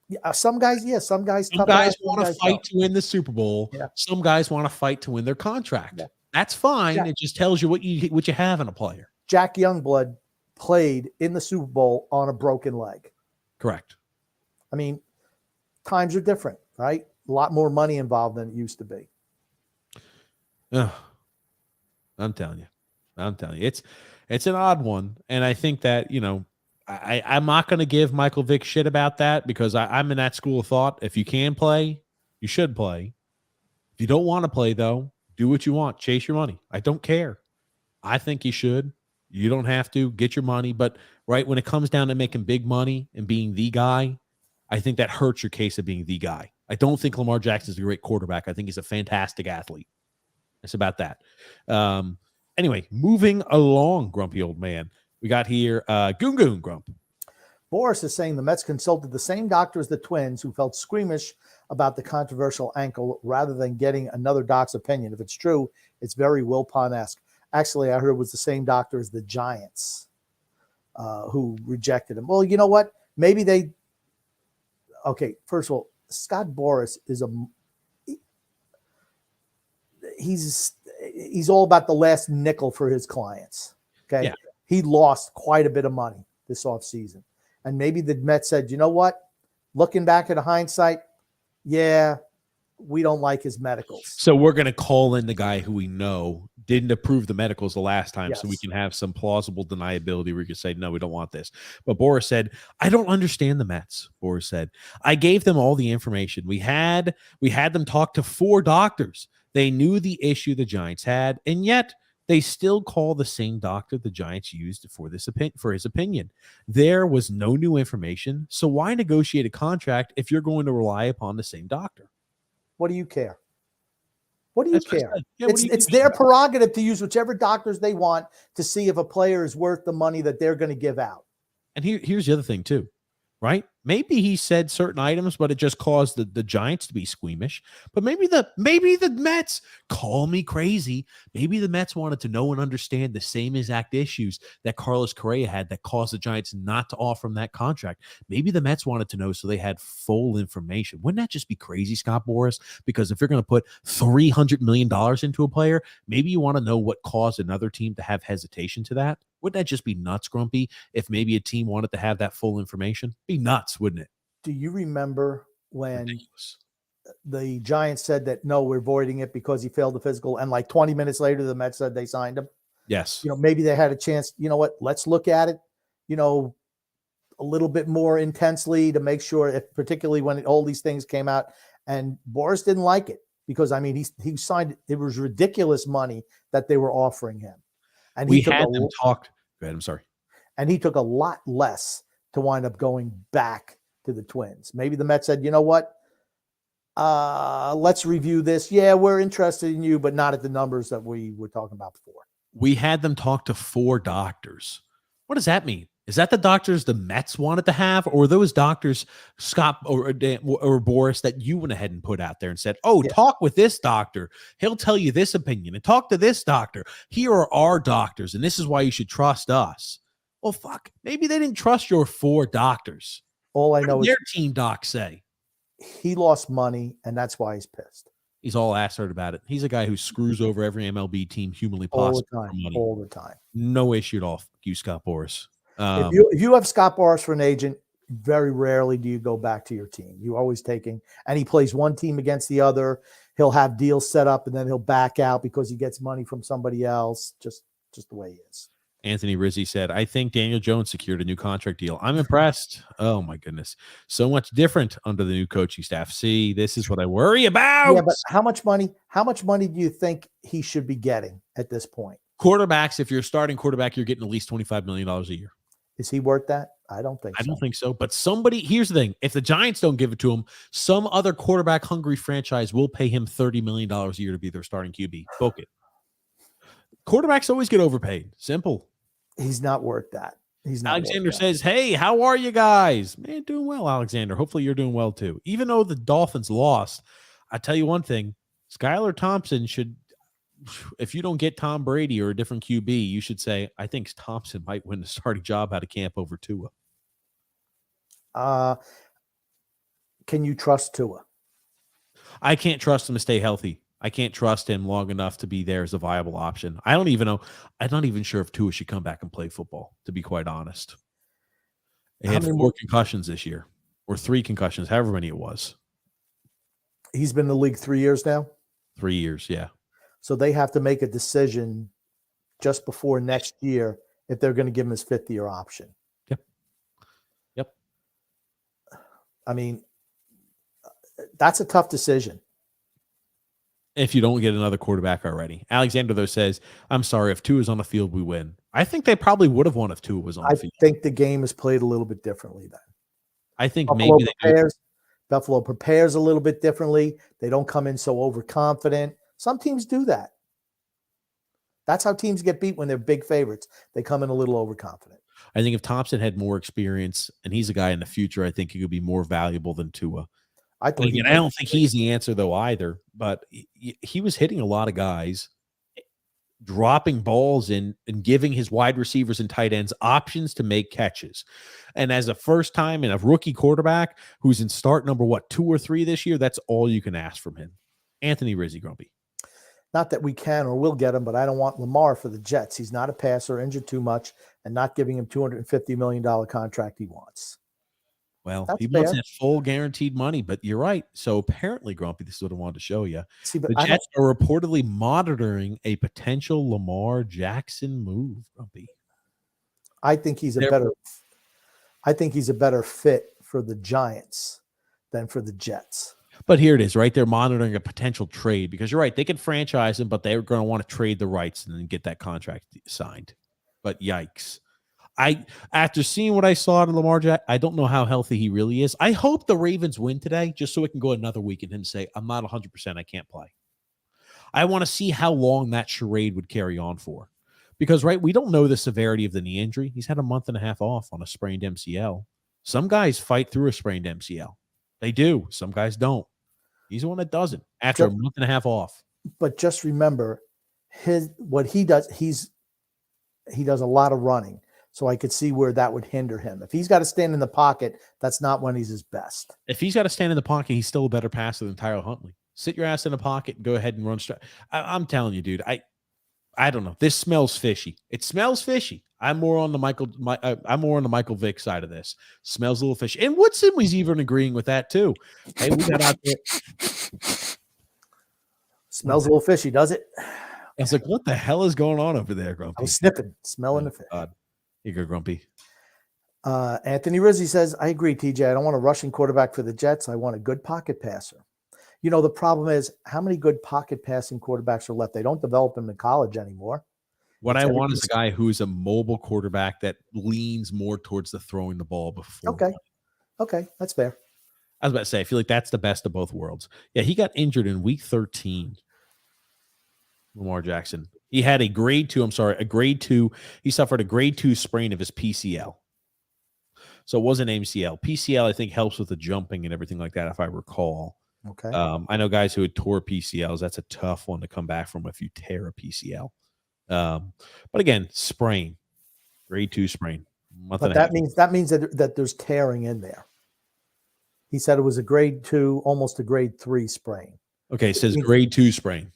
Yeah, some guys want to fight to win the Super Bowl. Yeah. Some guys want to fight to win their contract. Yeah. That's fine. Yeah. It just tells you what you have in a player. Jack Youngblood played in the Super Bowl on a broken leg. Correct. I mean, times are different, right? A lot more money involved than it used to be. I'm telling you. It's an odd one. And I think that, you know, I'm not going to give Michael Vick shit about that because I'm in that school of thought. If you can play, you should play. If you don't want to play, though, do what you want. Chase your money. I don't care. I think you should. You don't have to. Get your money. But, right, when it comes down to making big money and being the guy, I think that hurts your case of being the guy. I don't think Lamar Jackson is a great quarterback. I think he's a fantastic athlete. It's about that. Anyway, moving along, grumpy old man. We got here Goon Grump. Boris is saying the Mets consulted the same doctor as the Twins who felt squeamish about the controversial ankle rather than getting another doc's opinion. If it's true, it's very Wilpon-esque. Actually, I heard it was the same doctor as the Giants who rejected him. Well, you know what? Maybe they – okay, first of all, Scott Boras is he's all about the last nickel for his clients, okay? Yeah. He lost quite a bit of money this offseason. And maybe the Mets said, you know what? Looking back at hindsight, yeah, we don't like his medicals. So we're going to call in the guy who we know didn't approve the medicals the last time, so we can have some plausible deniability where we can say, no, we don't want this. But Boris said, I don't understand the Mets. Boris said, I gave them all the information. We had them talk to 4 doctors. They knew the issue the Giants had, and yet they still call the same doctor the Giants used for his opinion. There was no new information, so why negotiate a contract if you're going to rely upon the same doctor? What do you care? What do you care? Yeah, it's their prerogative to use whichever doctors they want to see if a player is worth the money that they're going to give out. And here's the other thing too, right? Maybe he said certain items, but it just caused the Giants to be squeamish. But maybe the Mets, call me crazy, maybe the Mets wanted to know and understand the same exact issues that Carlos Correa had that caused the Giants not to offer him that contract. Maybe the Mets wanted to know so they had full information. Wouldn't that just be crazy, Scott Boras? Because if you're going to put $300 million into a player, maybe you want to know what caused another team to have hesitation to that. Wouldn't that just be nuts, Grumpy, if maybe a team wanted to have that full information? Be nuts, wouldn't it? Do you remember when the Giants said that, no, we're voiding it because he failed the physical, and like 20 minutes later, the Mets said they signed him? Yes. You know, maybe they had a chance, you know what, let's look at it, you know, a little bit more intensely to make sure, if particularly when all these things came out, and Boris didn't like it because, I mean, he signed, it was ridiculous money that they were offering him. And we had them talk. Go ahead. I'm sorry. And he took a lot less to wind up going back to the Twins. Maybe the Mets said, you know what? Let's review this. Yeah, we're interested in you, but not at the numbers that we were talking about before. We had them talk to 4 doctors. What does that mean? Is that the doctors the Mets wanted to have, or those doctors, Scott or Boris, that you went ahead and put out there and said, talk with this doctor. He'll tell you this opinion, and talk to this doctor. Here are our doctors, and this is why you should trust us. Well, fuck. Maybe they didn't trust your 4 doctors. All I know is their team docs say he lost money, and that's why he's pissed. He's all assert about it. He's a guy who screws over every MLB team humanly possible for money. All the time. No issue at all. You, Scott Boras. If you have Scott Boras for an agent, very rarely do you go back to your team. You're always taking, and he plays one team against the other. He'll have deals set up and then he'll back out because he gets money from somebody else. Just the way he is. Anthony Rizzi said, I think Daniel Jones secured a new contract deal. I'm impressed. Oh, my goodness. So much different under the new coaching staff. See, this is what I worry about. Yeah, but how much money do you think he should be getting at this point? Quarterbacks, if you're a starting quarterback, you're getting at least $25 million a year. Is he worth that? I don't think so. I don't think so. But here's the thing. If the Giants don't give it to him, some other quarterback-hungry franchise will pay him $30 million a year to be their starting QB. Book it. Quarterbacks always get overpaid. Simple. He's not worth that. He's not. Alexander says, hey, how are you guys? Man, doing well, Alexander. Hopefully you're doing well too. Even though the Dolphins lost, I tell you one thing, Skylar Thompson should, if you don't get Tom Brady or a different QB, you should say, I think Thompson might win the starting job out of camp over Tua. Can you trust Tua? I can't trust him to stay healthy. I can't trust him long enough to be there as a viable option. I don't even know. I'm not even sure if Tua should come back and play football, to be quite honest. He had 4 concussions this year, or 3 concussions, however many it was. He's been in the league 3 years now? 3 years, yeah. So they have to make a decision just before next year if they're going to give him his 5th-year option. Yep. I mean, that's a tough decision. If you don't get another quarterback already. Alexander, though, says, I'm sorry, if Tua is on the field, we win. I think they probably would have won if Tua was on the field. I think the game is played a little bit differently then. I think Buffalo prepares a little bit differently. They don't come in so overconfident. Some teams do that. That's how teams get beat when they're big favorites. They come in a little overconfident. I think if Thompson had more experience, and he's a guy in the future, I think he could be more valuable than Tua. I don't think he's the answer, though, either. But he was hitting a lot of guys, dropping balls in and giving his wide receivers and tight ends options to make catches. And as a first time and a rookie quarterback who's in start number, 2 or 3 this year, that's all you can ask from him. Anthony Rizzi, Grumpy. Not that we can or will get him, but I don't want Lamar for the Jets. He's not a passer, injured too much, and not giving him $250 million contract he wants. Well, he wants that full guaranteed money, but you're right. So apparently, Grumpy, this is what I wanted to show you. The Jets are reportedly monitoring a potential Lamar Jackson move, Grumpy. I think he's a better fit for the Giants than for the Jets. But here it is, right? They're monitoring a potential trade because you're right. They could franchise him, but they're going to want to trade the rights and then get that contract signed. But yikes. After seeing what I saw in Lamar Jackson, I don't know how healthy he really is. I hope the Ravens win today just so it can go another week and him say, I'm not 100%. I can't play. I want to see how long that charade would carry on for. Because, right, we don't know the severity of the knee injury. He's had a month and a half off on a sprained MCL. Some guys fight through a sprained MCL. They do. Some guys don't. He's the one that doesn't after a month and a half off. But just remember, what he does, he does a lot of running. So I could see where that would hinder him. If he's got to stand in the pocket, that's not when he's his best. If he's got to stand in the pocket, he's still a better passer than Tyler Huntley. Sit your ass in the pocket and go ahead and run straight. I'm telling you, dude, I don't know. This smells fishy. It smells fishy. I'm more on the Michael Vick side of this. Smells a little fishy. And Woodson was even agreeing with that too. Hey, we got out there. Smells a little fishy, does it? I was like, what the hell is going on over there, Grumpy? I was sniffing, smelling the fish. Here you go, Grumpy. Anthony Rizzi says, I agree, TJ. I don't want a rushing quarterback for the Jets. I want a good pocket passer. You know, the problem is how many good pocket passing quarterbacks are left? They don't develop them in college anymore. What I want is a guy who's a mobile quarterback that leans more towards the throwing the ball before. Okay, that's fair. I was about to say, I feel like that's the best of both worlds. Yeah, he got injured in week 13. Lamar Jackson. He had a grade 2. He suffered a grade 2 sprain of his PCL. So it wasn't MCL. PCL, I think, helps with the jumping and everything like that, if I recall. Okay. I know guys who had tore PCLs. That's a tough one to come back from if you tear a PCL. But again, sprain, grade 2 sprain. But that means that there's tearing in there. He said it was a grade 2, almost a grade 3 sprain. Okay, it says grade 2 sprain.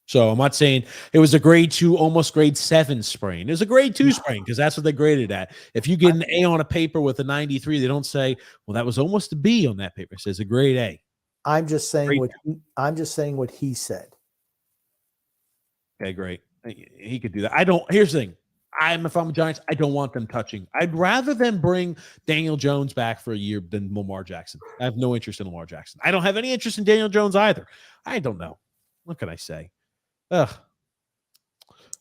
So I'm not saying it was a grade 2, almost grade 7 sprain. It was a grade 2 sprain because that's what they graded at. If you get an A on a paper with a 93, they don't say, well, that was almost a B on that paper. It says a grade A. I'm just saying what he said. Okay, great. He could do that. Here's the thing. If I'm a Giants, I don't want them touching. I'd rather them bring Daniel Jones back for a year than Lamar Jackson. I have no interest in Lamar Jackson. I don't have any interest in Daniel Jones either. I don't know. What can I say?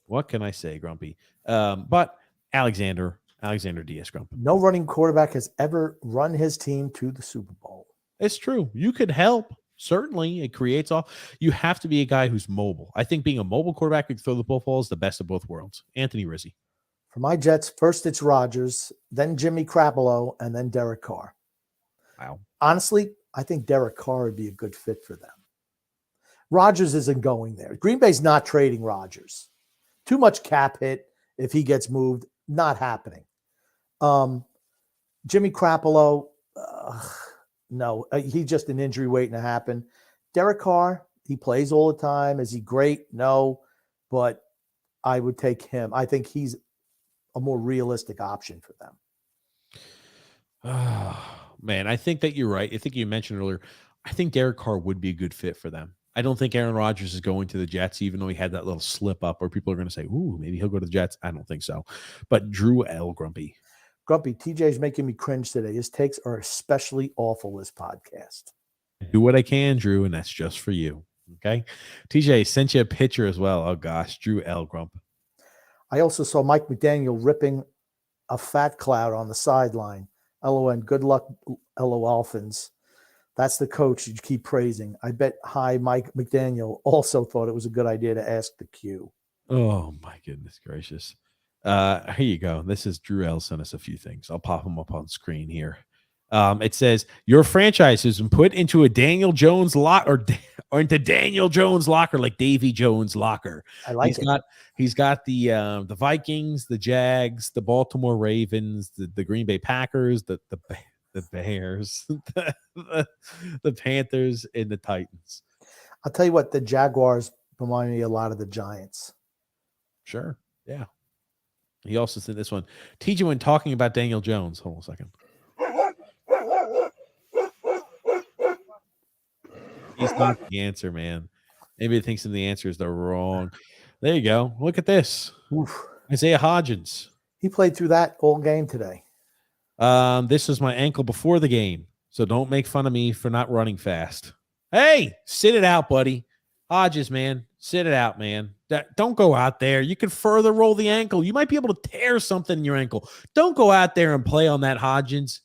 What can I say, Grumpy? But Alexander Diaz, Grumpy. No running quarterback has ever run his team to the Super Bowl. It's true. You could help. Certainly, it creates off. You have to be a guy who's mobile. I think being a mobile quarterback who can throw the football is the best of both worlds. Anthony Rizzi. For my Jets, first it's Rodgers, then Jimmy Garoppolo, and then Derek Carr. Wow. Honestly, I think Derek Carr would be a good fit for them. Rodgers isn't going there. Green Bay's not trading Rodgers. Too much cap hit if he gets moved. Not happening. Jimmy Garoppolo, no, he's just an injury waiting to happen. Derek Carr, he plays all the time. Is he great? No, but I would take him. I think he's a more realistic option for them. Oh, man, I think that you're right. I think you mentioned earlier, I think Derek Carr would be a good fit for them. I don't think Aaron Rodgers is going to the Jets, even though he had that little slip up where people are going to say, ooh, maybe he'll go to the Jets. I don't think so. But Drew L. Grumpy, TJ's making me cringe today. His takes are especially awful this podcast. Do what I can, Drew, and that's just for you. Okay. TJ sent you a picture as well. Oh, gosh. Drew L. Grump. I also saw Mike McDaniel ripping a fat cloud on the sideline. LON, good luck, LO Dolphins. That's the coach you keep praising. I bet Mike McDaniel also thought it was a good idea to ask the Q. Oh, my goodness gracious. Here you go. This is Drew L. sent us a few things. I'll pop them up on screen here. It says your franchise has been put into a Daniel Jones locker or into Daniel Jones locker, like Davy Jones locker. I like it. He's got the Vikings, the Jags, the Baltimore Ravens, the Green Bay Packers, the Bears, the Panthers, and the Titans. I'll tell you what, the Jaguars remind me a lot of the Giants. Sure. Yeah. He also said this one. TJ, when talking about Daniel Jones, hold on a second. He's not the answer, man. Maybe he thinks the answer is the wrong. There you go. Look at this. Oof. Isaiah Hodgins. He played through that all game today. This was my ankle before the game, so don't make fun of me for not running fast. Hey, sit it out, buddy. Hodges, man. Sit it out, man. Don't go out there. You can further roll the ankle. You might be able to tear something in your ankle. Don't go out there and play on that, Hodgins.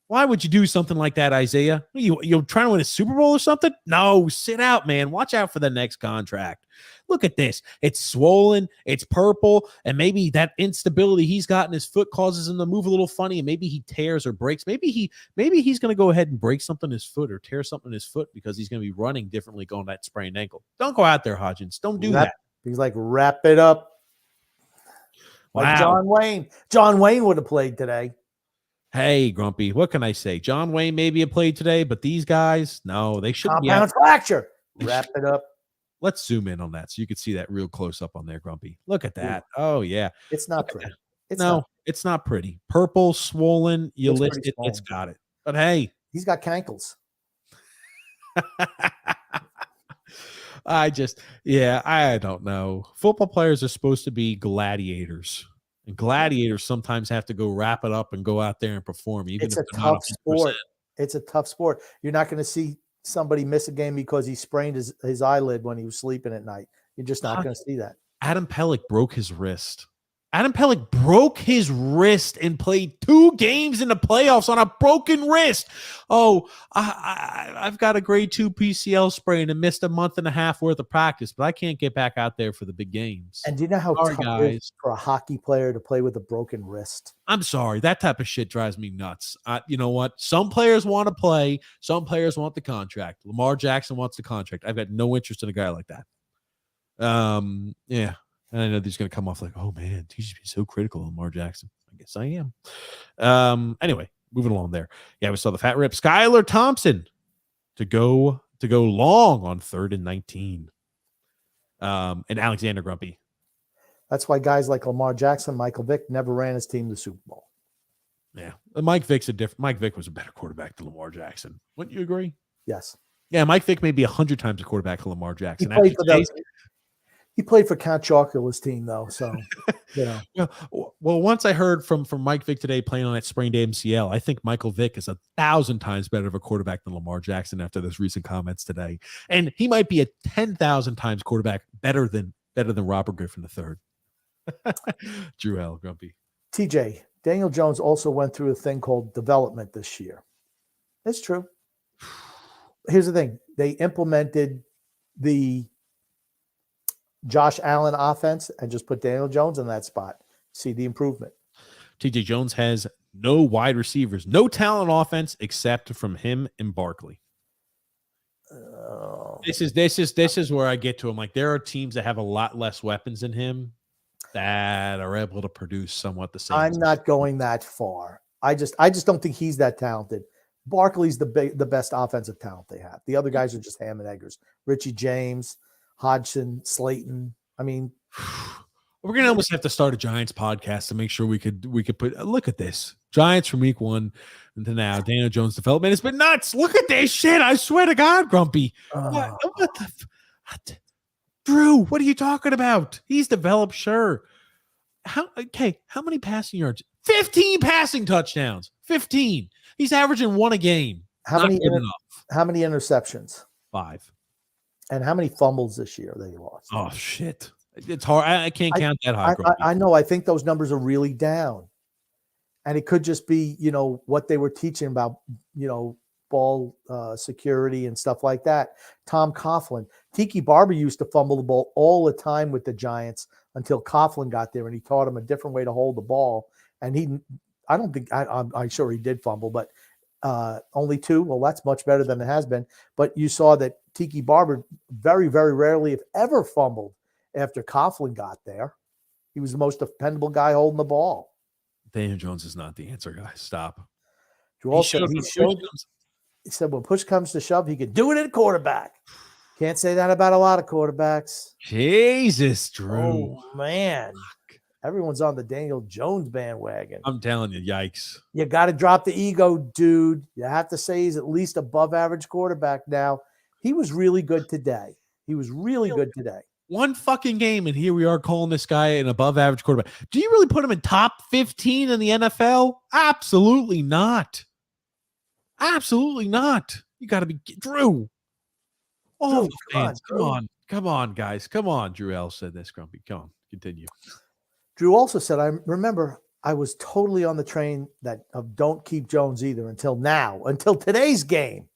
Why would you do something like that, Isaiah? You're trying to win a Super Bowl or something? No, sit out, man. Watch out for the next contract. Look at this. It's swollen. It's purple. And maybe that instability he's got in his foot causes him to move a little funny. And maybe he tears or breaks. Maybe he's going to go ahead and break something in his foot or tear something in his foot because he's going to be running differently going that sprained ankle. Don't go out there, Hodgins. Don't do that. He's like, wrap it up. Like wow. John Wayne. John Wayne would have played today. Hey, Grumpy, what can I say? John Wayne maybe have played today, but these guys, no, they shouldn't be. Compound fracture. Wrap it up. Let's zoom in on that so you can see that real close up on there, Grumpy. Look at that. Oh, yeah. It's not pretty. It's not pretty. Purple, swollen, you list it, it's got it. But hey. He's got cankles. I don't know. Football players are supposed to be gladiators. And gladiators sometimes have to go wrap it up and go out there and perform. Even it's if a tough sport. It's a tough sport. You're not going to see somebody miss a game because he sprained his eyelid when he was sleeping at night. You're just not going to see that. Adam Pellick broke his wrist. Adam Pellick broke his wrist and played 2 games in the playoffs on a broken wrist. Oh, I've got a grade 2 PCL sprain and missed a month and a half worth of practice, but I can't get back out there for the big games. And do you know how tough it is for a hockey player to play with a broken wrist? I'm sorry. That type of shit drives me nuts. You know what? Some players want to play. Some players want the contract. Lamar Jackson wants the contract. I've got no interest in a guy like that. Yeah. And I know he's going to come off like, oh, man, he should be so critical of Lamar Jackson. I guess I am. Anyway, moving along there. Yeah, we saw the fat rip. Skylar Thompson to go long on 3rd and 19. and Alexander Grumpy. That's why guys like Lamar Jackson, Michael Vick never ran his team to the Super Bowl. Yeah, Mike Vick was a better quarterback than Lamar Jackson. Wouldn't you agree? Yes. Yeah, Mike Vick may be 100 times a quarterback than Lamar Jackson. He played for Count Chocula's team, though. So, you know. Yeah. Well, once I heard from Mike Vick today playing on that sprained MCL, I think Michael Vick is 1,000 times better of a quarterback than Lamar Jackson after those recent comments today, and he might be 10,000 times quarterback better than Robert Griffin III. Drew L. Grumpy. TJ, Daniel Jones also went through a thing called development this year. It's true. Here's the thing: they implemented the Josh Allen offense and just put Daniel Jones in that spot. See the improvement. TJ Jones has no wide receivers, no talent offense except from him and Barkley. This is where I get to him. Like, there are teams that have a lot less weapons than him that are able to produce somewhat the same. I'm not going that far. I just don't think he's that talented. Barkley's the best offensive talent they have. The other guys are just ham and eggers. Richie James, Hodgson, Slayton. I mean, we're gonna almost have to start a Giants podcast to make sure we could put. Look at this, Giants from week 1 to now. Daniel Jones development has been nuts. Look at this shit. I swear to God, Grumpy. What the Drew? What are you talking about? He's developed, sure. How many passing yards? 15 passing touchdowns. 15. He's averaging 1 a game. How many interceptions? 5. And how many fumbles this year that he lost? Oh, shit. It's hard. I can't count that high. I know. I think those numbers are really down. And it could just be, what they were teaching about, ball security and stuff like that. Tom Coughlin. Tiki Barber used to fumble the ball all the time with the Giants until Coughlin got there, and he taught him a different way to hold the ball. And I'm sure he did fumble, but only 2. Well, that's much better than it has been. But you saw that Tiki Barber very, very rarely, if ever, fumbled after Coughlin got there. He was the most dependable guy holding the ball. Daniel Jones is not the answer, guys. Stop. He said when push comes to shove, he can do it at quarterback. Can't say that about a lot of quarterbacks. Jesus, Drew. Oh, man. Everyone's on the Daniel Jones bandwagon. I'm telling you, yikes. You got to drop the ego, dude. You have to say he's at least above average quarterback now. He was really good today. One fucking game, and here we are calling this guy an above average quarterback. Do you really put him in top 15 in the NFL? Absolutely not. Absolutely not. You got to be Drew. Oh, fans, come on, guys. Come on. Drew L said this, Grumpy. Come on, continue. Drew also said, I remember I was totally on the train of don't keep Jones either until today's game.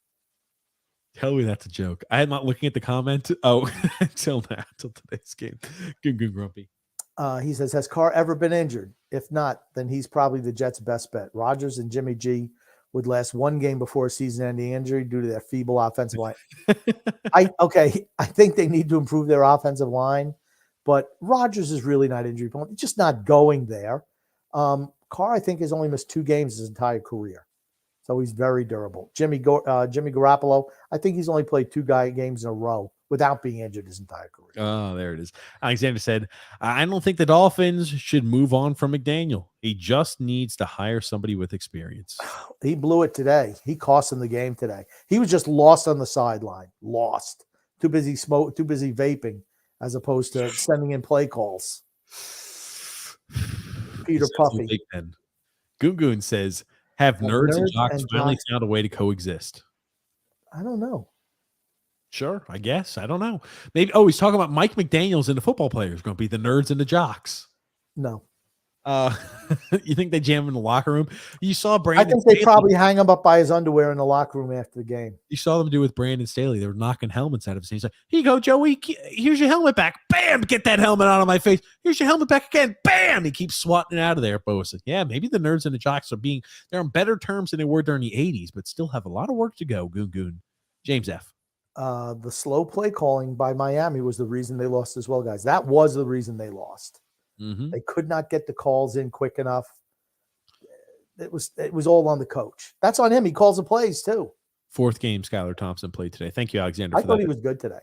Tell me that's a joke. I am not looking at the comment. Oh, until today's game. Good, Grumpy. He says, has Carr ever been injured? If not, then he's probably the Jets' best bet. Rodgers and Jimmy G would last 1 game before a season-ending injury due to their feeble offensive line. I think they need to improve their offensive line, but Rodgers is really not injury prone. He's just not going there. Carr, I think, has only missed 2 games his entire career, so he's very durable. Jimmy Garoppolo, I think he's only played 2 games in a row without being injured his entire career. Oh, there it is. Alexander said, I don't think the Dolphins should move on from McDaniel. He just needs to hire somebody with experience. He blew it today. He cost him the game today. He was just lost on the sideline. Lost. Too busy vaping as opposed to sending in play calls. Peter Puffy. Goon says, have nerds and jocks finally found a way to coexist? I don't know. Sure, I guess. I don't know. Maybe. Oh, he's talking about Mike McDaniels and the football players going to be the nerds and the jocks. No. You think they jam him in the locker room? You saw Brandon. I think they probably hang him up by his underwear in the locker room after the game. You saw them do with Brandon Staley. They were knocking helmets out of his hands. Like, here you go, Joey. Here's your helmet back. Bam! Get that helmet out of my face. Here's your helmet back again. Bam! He keeps swatting it out of there. Bo said, yeah, maybe the nerds and the jocks they're on better terms than they were during the 80s, but still have a lot of work to go. Goon. James F. The slow play calling by Miami was the reason they lost as well, guys. That was the reason they lost. Mm-hmm. They could not get the calls in quick enough. It was all on the coach. That's on him. He calls the plays too. 4th game Skylar Thompson played today. Thank you, Alexander. I thought he was good today.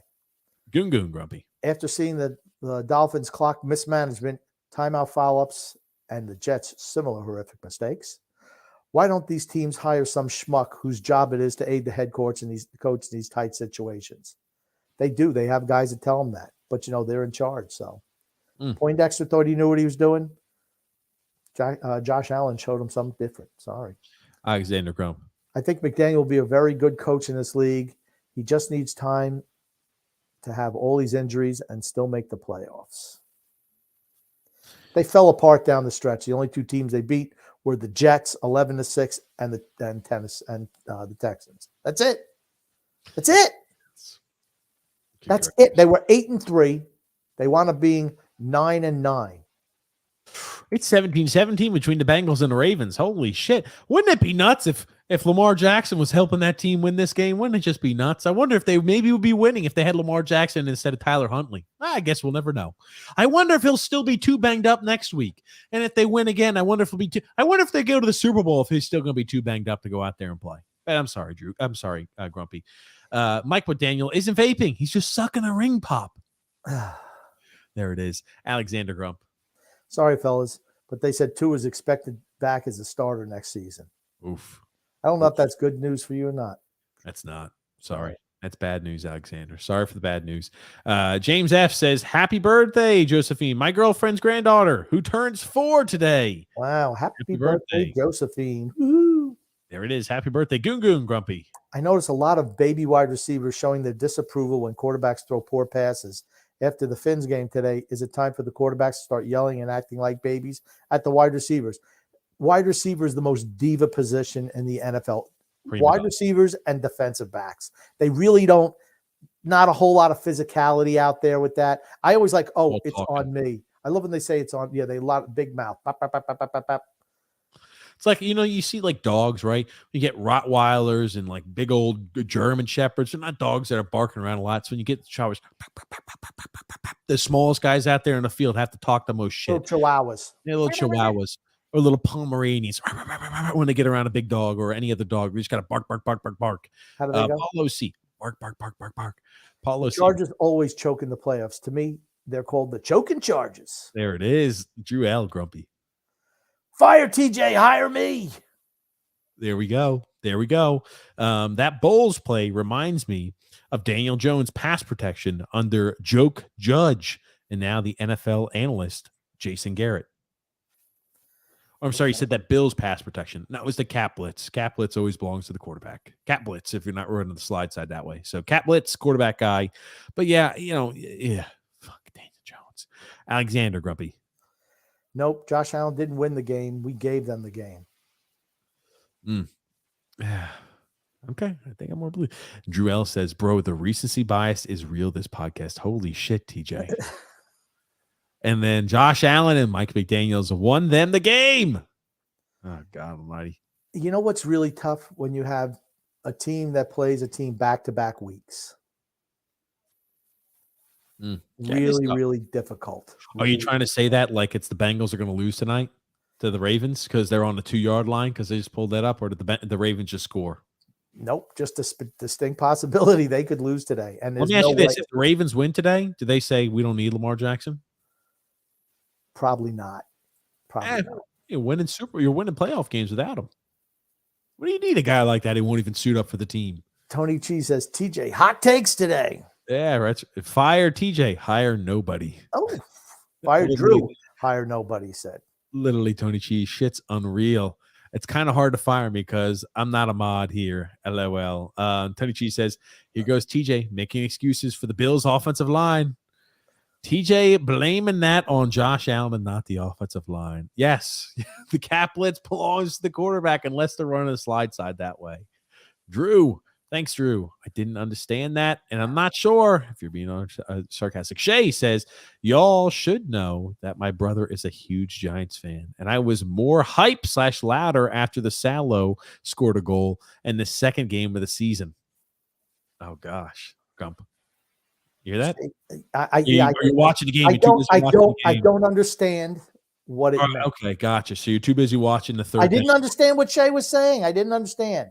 Goon Grumpy. after seeing the Dolphins clock mismanagement, timeout follow-ups, and the Jets' similar horrific mistakes, why don't these teams hire some schmuck whose job it is to aid the head coach in these tight situations? They do. They have guys that tell them that. But, they're in charge. So Poindexter thought he knew what he was doing. Josh Allen showed him something different. Sorry. Alexander Crump. I think McDaniel will be a very good coach in this league. He just needs time to have all these injuries and still make the playoffs. They fell apart down the stretch. The only two teams they beat were the Jets, 11-6, and the Texans. That's it. That's it. That's it. They were 8-3. They wound up being 9-9. It's 17-17 between the Bengals and the Ravens. Holy shit. Wouldn't it be nuts if Lamar Jackson was helping that team win this game? Wouldn't it just be nuts? I wonder if they maybe would be winning if they had Lamar Jackson instead of Tyler Huntley. I guess we'll never know. I wonder if he'll still be too banged up next week. And if they win again, I wonder if they go to the Super Bowl if he's still going to be too banged up to go out there and play. I'm sorry, Drew. I'm sorry, Grumpy. Mike McDaniel isn't vaping. He's just sucking a ring pop. There it is. Alexander Grump. Sorry, fellas, but they said Tua is expected back as a starter next season. Oof. I don't know if that's good news for you or not. That's not. Sorry. That's bad news, Alexander. Sorry for the bad news. James F. says, happy birthday, Josephine, my girlfriend's granddaughter, who turns 4 today. Wow. Happy birthday, Josephine. Woo-hoo. There it is. Happy birthday, Goon Goon Grumpy. I notice a lot of baby wide receivers showing their disapproval when quarterbacks throw poor passes. After the Finns game today, is it time for the quarterbacks to start yelling and acting like babies at the wide receivers? Wide receiver is the most diva position in the NFL. Wide receivers and defensive backs. They really don't, not a whole lot of physicality out there with that. I always like, it's on me. I love when they say it's on. Yeah, they lot big mouth. Bop, bop, bop, bop, bop, bop. It's like, you see like dogs, right? You get Rottweilers and like big old German Shepherds. They're not dogs that are barking around a lot. So when you get the showers, the smallest guys out there in the field have to talk the most shit. Little chihuahuas. Yeah, little chihuahuas or little Pomeranians when they get around a big dog or any other dog. We just got to bark, bark, bark, bark, bark. How do they go? Paulo C. Bark, bark, bark, bark, bark. Paulo C. Chargers always choke in the playoffs. To me, they're called the choking Chargers. There it is. Drew L. Grumpy. Fire TJ, hire me. There we go. There we go. That Bowles play reminds me of Daniel Jones' pass protection under Joke Judge and now the NFL analyst, Jason Garrett. I'm sorry, he said that Bills pass protection. No, it was the cap blitz. Cap blitz always belongs to the quarterback. Cap blitz, if you're not running the slide side that way. So cap blitz, quarterback guy. But yeah, fuck Daniel Jones. Alexander Grumpy. Nope, Josh Allen didn't win the game. We gave them the game. Okay, I think I'm more blue. Drew L says, bro, the recency bias is real this podcast. Holy shit, TJ. And then Josh Allen and Mike McDaniels won them the game. Oh, God almighty. You know what's really tough when you have a team that plays a team back-to-back weeks? Really difficult. Are you trying to say that like it's the Bengals are going to lose tonight to the Ravens because they're on the 2-yard line because they just pulled that up, or did the Ravens just score? Nope, just a distinct possibility they could lose today. And let me ask you this: if the Ravens win today, do they say we don't need Lamar Jackson? Probably not. Probably not. You're winning playoff games without him. What do you need a guy like that who won't even suit up for the team? Tony Cheese says, TJ, hot takes today. Yeah, right. Fire TJ, hire nobody. Oh, fire Drew, hire nobody, said. Literally, Tony Cheese, shit's unreal. It's kind of hard to fire me because I'm not a mod here. LOL. Tony Cheese says, here goes TJ making excuses for the Bills' offensive line. TJ blaming that on Josh Allen and not the offensive line. Yes, the cap blitz belongs to the quarterback unless they're running the slide side that way. Drew. Thanks, Drew. I didn't understand that, and I'm not sure if you're being sarcastic. Shay says, y'all should know that my brother is a huge Giants fan, and I was more hype / louder after the Salo scored a goal in the second game of the season. Oh, gosh. Gump. You hear that? Are you watching the game? I don't understand what it meant. Okay, gotcha. So you're too busy watching the third. I didn't understand what Shay was saying. I didn't understand.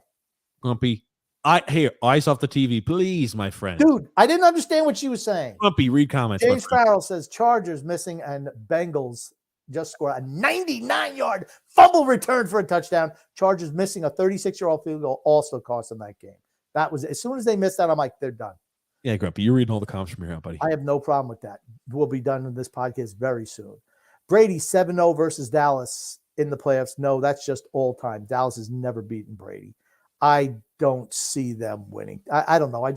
Grumpy. Eyes off the TV, please, my friend. Dude, I didn't understand what she was saying. Grumpy, read comments. my James friend. Farrell says Chargers missing and Bengals just scored a 99-yard fumble return for a touchdown. Chargers missing a 36-year-old field goal also cost them that game. That was as soon as they missed that, I'm like, they're done. Yeah, Grumpy, you're reading all the comments from here, buddy. I have no problem with that. We'll be done with this podcast very soon. Brady 7-0 versus Dallas in the playoffs. No, that's just all time. Dallas has never beaten Brady. I don't see them winning. I don't know.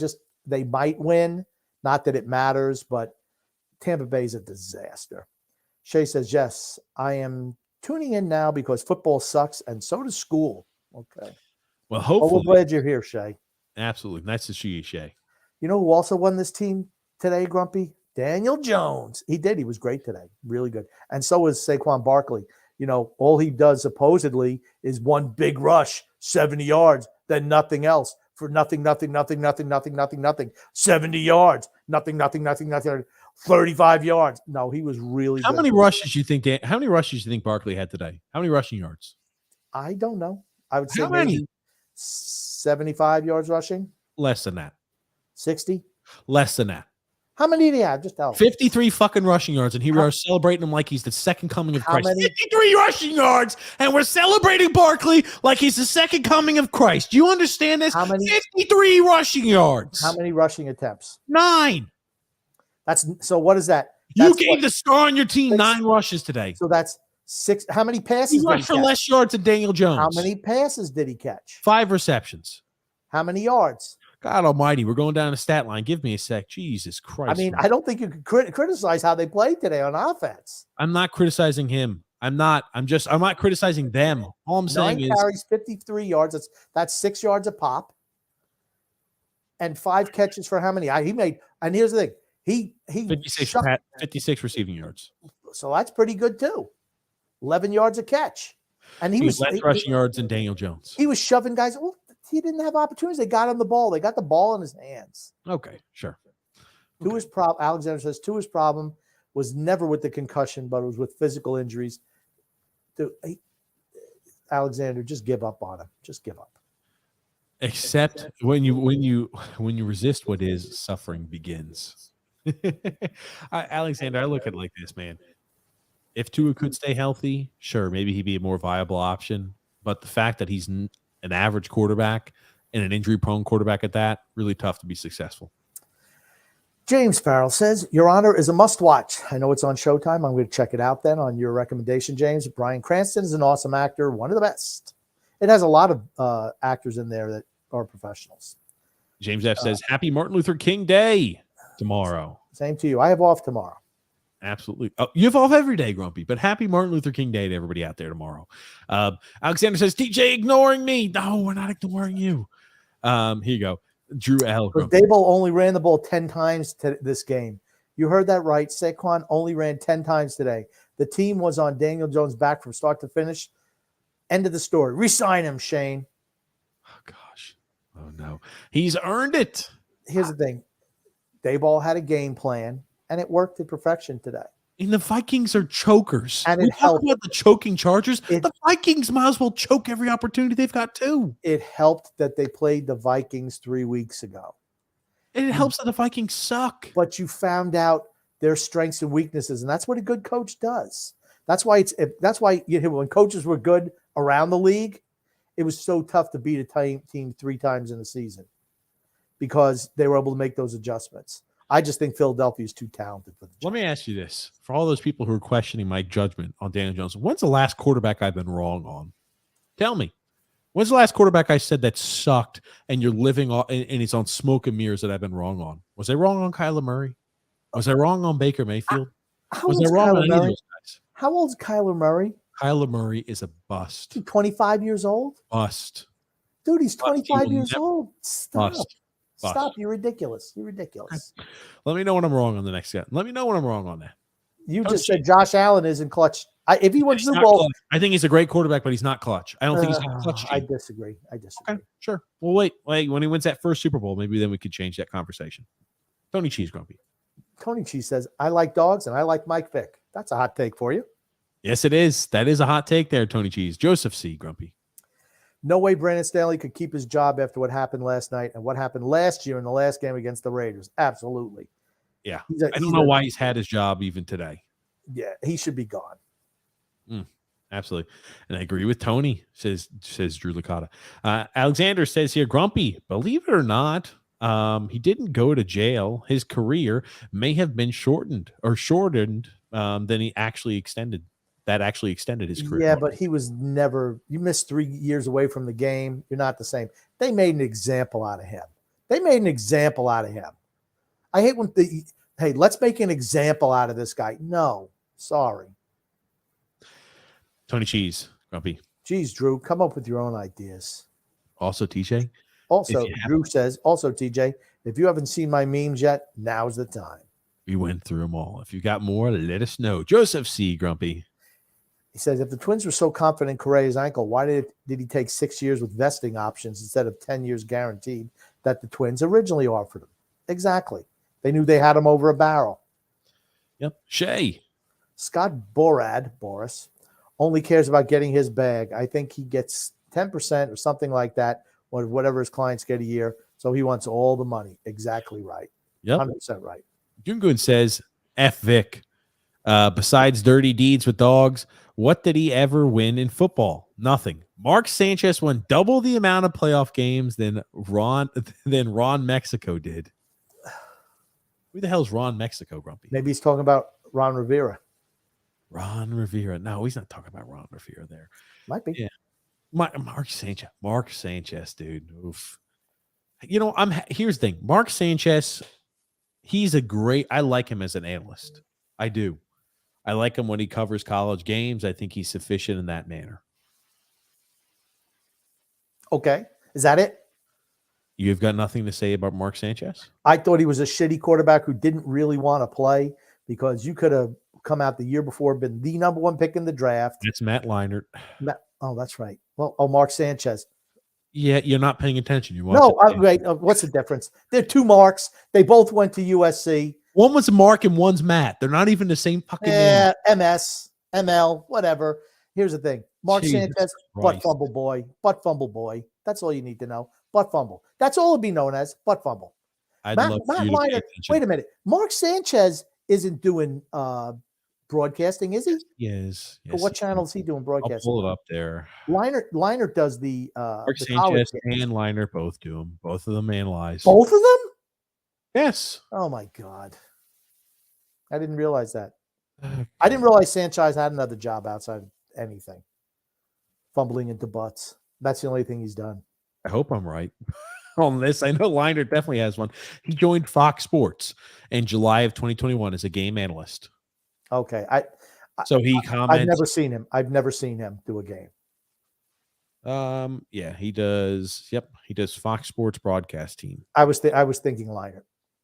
They might win. Not that it matters, but Tampa Bay is a disaster. Shay says, yes, I am tuning in now because football sucks and so does school. Okay. Well, Well, hopefully. we're glad you're here, Shay. Absolutely. Nice to see you, Shay. You know who also won this team today, Grumpy? Daniel Jones. He did. He was great today. Really good. And so was Saquon Barkley. You know, all he does supposedly is one big rush, 70 yards, then nothing else for nothing. 70 yards, nothing. 35 yards. No, he was really How good. many rushes you think Barkley had today? How many rushing yards? I don't know. I would say How many? maybe 75 yards rushing, Less than that. 60. Less than that. How many did he have? Just tell me. 53 fucking rushing yards, and here we How- are celebrating him like he's the second coming of How Christ. many- 53 rushing yards, and we're celebrating Barkley like he's the second coming of Christ. Do you understand this? How many- 53 rushing yards. How many rushing attempts? 9. That's so. What is that? You That's gave what- the star on your team 6. 9 rushes today. So that's 6. How many passes He did he rushed for catch? less yards than Daniel Jones. How many passes did he catch? 5 receptions. How many yards? God almighty, we're going down the stat line. Give me a sec. Jesus Christ. I mean, I don't think you could criticize how they played today on offense. I'm not criticizing him. I'm not criticizing them. All I'm saying 9 is carries, 53 yards. That's 6 yards a pop. And 5 catches for how many? He made. And here's the thing. He 56 receiving yards. So that's pretty good too. 11 yards a catch. And He was less rushing yards than Daniel Jones. He was shoving guys. Well, he didn't have opportunities. They got him the ball. They got the ball in his hands. Okay, sure. Alexander says Tua's problem was never with the concussion, but it was with physical injuries. Alexander, just give up on him. Just give up. Except when you resist what is, suffering begins. Alexander, I look at it like this, man. If Tua could stay healthy, sure, maybe he'd be a more viable option. But the fact that he's an average quarterback and an injury-prone quarterback at that, really tough to be successful. James Farrell says, Your Honor is a must-watch. I know it's on Showtime. I'm going to check it out then on your recommendation, James. Bryan Cranston is an awesome actor, one of the best. It has a lot of actors in there that are professionals. James F. says, Happy Martin Luther King Day tomorrow. Same to you. I have off tomorrow. Absolutely. Oh, you have off every day, Grumpy, but happy Martin Luther King Day to everybody out there tomorrow. Alexander says, TJ ignoring me. No, we're not ignoring you. Here you go. Drew L. Dable only ran the ball 10 times to this game. You heard that right. Saquon only ran 10 times today. The team was on Daniel Jones' back from start to finish. End of the story. Resign him, Shane. Oh, gosh. Oh, no. He's earned it. Here's the thing. Dayball had a game plan, and it worked to perfection today. And the Vikings are chokers. And we it talk helped. about the choking Chargers. The Vikings might as well choke every opportunity they've got too. It helped that they played the Vikings 3 weeks ago. And it helps that the Vikings suck. But you found out their strengths and weaknesses, and that's what a good coach does. That's why when coaches were good around the league, it was so tough to beat a team 3 times in a season because they were able to make those adjustments. I just think Philadelphia is too talented for the job. Let me ask you this. For all those people who are questioning my judgment on Daniel Jones, when's the last quarterback I've been wrong on? Tell me. When's the last quarterback I said that sucked and you're living on and it's on smoke and mirrors that I've been wrong on? Was I wrong on Kyler Murray? Was I wrong on Baker Mayfield? Was I wrong on any of those guys? How old is Kyler Murray? Kyler Murray is a bust. 25 years old? Bust. Dude, he's Bust. 25 years old. Stop. Bust. Stop. You're ridiculous. You're ridiculous. Let me know when I'm wrong on the next guy. Let me know when I'm wrong on that. You just said Josh Allen isn't clutch. If he wins He's Super not Bowl, clutch. I think he's a great quarterback, but he's not clutch. I don't think he's going to clutch. I disagree. Okay, sure. Well, wait. When he wins that first Super Bowl, maybe then we could change that conversation. Tony Cheese Grumpy. Tony Cheese says, I like dogs and I like Mike Vick. That's a hot take for you. Yes, it is. That is a hot take there, Tony Cheese. Joseph C. Grumpy. No way Brandon Staley could keep his job after what happened last night and what happened last year in the last game against the Raiders. Absolutely. Yeah. I don't know why he's had his job even today. Yeah, he should be gone. Absolutely. And I agree with Tony, says Drew Licata. Alexander says here, Grumpy, believe it or not, he didn't go to jail. His career may have been shortened than he actually extended. That actually extended his career. Yeah, but he was never – you missed 3 years away from the game. You're not the same. They made an example out of him. I hate when hey, let's make an example out of this guy. No, sorry. Tony Cheese, Grumpy. Geez, Drew, come up with your own ideas. Also, TJ. Also, Drew says, also, TJ, if you haven't seen my memes yet, now's the time. We went through them all. If you got more, let us know. Joseph C. Grumpy. He says, if the Twins were so confident in Correa's ankle, why did he take 6 years with vesting options instead of 10 years guaranteed that the Twins originally offered him? Exactly. They knew they had him over a barrel. Yep. Shay. Scott Boris, only cares about getting his bag. I think he gets 10% or something like that, whatever his clients get a year. So he wants all the money. Exactly right. Yep. 100% right. Jungun says, F Vic. Besides dirty deeds with dogs, what did he ever win in football? Nothing. Mark Sanchez won double the amount of playoff games than Ron Mexico did. Who the hell's Ron Mexico, Grumpy? Maybe he's talking about Ron Rivera. Ron Rivera. No, he's not talking about Ron Rivera there. Might be. Yeah. Mark Sanchez. Mark Sanchez, dude. Oof. You know, here's the thing. Mark Sanchez, I like him as an analyst. I do. I like him when he covers college games. I think he's sufficient in that manner. Okay. Is that it? You've got nothing to say about Mark Sanchez? I thought he was a shitty quarterback who didn't really want to play because you could have come out the year before, been the number one pick in the draft. It's Matt Leinart. Oh, that's right. Well, Mark Sanchez. Yeah, you're not paying attention. Right. What's the difference? They're two Marks. They both went to USC. One was Mark and one's Matt. They're not even the same fucking name. MS, ML, whatever. Here's the thing. Mark Sanchez, butt fumble boy. That's all you need to know. Butt fumble. That's all it'll be known as, butt fumble. Matt Leinart, wait a minute. Mark Sanchez isn't doing broadcasting, is he? Yes. For what channel is he doing broadcasting? I'll pull it up there. Leinart does the Mark Sanchez and Leinart both do them. Both of them analyze. Both of them? Yes. Oh my God. I didn't realize that. I didn't realize Sanchez had another job outside of anything. Fumbling into butts. That's the only thing he's done. I hope I'm right on this. I know Leinart definitely has one. He joined Fox Sports in July of 2021 as a game analyst. Okay. So he comments. I've never seen him do a game. Yeah, he does. Yep, he does Fox Sports broadcast team. I was thinking Leinart.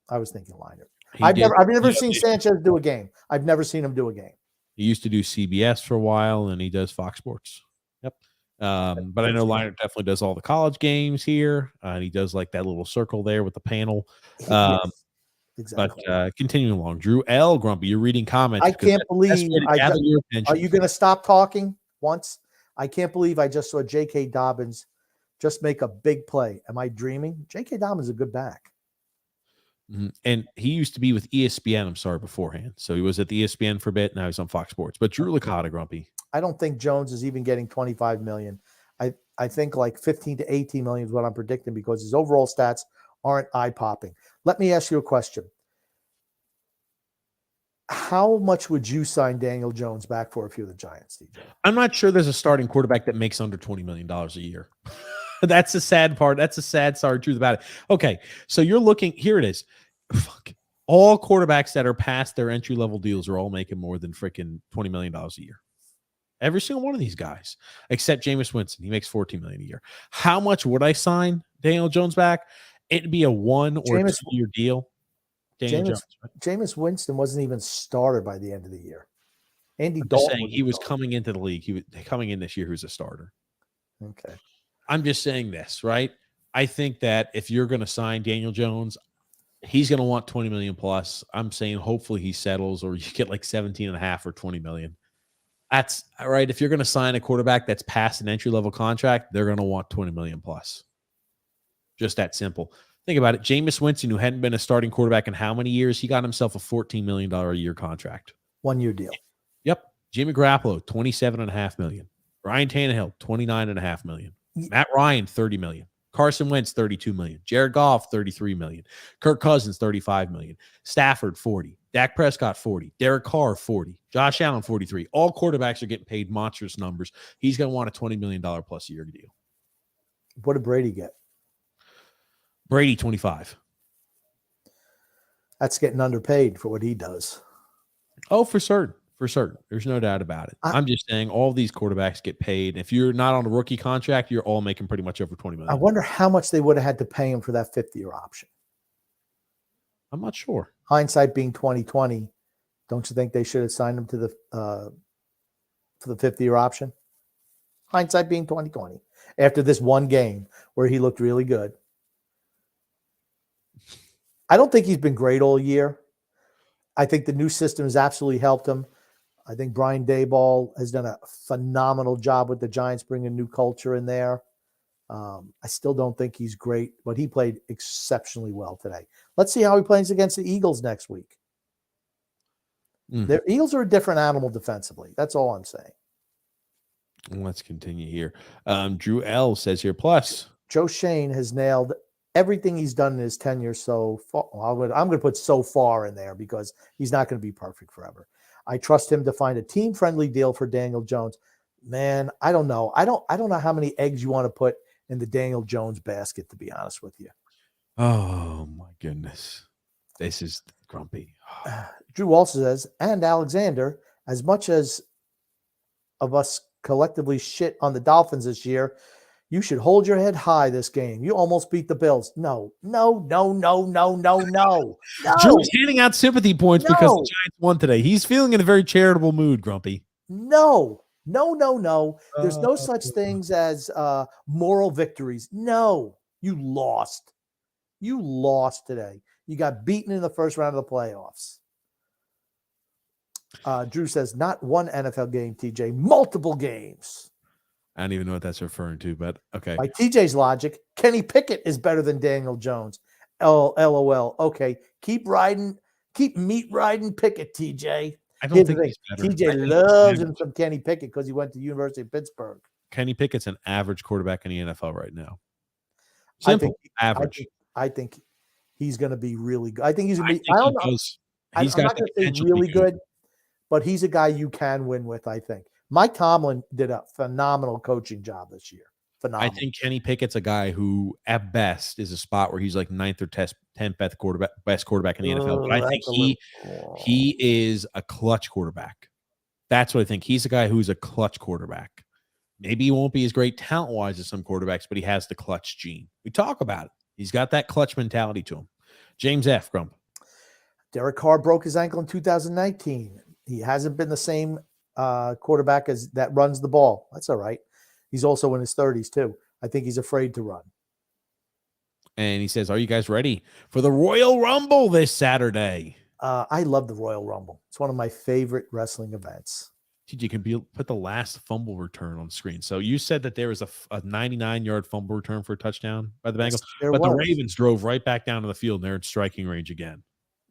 I've never seen Sanchez do a game. I've never seen him do a game. He used to do CBS for a while, and he does Fox Sports. Yep. But I know Leinart definitely does all the college games here. And he does like that little circle there with the panel. Yes, exactly. But continuing along, Drew L. Grumpy, you're reading comments. I can't believe. Are you going to stop talking once? I can't believe I just saw J.K. Dobbins just make a big play. Am I dreaming? J.K. Dobbins is a good back. Mm-hmm. And he used to be with ESPN, I'm sorry, beforehand. So he was at the ESPN for a bit. Now he's on Fox Sports. But Drew Licata, Grumpy. I don't think Jones is even getting $25 million. I think like 15 to 18 million is what I'm predicting because his overall stats aren't eye-popping. Let me ask you a question. How much would you sign Daniel Jones back for if you're the Giants, DJ? I'm not sure there's a starting quarterback that makes under $20 million a year. That's the sad part. That's the sad, sorry truth about it. Okay, so you're looking, here it is. Fuck. All quarterbacks that are past their entry-level deals are all making more than freaking $20 million a year. Every single one of these guys, except Jameis Winston. He makes $14 million a year. How much would I sign Daniel Jones back? It'd be a 1 or 2 year deal. Jameis Winston wasn't even started by the end of the year. Andy I'm Dalton. saying he was coming into the league. He was coming in this year. He was a starter. Okay. I'm just saying this, right? I think that if you're going to sign Daniel Jones, he's going to want 20 million plus. I'm saying hopefully he settles or you get like 17.5 or 20 million. That's all right. If you're going to sign a quarterback that's past an entry-level contract, they're going to want $20 million plus. Just that simple. Think about it. Jameis Winston, who hadn't been a starting quarterback in how many years, he got himself a $14 million a year contract. 1 year deal. Yep. Jimmy Garoppolo, $27.5 million. Ryan Tannehill, $29.5 million. Matt Ryan, $30 million. Carson Wentz, $32 million. Jared Goff, $33 million. Kirk Cousins, $35 million. Stafford, $40. Dak Prescott, $40. Derek Carr, $40. Josh Allen, $43. All quarterbacks are getting paid monstrous numbers. He's going to want a $20 million plus a year deal. What did Brady get? Brady, 25. That's getting underpaid for what he does. Oh, for certain. For certain. There's no doubt about it. I'm just saying all these quarterbacks get paid. If you're not on a rookie contract, you're all making pretty much over $20 million. I wonder how much they would have had to pay him for that 5th-year option. I'm not sure. Hindsight being 2020, don't you think they should have signed him to the for the 5th-year option? Hindsight being 2020. After this one game where he looked really good. I don't think he's been great all year. I think the new system has absolutely helped him. I think Brian Daboll has done a phenomenal job with the Giants, bringing new culture in there. I still don't think he's great, but he played exceptionally well today. Let's see how he plays against the Eagles next week. The Eagles are a different animal defensively. That's all I'm saying. Let's continue here. Drew L says here, plus Joe Shane has nailed everything he's done in his tenure so far. I'm going to put so far in there because he's not going to be perfect forever. I trust him to find a team-friendly deal for Daniel Jones. Man, I don't know. I don't know how many eggs you want to put in the Daniel Jones basket, to be honest with you. Oh, my goodness. This is grumpy. Drew also says, and Alexander, as much as of us collectively shit on the Dolphins this year, you should hold your head high this game. You almost beat the Bills. No. Drew's handing out sympathy points because the Giants won today. He's feeling in a very charitable mood, Grumpy. No. There's no such things as moral victories. No, you lost. You lost today. You got beaten in the first round of the playoffs. Drew says, not one NFL game, TJ, multiple games. I don't even know what that's referring to, but okay. By TJ's logic, Kenny Pickett is better than Daniel Jones. LOL. Okay, keep meat riding Pickett, TJ. I don't think he's better. TJ loves him from Kenny Pickett because he went to the University of Pittsburgh. Kenny Pickett's an average quarterback in the NFL right now. Simple, average. I think he's going to be really good. I think he's going to be. I'm not going to say really good, but he's a guy you can win with, I think. Mike Tomlin did a phenomenal coaching job this year. Phenomenal. I think Kenny Pickett's a guy who, at best, is a spot where he's like 9th or 10th best quarterback in the NFL. But I think he is a clutch quarterback. That's what I think. He's a guy who's a clutch quarterback. Maybe he won't be as great talent-wise as some quarterbacks, but he has the clutch gene. We talk about it. He's got that clutch mentality to him. James F. Grump. Derek Carr broke his ankle in 2019. He hasn't been the same quarterback as that runs the ball. That's all right. He's also in his 30s too. I think he's afraid to run. And he says, are you guys ready for the Royal Rumble this Saturday? I love the Royal Rumble. It's one of my favorite wrestling events. You can put the last fumble return on screen. So you said that there was a 99-yard fumble return for a touchdown by the Bengals, but the Ravens drove right back down to the field and they're in striking range again.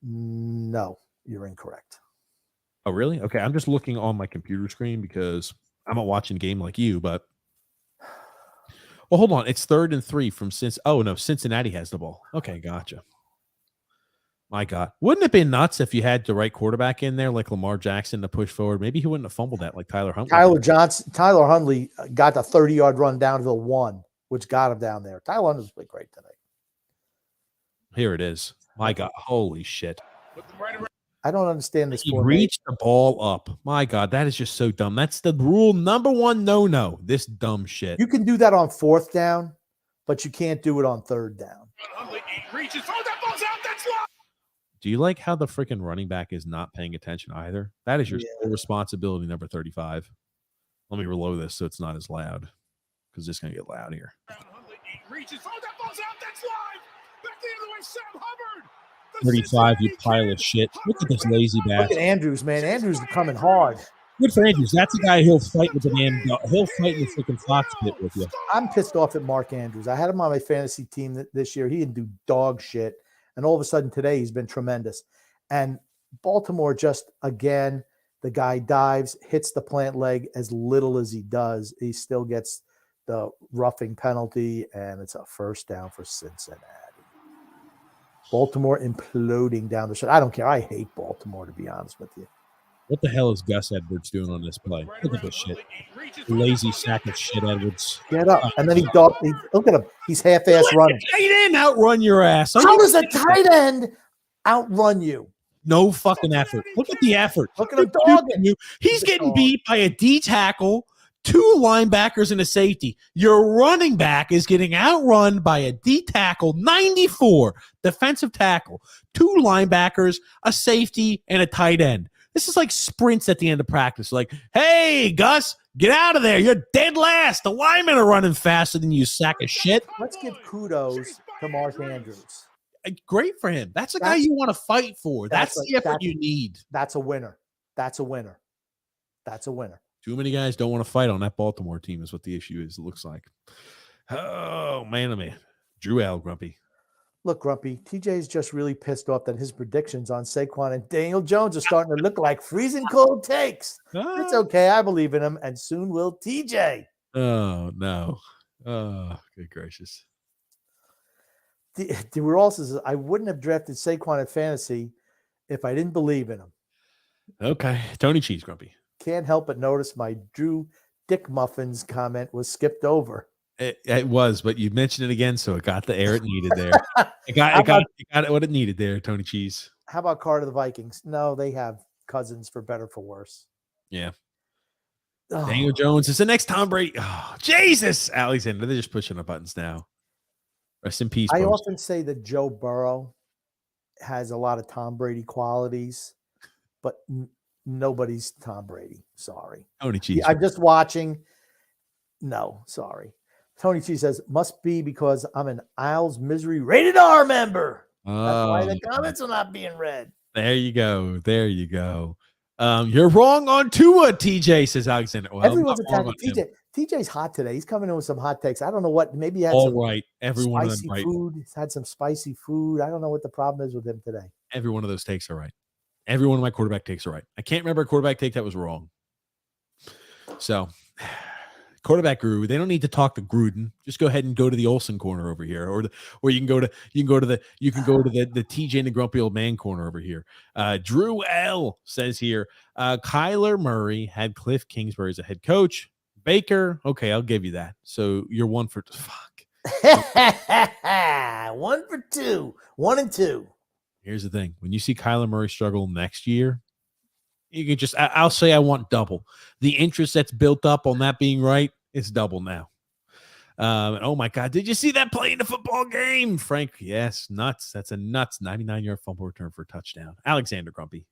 No, you're incorrect. Oh, really? Okay, I'm just looking on my computer screen because I'm not watching the game like you, but well, hold on. It's 3rd and 3 from Cincinnati has the ball. Okay, gotcha. My God. Wouldn't it have been nuts if you had the right quarterback in there like Lamar Jackson to push forward? Maybe he wouldn't have fumbled that like Tyler Huntley. Tyler Huntley got the 30-yard run down to the 1, which got him down there. Tyler Huntley's played great today. Here it is. My God. Holy shit. I don't understand this. He reached the ball up. My God, that is just so dumb. That's the rule number 1 no. This dumb shit. You can do that on 4th down, but you can't do it on 3rd down. Do you like how the freaking running back is not paying attention either? That is your responsibility, number 35. Let me reload this so it's not as loud because it's going to get loud here. 35, you pile of shit. Look at this lazy bastard. Look at Andrews, man. Andrews is coming hard. Good for Andrews. That's a guy he'll fight with the man. He'll fight in the freaking fox pit with you. I'm pissed off at Mark Andrews. I had him on my fantasy team this year. He didn't do dog shit. And all of a sudden today he's been tremendous. And Baltimore just, again, the guy dives, hits the plant leg as little as he does. He still gets the roughing penalty, and it's a first down for Cincinnati. Baltimore imploding down the stretch. I don't care. I hate Baltimore, to be honest with you. What the hell is Gus Edwards doing on this play? Look at this shit. Lazy sack of shit, Edwards. Get up. And then look at him. He's half-ass running. Tight end outrun your ass. How does a tight end outrun you? No fucking effort. Look at the effort. Look at him dogging. He's getting beat by a D tackle, 2 linebackers, and a safety. Your running back is getting outrun by a D tackle, 94 defensive tackle, 2 linebackers, a safety, and a tight end. This is like sprints at the end of practice. Like, hey, Gus, get out of there. You're dead last. The linemen are running faster than you, sack of shit. Let's give kudos to Mark Andrews. Great for him. That's a guy you want to fight for. That's the effort you need. That's a winner. That's a winner. That's a winner. Too many guys don't want to fight on that Baltimore team is what the issue is, it looks like. Oh, man. Drew L. Grumpy. Look, Grumpy, TJ is just really pissed off that his predictions on Saquon and Daniel Jones are starting to look like freezing cold takes. It's okay. I believe in him, and soon will TJ. Oh, no. Oh, good gracious. DeWe're also says, I wouldn't have drafted Saquon in fantasy if I didn't believe in him. Okay. Tony Cheese, Grumpy. Can't help but notice my Drew Dick Muffins comment was skipped over. It was, but you mentioned it again, so it got the air it needed there. It got what it needed there, Tony Cheese. How about Carter the Vikings? No, they have Cousins for better for worse. Yeah. Oh. Daniel Jones is the next Tom Brady. Oh, Jesus, Alexander. They're just pushing the buttons now. Rest in peace. I often say that Joe Burrow has a lot of Tom Brady qualities, but nobody's Tom Brady. Sorry. Tony Cheese. I'm just watching. No, sorry. Tony Cheese says, must be because I'm an Isles Misery Rated R member. That's why the comments are not being read. There you go. There you go. You're wrong on Tua, TJ, says Alexander. Well, everyone's attacking TJ. TJ's hot today. He's coming in with some hot takes. I don't know what. Maybe he had all some right. Every one of them right. Food. He's had some spicy food. I don't know what the problem is with him today. Every one of those takes are right. Every one of my quarterback takes are right. I can't remember a quarterback take that was wrong. So, quarterback guru, they don't need to talk to Gruden. Just go ahead and go to the Olsen corner over here, or you can go to the TJ and the grumpy old man corner over here. Drew L says here, Kyler Murray had Cliff Kingsbury as a head coach. Baker, okay, I'll give you that. So you're 1 for fuck. 1 for 2, 1 and 2. Here's the thing: when you see Kyler Murray struggle next year, you can just, I'll say I want double. The interest that's built up on that being right is double now. Oh my God, did you see that play in the football game? Frank, yes, nuts. That's a nuts 99-yard fumble return for a touchdown. Alexander Grumpy.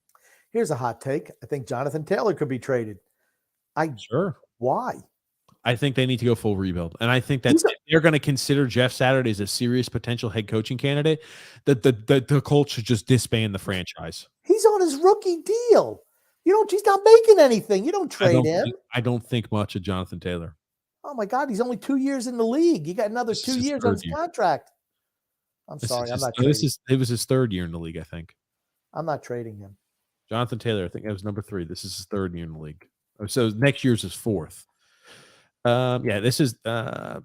Here's a hot take. I think Jonathan Taylor could be traded. Sure. Why? I think they need to go full rebuild. And I think that they're going to consider Jeff Saturday as a serious potential head coaching candidate, that the Colts should just disband the franchise. He's on his rookie deal. He's not making anything. You don't trade him. I don't think much of Jonathan Taylor. Oh my God, he's only 2 years in the league. He got another 2 years on his contract. I'm sorry, I'm not trading. It was his 3rd year in the league, I think. I'm not trading him. Jonathan Taylor, I think that was number 3. This is his 3rd year in the league. So next year's his 4th. Yeah, this is I'll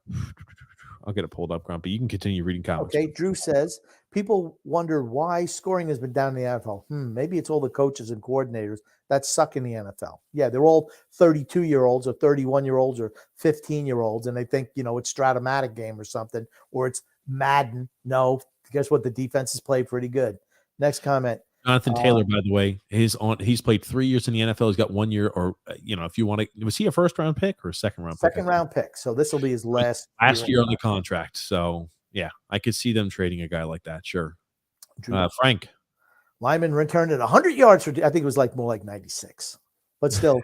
get it pulled up, Grumpy. You can continue reading comments. Okay, Drew says people wonder why scoring has been down in the NFL. Maybe it's all the coaches and coordinators that suck in the NFL. Yeah, they're all 32-year-olds or 31-year-olds or 15-year-olds, and they think, it's Stratomatic game or something, or it's Madden. No, guess what? The defense has played pretty good. Next comment. Jonathan Taylor, by the way, he's played 3 years in the NFL. He's got 1 year, or if you want to, was he a 1st-round pick or a 2nd-round pick? 2nd-round pick. So this will be his last year on the contract. So yeah, I could see them trading a guy like that. Sure. Frank. Lyman returned at 100 yards for, I think it was more like 96, but still,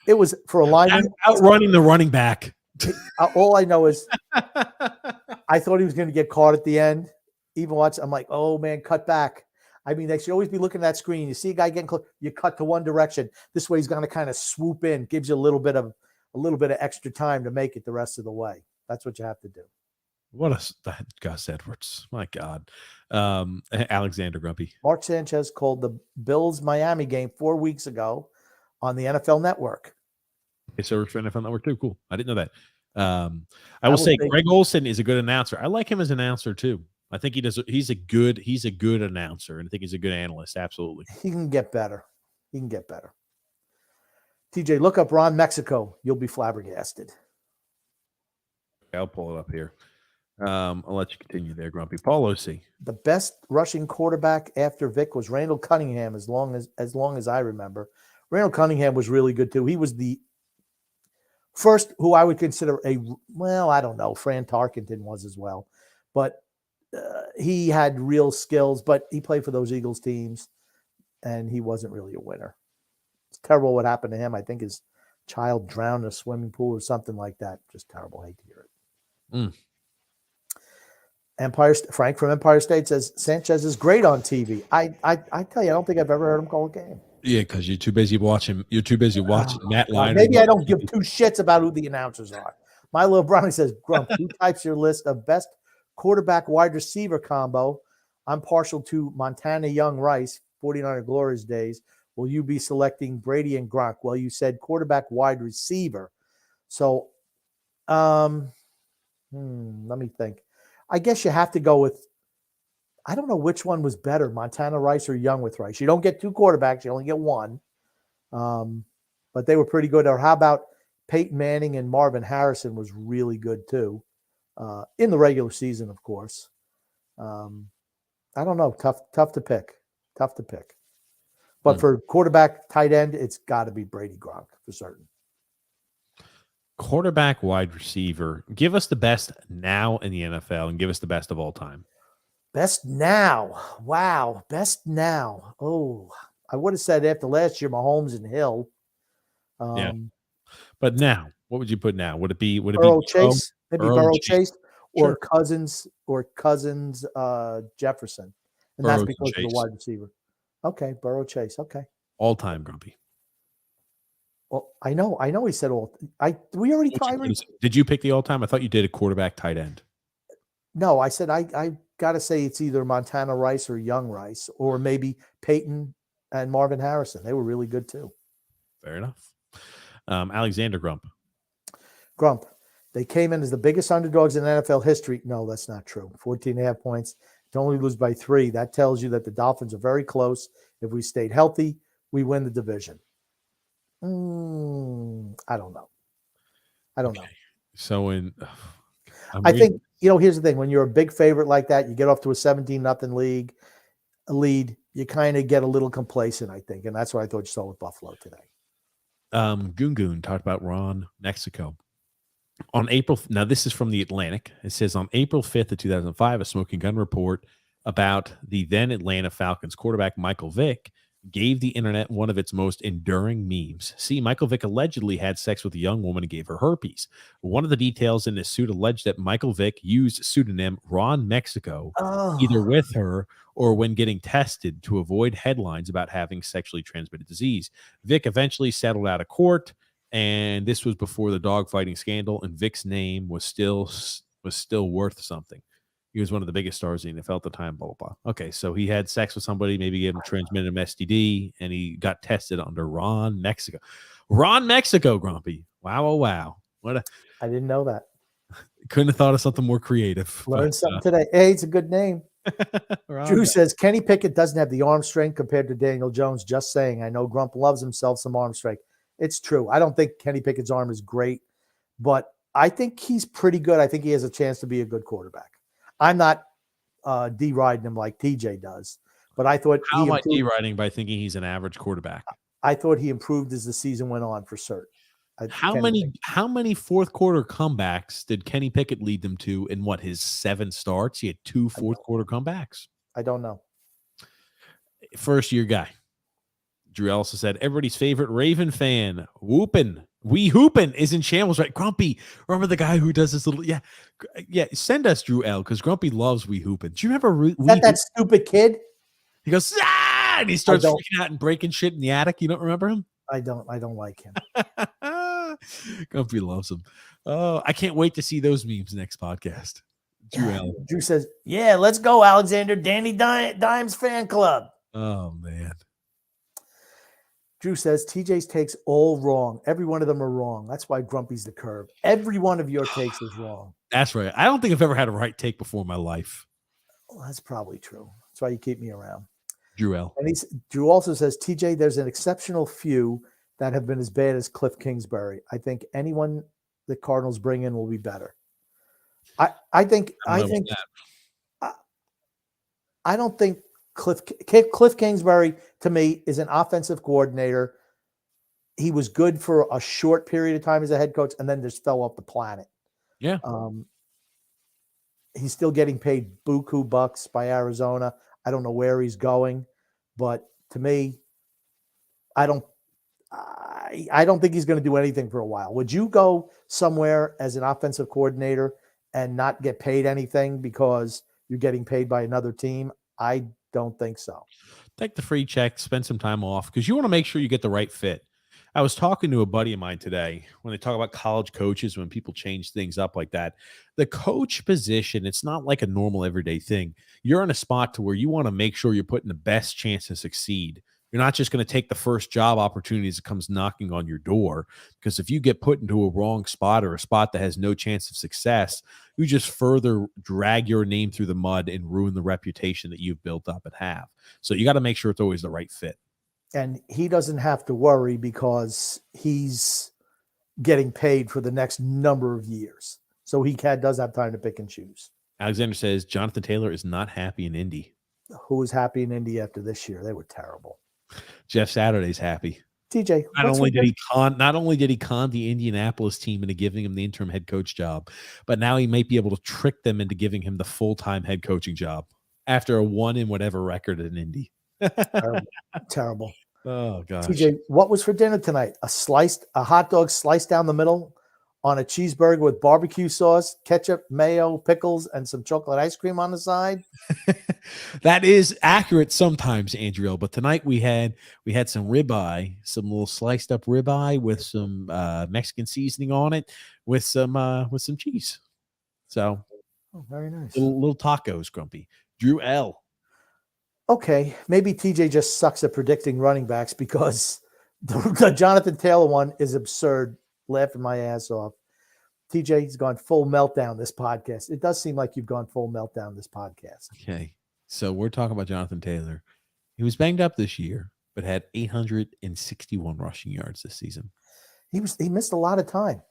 it was for a lineman outrunning the running back. All I know is I thought he was going to get caught at the end. Even watch, I'm like, oh man, cut back. I mean, they should always be looking at that screen. You see a guy getting close, you cut to one direction. This way he's going to kind of swoop in, gives you a little bit of extra time to make it the rest of the way. That's what you have to do. That Gus Edwards. My God. Alexander Grumpy. Mark Sanchez called the Bills-Miami game 4 weeks ago on the NFL Network. Okay, so for NFL Network too. Cool. I didn't know that. I will say Greg Olsen is a good announcer. I like him as an announcer too. I think he does. He's a good announcer, and I think he's a good analyst. Absolutely. He can get better. TJ, look up Ron Mexico. You'll be flabbergasted. I'll pull it up here. I'll let you continue there, Grumpy. Paul O.C. The best rushing quarterback after Vic was Randall Cunningham, as long as I remember. Randall Cunningham was really good too. He was the first who I would consider I don't know. Fran Tarkenton was as well, but he had real skills, but he played for those Eagles teams, and he wasn't really a winner. It's terrible what happened to him. I think his child drowned in a swimming pool or something like that. Just terrible. I hate to hear it. Frank from Empire State says Sanchez is great on TV. I tell you, I don't think I've ever heard him call a game. Yeah, because you're too busy watching. You're too busy watching Matt Leinart. Maybe I don't give two shits about who the announcers are. My little brownie says, Grump, who types your list of best quarterback wide receiver combo? I'm partial to Montana Young Rice, 49er Glorious days. Will you be selecting Brady and Gronk? Well, you said quarterback wide receiver. So let me think. I guess you have to go with, I don't know which one was better, Montana Rice or Young with Rice. You don't get two quarterbacks. You only get one. But they were pretty good. Or how about Peyton Manning and Marvin Harrison was really good too. In the regular season, of course. I don't know. Tough to pick. But for quarterback, tight end, it's got to be Brady Gronk for certain. Quarterback, wide receiver. Give us the best now in the NFL and give us the best of all time. Best now. Wow. Best now. Oh, I would have said after last year, Mahomes and Hill. Yeah. But now, what would you put now? Would it be Burrow Chase? Maybe Burrow Chase or Sure. Cousins Jefferson. And Burrow that's because of Chase. the wide receiver. Okay, Burrow Chase. Okay. All time, Grumpy. Well, I know he said all. We already tried. Did you pick the all time? I thought you did a quarterback tight end. No, I said I got to say it's either Montana Rice or Young Rice, or maybe Peyton and Marvin Harrison. They were really good too. Fair enough. Alexander Grump. They came in as the biggest underdogs in NFL history. No, that's not true. 14.5 points. To only lose by 3. That tells you that the Dolphins are very close. If we stayed healthy, we win the division. I don't know. So I think, here's the thing. When you're a big favorite like that, you get off to a 17-0 lead, you kind of get a little complacent, I think. And that's what I thought you saw with Buffalo today. Goon talked about Ron Mexico. Now this is from the Atlantic. It says on April 5th of 2005, a Smoking Gun report about the then Atlanta Falcons quarterback Michael Vick gave the internet one of its most enduring memes. See, Michael Vick allegedly had sex with a young woman and gave her herpes. One of the details in this suit alleged that Michael Vick used pseudonym Ron Mexico either with her or when getting tested to avoid headlines about having sexually transmitted disease. Vick eventually settled out of court, and this was before the dogfighting scandal, and Vick's name was still worth something. He was one of the biggest stars in the NFL at the time, blah, blah, blah. Okay, so he had sex with somebody, maybe gave him transmitted him STD, and he got tested under Ron Mexico. Ron Mexico, Grumpy. Wow, oh, wow. I didn't know that. Couldn't have thought of something more creative. Learned something today. Hey, it's a good name. Drew says, Kenny Pickett doesn't have the arm strength compared to Daniel Jones. Just saying. I know Grump loves himself some arm strength. It's true. I don't think Kenny Pickett's arm is great, but I think he's pretty good. I think he has a chance to be a good quarterback. I'm not deriding him like TJ does, but I thought how am I deriding by thinking he's an average quarterback? I thought he improved as the season went on for certain. How many fourth quarter comebacks did Kenny Pickett lead them to in his 7 starts? He had 2 fourth quarter comebacks. I don't know. First year guy. Drew also said everybody's favorite Raven fan, Whoopin'. We Hoopin' is in shambles, right? Grumpy, remember the guy who does this little, yeah. Send us Drew L because Grumpy loves We Hoopin'. Do you remember that stupid kid? He goes, and he starts freaking out and breaking shit in the attic. You don't remember him? I don't like him. Grumpy loves him. Oh, I can't wait to see those memes next podcast. Drew says, yeah, let's go, Alexander. Danny Dimes fan club. Oh, man. Drew says, TJ's takes all wrong. Every one of them are wrong. That's why Grumpy's the curve. Every one of your takes is wrong. That's right. I don't think I've ever had a right take before in my life. Well, that's probably true. That's why you keep me around. Drew L. And Drew also says, TJ, there's an exceptional few that have been as bad as Cliff Kingsbury. I think anyone the Cardinals bring in will be better. I don't think Cliff Kingsbury, to me, is an offensive coordinator. He was good for a short period of time as a head coach and then just fell off the planet. Yeah. He's still getting paid buku bucks by Arizona. I don't know where he's going, but to me, I don't think he's going to do anything for a while. Would you go somewhere as an offensive coordinator and not get paid anything because you're getting paid by another team? I don't think so. Take the free check, spend some time off, because you want to make sure you get the right fit. I was talking to a buddy of mine today when they talk about college coaches, when people change things up like that. The coach position, it's not like a normal everyday thing. You're in a spot to where you want to make sure you're putting the best chance to succeed. You're not just going to take the first job opportunities that comes knocking on your door, because if you get put into a wrong spot or a spot that has no chance of success, you just further drag your name through the mud and ruin the reputation that you've built up and have. So you got to make sure it's always the right fit. And he doesn't have to worry because he's getting paid for the next number of years. So he does have time to pick and choose. Alexander says Jonathan Taylor is not happy in Indy. Who was happy in Indy after this year? They were terrible. Jeff Saturday's happy. TJ, not only did he con the Indianapolis team into giving him the interim head coach job, but now he might be able to trick them into giving him the full-time head coaching job after a 1-in-whatever record in Indy. Terrible. Oh gosh. TJ, what was for dinner tonight? A hot dog sliced down the middle on a cheeseburger with barbecue sauce, ketchup, mayo, pickles, and some chocolate ice cream on the side. That is accurate sometimes, Andrew. But tonight we had some ribeye, some little sliced up ribeye with some Mexican seasoning on it, with some cheese. So, very nice. Little tacos, Grumpy. Drew L. Okay, maybe TJ just sucks at predicting running backs because the Jonathan Taylor one is absurd. Laughing my ass off. TJ's gone full meltdown this podcast. It does seem like you've gone full meltdown this podcast. Okay, so we're talking about Jonathan Taylor. He was banged up this year, but had 861 rushing yards this season. He missed a lot of time.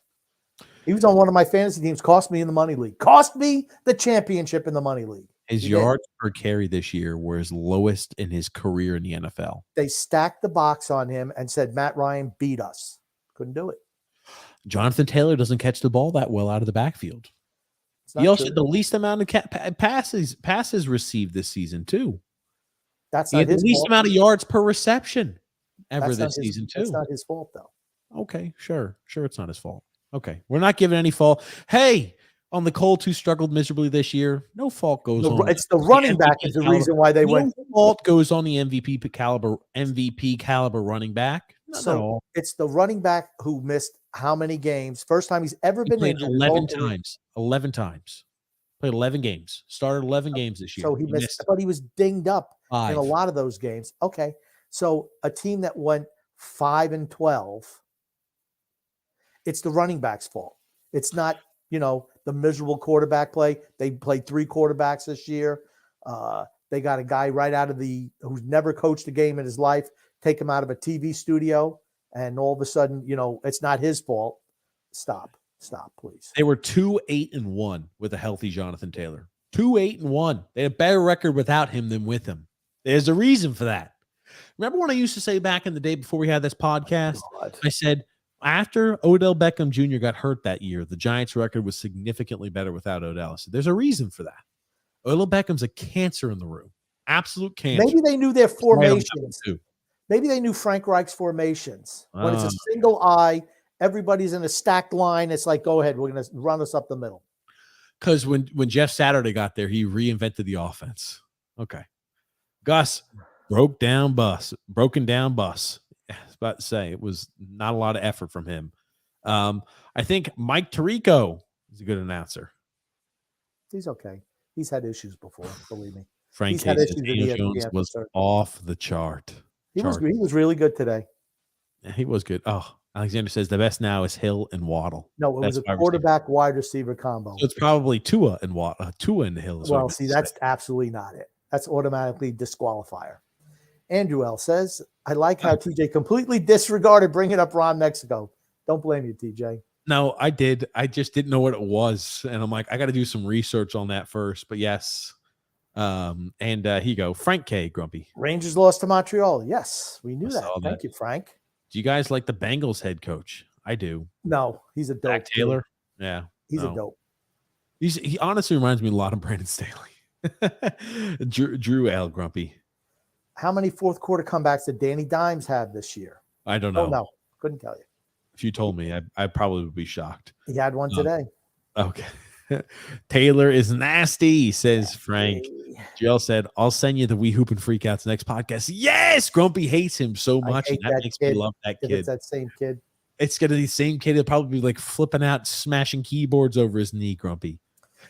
He was on one of my fantasy teams. Cost me in the money league. Cost me the championship in the money league. His yards per carry this year were his lowest in his career in the NFL. They stacked the box on him and said, Matt Ryan beat us. Couldn't do it. Jonathan Taylor doesn't catch the ball that well out of the backfield. He also had the least amount of passes received this season, too. That's not his fault. The least amount of yards per reception ever this season, too. That's not his fault, though. Okay, sure. Sure, it's not his fault. Okay, we're not giving any fault. Hey, on the Colts who struggled miserably this year, no fault goes on. It's the running back is the reason why they went. No fault goes on the MVP caliber running back. So it's the running back who missed how many games? First time he's ever been injured. 11 times. 11 times. Played 11 games. Started 11 games this year. So he missed, but he was dinged up 5 in a lot of those games. Okay. So a team that went 5-12, it's the running back's fault. It's not, the miserable quarterback play. They played 3 quarterbacks this year. They got a guy right out of who's never coached a game in his life, take him out of a TV studio, and all of a sudden, it's not his fault. Stop, please. They were 2-8-1 with a healthy Jonathan Taylor. 2-8-1. They had a better record without him than with him. There's a reason for that. Remember when I used to say back in the day before we had this podcast, I said, after Odell Beckham Jr. got hurt that year, the Giants' record was significantly better without Odell. So there's a reason for that. Odell Beckham's a cancer in the room. Absolute cancer. Maybe they knew their formations. Maybe they knew Frank Reich's formations. When it's a single eye, everybody's in a stacked line. It's like, go ahead, we're going to run us up the middle. Because when Jeff Saturday got there, he reinvented the offense. Okay. Gus, broken down bus. I was about to say it was not a lot of effort from him. I think Mike Tirico is a good announcer. He's okay. He's had issues before, believe me. Frank He's had Hayes issues says with Daniel ESPN Jones for was certain. off the chart. He was really good today. Yeah, he was good. Oh, Alexander says the best now is Hill and Waddle. No, it was Best a quarterback wide receiver combo. So it's probably Tua and Waddle, Tua and Hill. Well, see, that's absolutely not it. That's automatically disqualifier. Andrew L says, I like how TJ completely disregarded bringing up Ron Mexico. Don't blame you, TJ. No, I did. I just didn't know what it was. And I'm like, I got to do some research on that first. But yes. And here you go. Frank K. Grumpy. Rangers lost to Montreal. Yes, we knew I that. saw Thank that. you, Frank. Do you guys like the Bengals head coach? I do. No, he's a dope. Zach Taylor? Yeah. He's no. a dope. He honestly reminds me a lot of Brandon Staley. Drew L. Grumpy. How many fourth quarter comebacks did Danny Dimes have this year? I don't know. Oh, no. Couldn't tell you. If you told me, I probably would be shocked. He had one today. Okay. Taylor is nasty, says Frank. GL said, I'll send you the We Hoop and Freakouts next podcast. Yes! Grumpy hates him so much. And that makes me love that kid. If it's that same kid. It's going to be the same kid. He'll probably be like flipping out, smashing keyboards over his knee, Grumpy.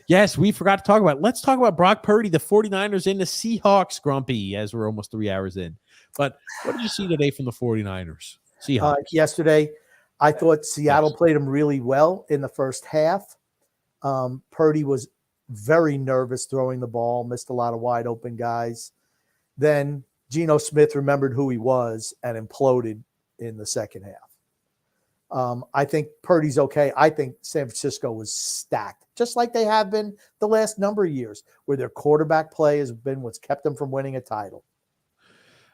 Yes, we forgot to talk about it. Let's talk about Brock Purdy, the 49ers, and the Seahawks, Grumpy, as we're almost 3 hours in. But what did you see today from the 49ers? Seahawks. Yesterday, I thought Seattle played him really well in the first half. Purdy was very nervous throwing the ball, missed a lot of wide open guys. Then Geno Smith remembered who he was and imploded in the second half. I think Purdy's okay. I think San Francisco was stacked, just like they have been the last number of years, where their quarterback play has been what's kept them from winning a title.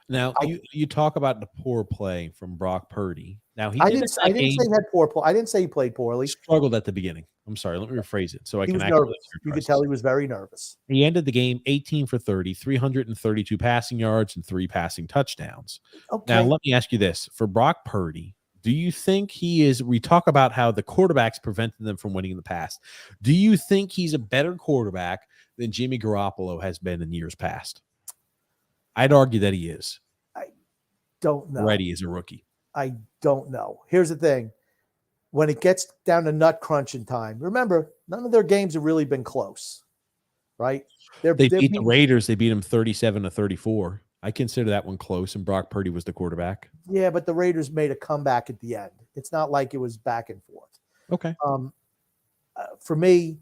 Now, you talk about the poor play from Brock Purdy. Now, I didn't say he had poor play. I didn't say he played poorly. Struggled at the beginning. I'm sorry. Let me rephrase it so I He can was accurately. nervous. You could tell he was very nervous. He ended the game 18 for 30, 332 passing yards and 3 passing touchdowns. Okay. Now, let me ask you this. For Brock Purdy, do you think we talk about how the quarterbacks prevented them from winning in the past. Do you think he's a better quarterback than Jimmy Garoppolo has been in years past? I'd argue that he is. I don't know. Ready as a rookie. I don't know. Here's the thing. When it gets down to nut crunching time, remember, none of their games have really been close, right? They beat the Raiders. They beat them 37-34. I consider that one close, and Brock Purdy was the quarterback. Yeah, but the Raiders made a comeback at the end. It's not like it was back and forth. Okay. For me,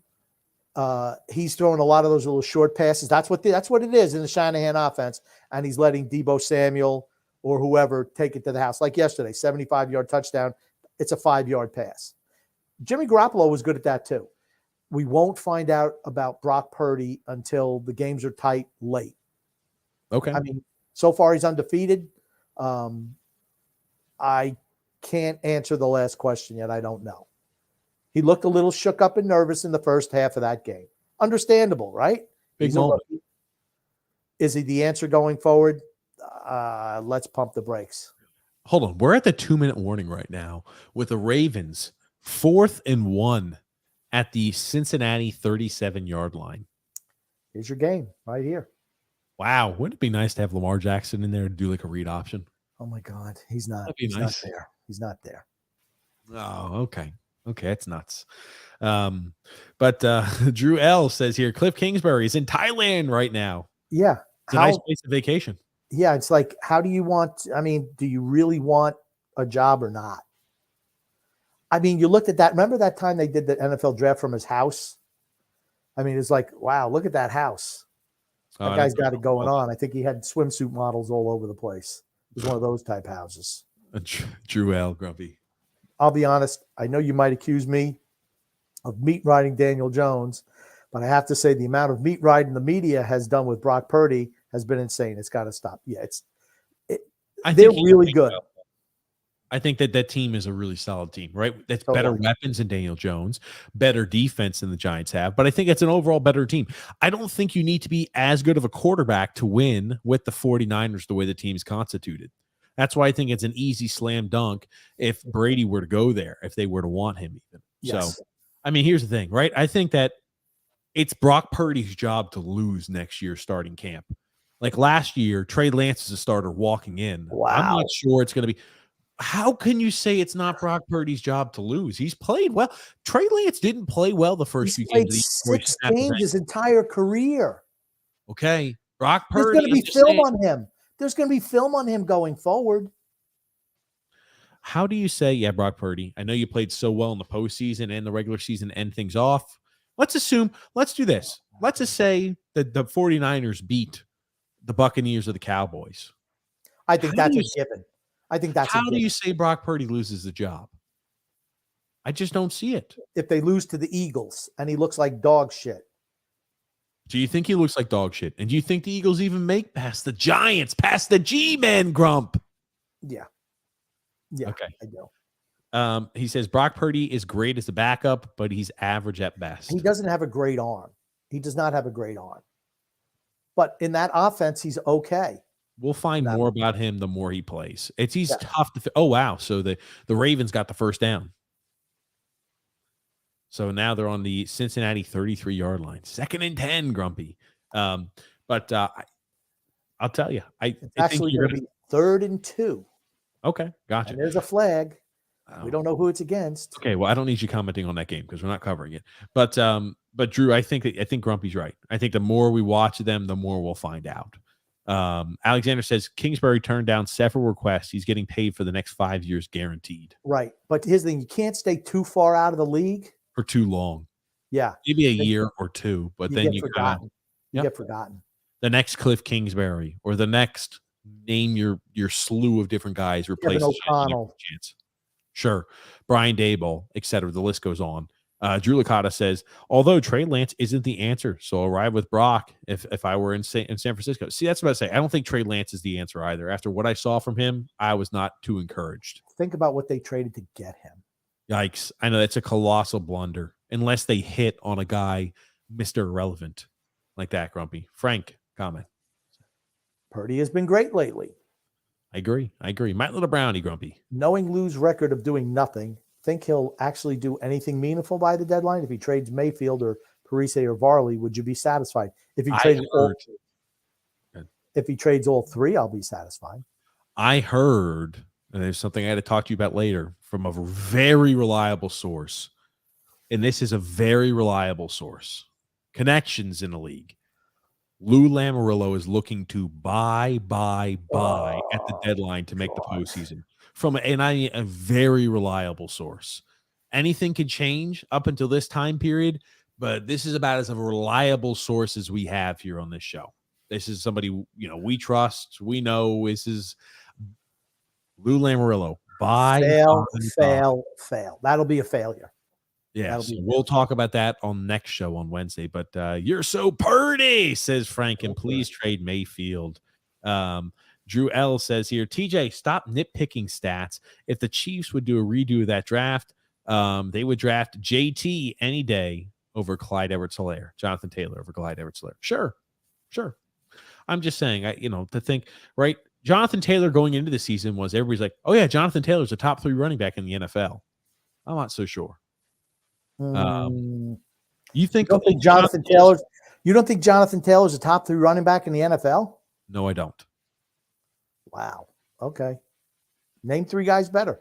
he's throwing a lot of those little short passes. That's what it is in the Shanahan offense, and he's letting Deebo Samuel or whoever take it to the house. Like yesterday, 75-yard touchdown. It's a 5-yard pass. Jimmy Garoppolo was good at that too. We won't find out about Brock Purdy until the games are tight late. Okay. I mean, so far he's undefeated. I can't answer the last question yet. I don't know. He looked a little shook up and nervous in the first half of that game. Understandable, right? Big moment. Is he the answer going forward? Let's pump the brakes. Hold on. We're at the 2-minute warning right now with the Ravens 4th and 1 at the Cincinnati 37-yard line. Here's your game right here. Wow. Wouldn't it be nice to have Lamar Jackson in there to do like a read option? Oh my God. He's not. That'd be He's nice. not there. He's not there. Oh, okay. Okay, that's nuts. But Drew L says here, Cliff Kingsbury is in Thailand right now. Yeah. It's a nice place of vacation. Yeah, it's like, how do you want? I mean, do you really want a job or not? I mean, you looked at that. Remember that time they did the NFL draft from his house? I mean, it's like, wow, look at that house. That guy's got it going on. I think he had swimsuit models all over the place. It was one of those type houses. Drew L. Grumpy. I'll be honest. I know you might accuse me of meat riding Daniel Jones, but I have to say the amount of meat riding the media has done with Brock Purdy has been insane. It's got to stop. Yeah, they're really good. I think that team is a really solid team, right? That's better weapons than Daniel Jones, better defense than the Giants have, but I think it's an overall better team. I don't think you need to be as good of a quarterback to win with the 49ers the way the team's constituted. That's why I think it's an easy slam dunk if Brady were to go there, if they were to want him even. Yes. So, I mean, here's the thing, right? I think that it's Brock Purdy's job to lose next year starting camp. Like last year, Trey Lance is a starter walking in. I'm Wow. not sure it's going to be. How can you say it's not Brock Purdy's job to lose? He's played well. Trey Lance didn't play well the first He's few played games. Before he 6 snapped his games ankle. his entire career. Okay, Brock There's Purdy. going to be I'm just film saying, on him. There's going to be film on him going forward. how do you say, yeah, Brock Purdy? I know you played so well in the postseason and the regular season to end things off. Let's do this. Let's just say that the 49ers beat the Buccaneers or the Cowboys. I think How that's do a you- given. I think that's a How do given. you say Brock Purdy loses the job? I just don't see it. If they lose to the Eagles and he looks like dog shit. Do you think he looks like dog shit? And do you think the Eagles even make past the Giants, past the G-Men, Grump? Yeah. Yeah, Okay. I do. He says Brock Purdy is great as a backup, but he's average at best. He doesn't have a great arm. He does not have a great arm. But in that offense, he's okay. We'll find No. more about him the more he plays. He's Yeah. tough to. Oh wow! So the Ravens got the first down. So now they're on the Cincinnati 33-yard line, 2nd and 10. Grumpy, but I'll tell you, It's think actually you're going to be 3rd and 2. Okay, gotcha. And there's a flag. Oh. We don't know who it's against. Okay, well, I don't need you commenting on that game because we're not covering it. But Drew, I think Grumpy's right. I think the more we watch them, the more we'll find out. Alexander says Kingsbury turned down several requests. He's getting paid for the next 5 years guaranteed. Right. But here's the thing. You can't stay too far out of the league. For too long. Yeah. Maybe a year or two, but then get you forgotten. You Yep. get forgotten. the next Cliff Kingsbury or the next name your slew of different guys replace Kevin O'Connell. chance. Sure. Brian Daboll, et cetera. The list goes on. Drew Licata says, although Trey Lance isn't the answer, so I'll ride with Brock if I were in San Francisco. See, that's what I say. I don't think Trey Lance is the answer either. After what I saw from him, I was not too encouraged. Think about what they traded to get him. Yikes. I know that's a colossal blunder unless they hit on a guy, Mr. Irrelevant, like that, Grumpy. Frank, comment. Purdy has been great lately. I agree. Might little brownie, Grumpy. Knowing Lou's record of doing nothing, think he'll actually do anything meaningful by the deadline? If he trades Mayfield or Parise or Varley, would you be satisfied? If he trades all three, I'll be satisfied. I heard, and there's something I had to talk to you about later from a very reliable source, and this is a very reliable source. Connections in the league. Lou Lamoriello is looking to buy at the deadline to make the postseason. And I mean a very reliable source. Anything can change up until this time period, but this is about as a reliable source as we have here on this show. This is somebody we trust. We know this is Lou Lamoriello. Fail. That'll be a failure. Yeah, so we'll talk about that on next show on Wednesday. But you're so purty, says Frank, and please trade Mayfield. Drew L says here, TJ, stop nitpicking stats. If the Chiefs would do a redo of that draft, they would draft JT any day over Clyde Edwards-Helaire, Jonathan Taylor over Clyde Edwards-Helaire. Sure. I'm just saying, to think, right? Jonathan Taylor going into the season was everybody's like, oh yeah, Jonathan Taylor's a top 3 running back in the NFL. I'm not so sure. You don't think Jonathan Taylor's a top 3 running back in the NFL? No, I don't. Wow. Okay. Name 3 guys better.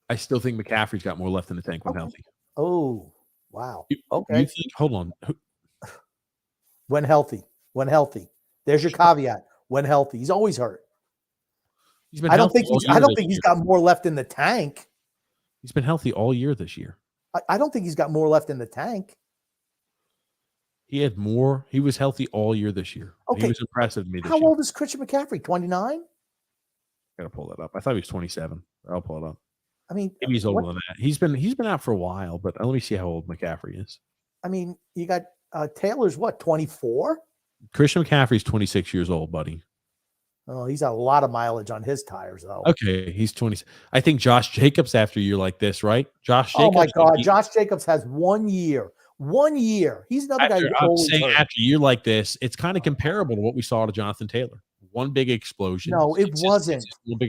I still think McCaffrey's got more left in the tank when healthy. Oh, wow. Okay. You think, hold on. When healthy. There's your caveat. When healthy. He's always hurt. I don't think he's got more left in the tank. He's been healthy all year this year. I don't think he's got more left in the tank. He had more. He was healthy all year this year. Okay. He was impressive to me this How year. old is Christian McCaffrey? 29? Gotta pull that up. I thought he was 27. I'll pull it up. I mean, maybe he's older than that. He's been out for a while, but let me see how old McCaffrey is. I mean, you got Taylor's what, 24? Christian McCaffrey's 26 years old, buddy. Oh, he's got a lot of mileage on his tires, though. Okay, he's 20. I think Josh Jacobs after a year like this, right? Josh Jacobs. Oh my God, Josh Jacobs has 1 year. 1 year. He's another guy. I'm saying after a year like this, it's kind of comparable to what we saw to Jonathan Taylor. One big explosion. No, it wasn't.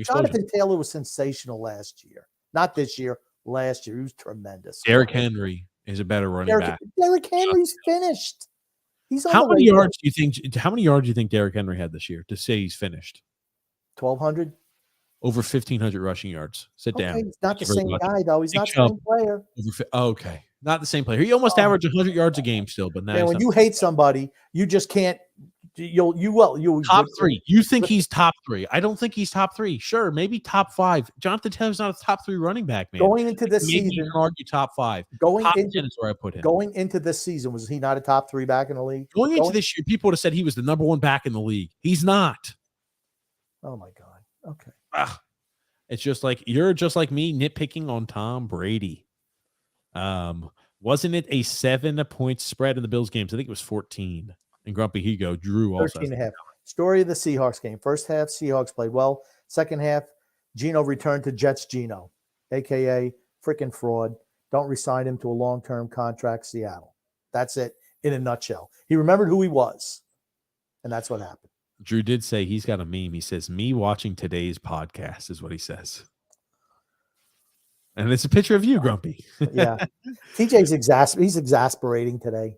Jonathan Taylor was sensational last year. Not this year. Last year, he was tremendous. Derrick Henry is a better running back. Derrick Henry's finished. He's on How the many way. yards do you think? How many yards do you think Derrick Henry had this year to say he's finished? 1,200. Over 1,500 rushing yards. Sit Okay, down. he's not the Thank you very same much. guy though. He's Big not the Chubb. same player. Okay, not the same player. He almost averaged 100 yards a game still, but now Man, he's when not. you hate somebody, you just can't. You Top three. You think he's top three? I don't think he's top three. Sure, maybe top five. Jonathan Taylor's not a top 3 running back, man. going into this Maybe you season. can argue top 5. Going Top into 10 is where I put him. going into this season, was he not a top 3 back in the league? Going into this year, people would have said he was the number 1 back in the league. He's not. Oh my God. Okay. It's just like you're just like me nitpicking on Tom Brady. Wasn't it a 7-point spread in the Bills games? I think it was 14. And Grumpy Hugo Drew also 13.5. Story of the Seahawks game. First half, Seahawks played well. Second half, Geno returned to Jets Geno, aka freaking fraud. Don't resign him to a long-term contract, Seattle. That's it in a nutshell. He remembered who he was, and that's what happened. Drew did say he's got a meme. He says, "Me watching today's podcast" is what he says. And it's a picture of you, Grumpy. Yeah. TJ's he's exasperating today.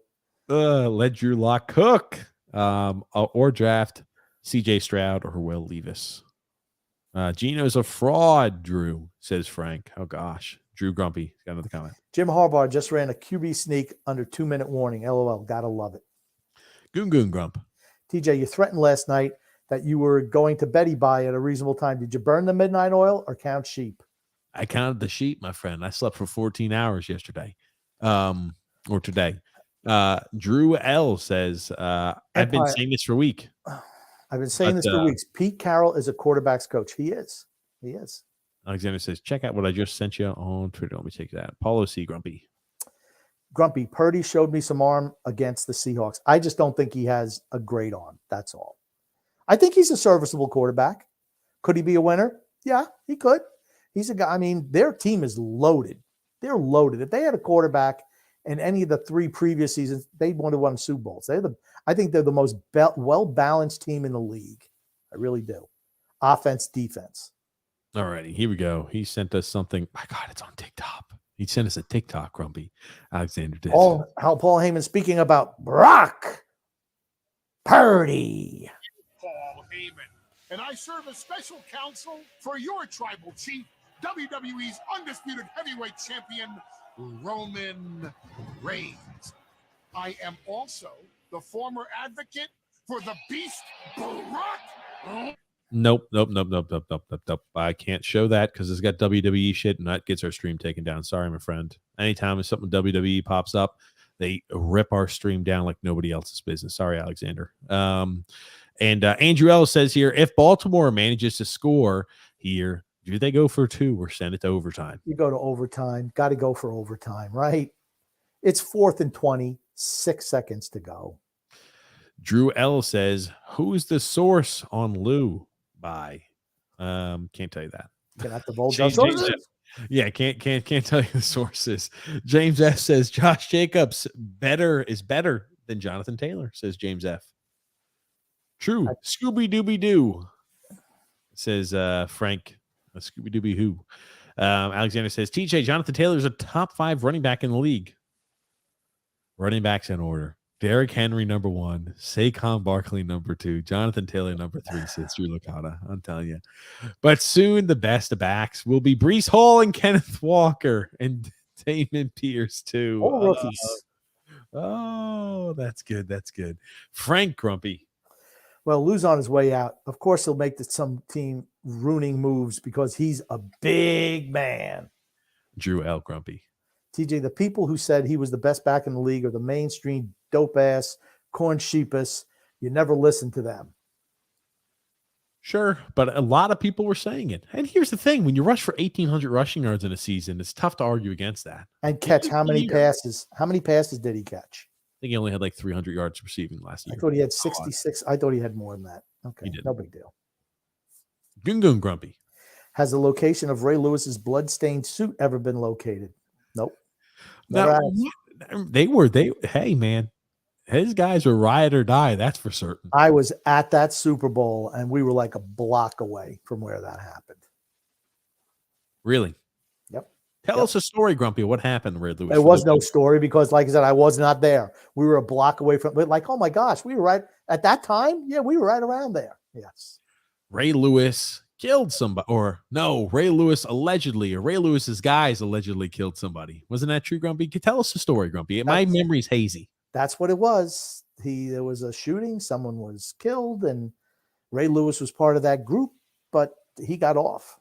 Let Drew Lock cook. Or draft CJ Stroud or Will Levis. Geno's a fraud, Drew, says Frank. Oh gosh. Drew Grumpy got another comment. Jim Harbaugh just ran a QB sneak under 2-minute warning. LOL. Gotta love it. Goon Grump. TJ, you threatened last night that you were going to Betty Buy at a reasonable time. Did you burn the midnight oil or count sheep? I counted the sheep, my friend. I slept for 14 hours yesterday. Or today. Drew L says, I've been saying this for a week. I've been saying this for weeks. Pete Carroll is a quarterback's coach. He is. He is. Alexander says, check out what I just sent you on Twitter. Let me take that. Paulo C. Grumpy. Grumpy, Purdy showed me some arm against the Seahawks. I just don't think he has a great arm. That's all. I think he's a serviceable quarterback. Could he be a winner? Yeah, he could. He's a guy. I mean, their team is loaded. They're loaded. If they had a quarterback in any of the 3 previous seasons, they would have won Super Bowls. I think they're the most well-balanced team in the league. I really do. Offense, defense. All righty, here we go. He sent us something. My God, it's on TikTok. He sent us a TikTok, Grumpy. Alexander did. Paul Heyman speaking about Brock Purdy. Paul Heyman. And I serve as special counsel for your tribal chief, WWE's undisputed heavyweight champion, Roman Reigns. I am also the former advocate for the Beast, Brock. Nope. I can't show that because it's got WWE shit and that gets our stream taken down. Sorry, my friend. Anytime if something WWE pops up, they rip our stream down like nobody else's business. Sorry, Alexander. And Andrew Ellis says here, if Baltimore manages to score here, do they go for 2 or send it to overtime? You go to overtime. Got to go for overtime, right? It's 4th and 20, 6 seconds to go. Drew L says, who's the source on Lou by? Can't tell you that. Can I divulge James yeah, can't tell you the sources. James F says Josh Jacobs is better than Jonathan Taylor, says James F. True. Scooby Dooby Doo, says Frank. Scooby Dooby Who. Alexander says TJ Jonathan Taylor is a top 5 running back in the league. Running backs in order. Derrick Henry, number 1. Saquon Barkley, number 2. Jonathan Taylor, number 3, says Drew Licata. I'm telling you. But soon the best of backs will be Breece Hall and Kenneth Walker and Damon Pierce, too. All rookies. Oh, that's good. That's good. Frank Grumpy. Well, Lou's on his way out. Of course, he'll make some team ruining moves because he's a big man. Drew L. Grumpy. TJ, the people who said he was the best back in the league are the mainstream dope-ass, corn sheepus. You never listen to them. Sure, but a lot of people were saying it. And here's the thing. When you rush for 1,800 rushing yards in a season, it's tough to argue against that. And catch how many passes? How many passes did he catch? I think he only had like 300 yards receiving last year. I thought he had 66. I thought he had more than that. Okay, no big deal. Goon Grumpy. Has the location of Ray Lewis's blood-stained suit ever been located? Nope. Now, hey, man, his guys were ride or die. That's for certain. I was at that Super Bowl, and we were like a block away from where that happened. Really? Yep. Tell us a story, Grumpy. What happened, Ray Lewis? There was no story because, like I said, I was not there. We were a block away from it. Like, oh my gosh, we were right at that time. Yeah, we were right around there. Yes. Ray Lewis killed somebody, or no, Ray Lewis allegedly, or Ray Lewis's guys allegedly killed somebody. Wasn't that true, Grumpy? Tell us the story, Grumpy. My memory's hazy. That's what it was. There was a shooting. Someone was killed, and Ray Lewis was part of that group, but he got off.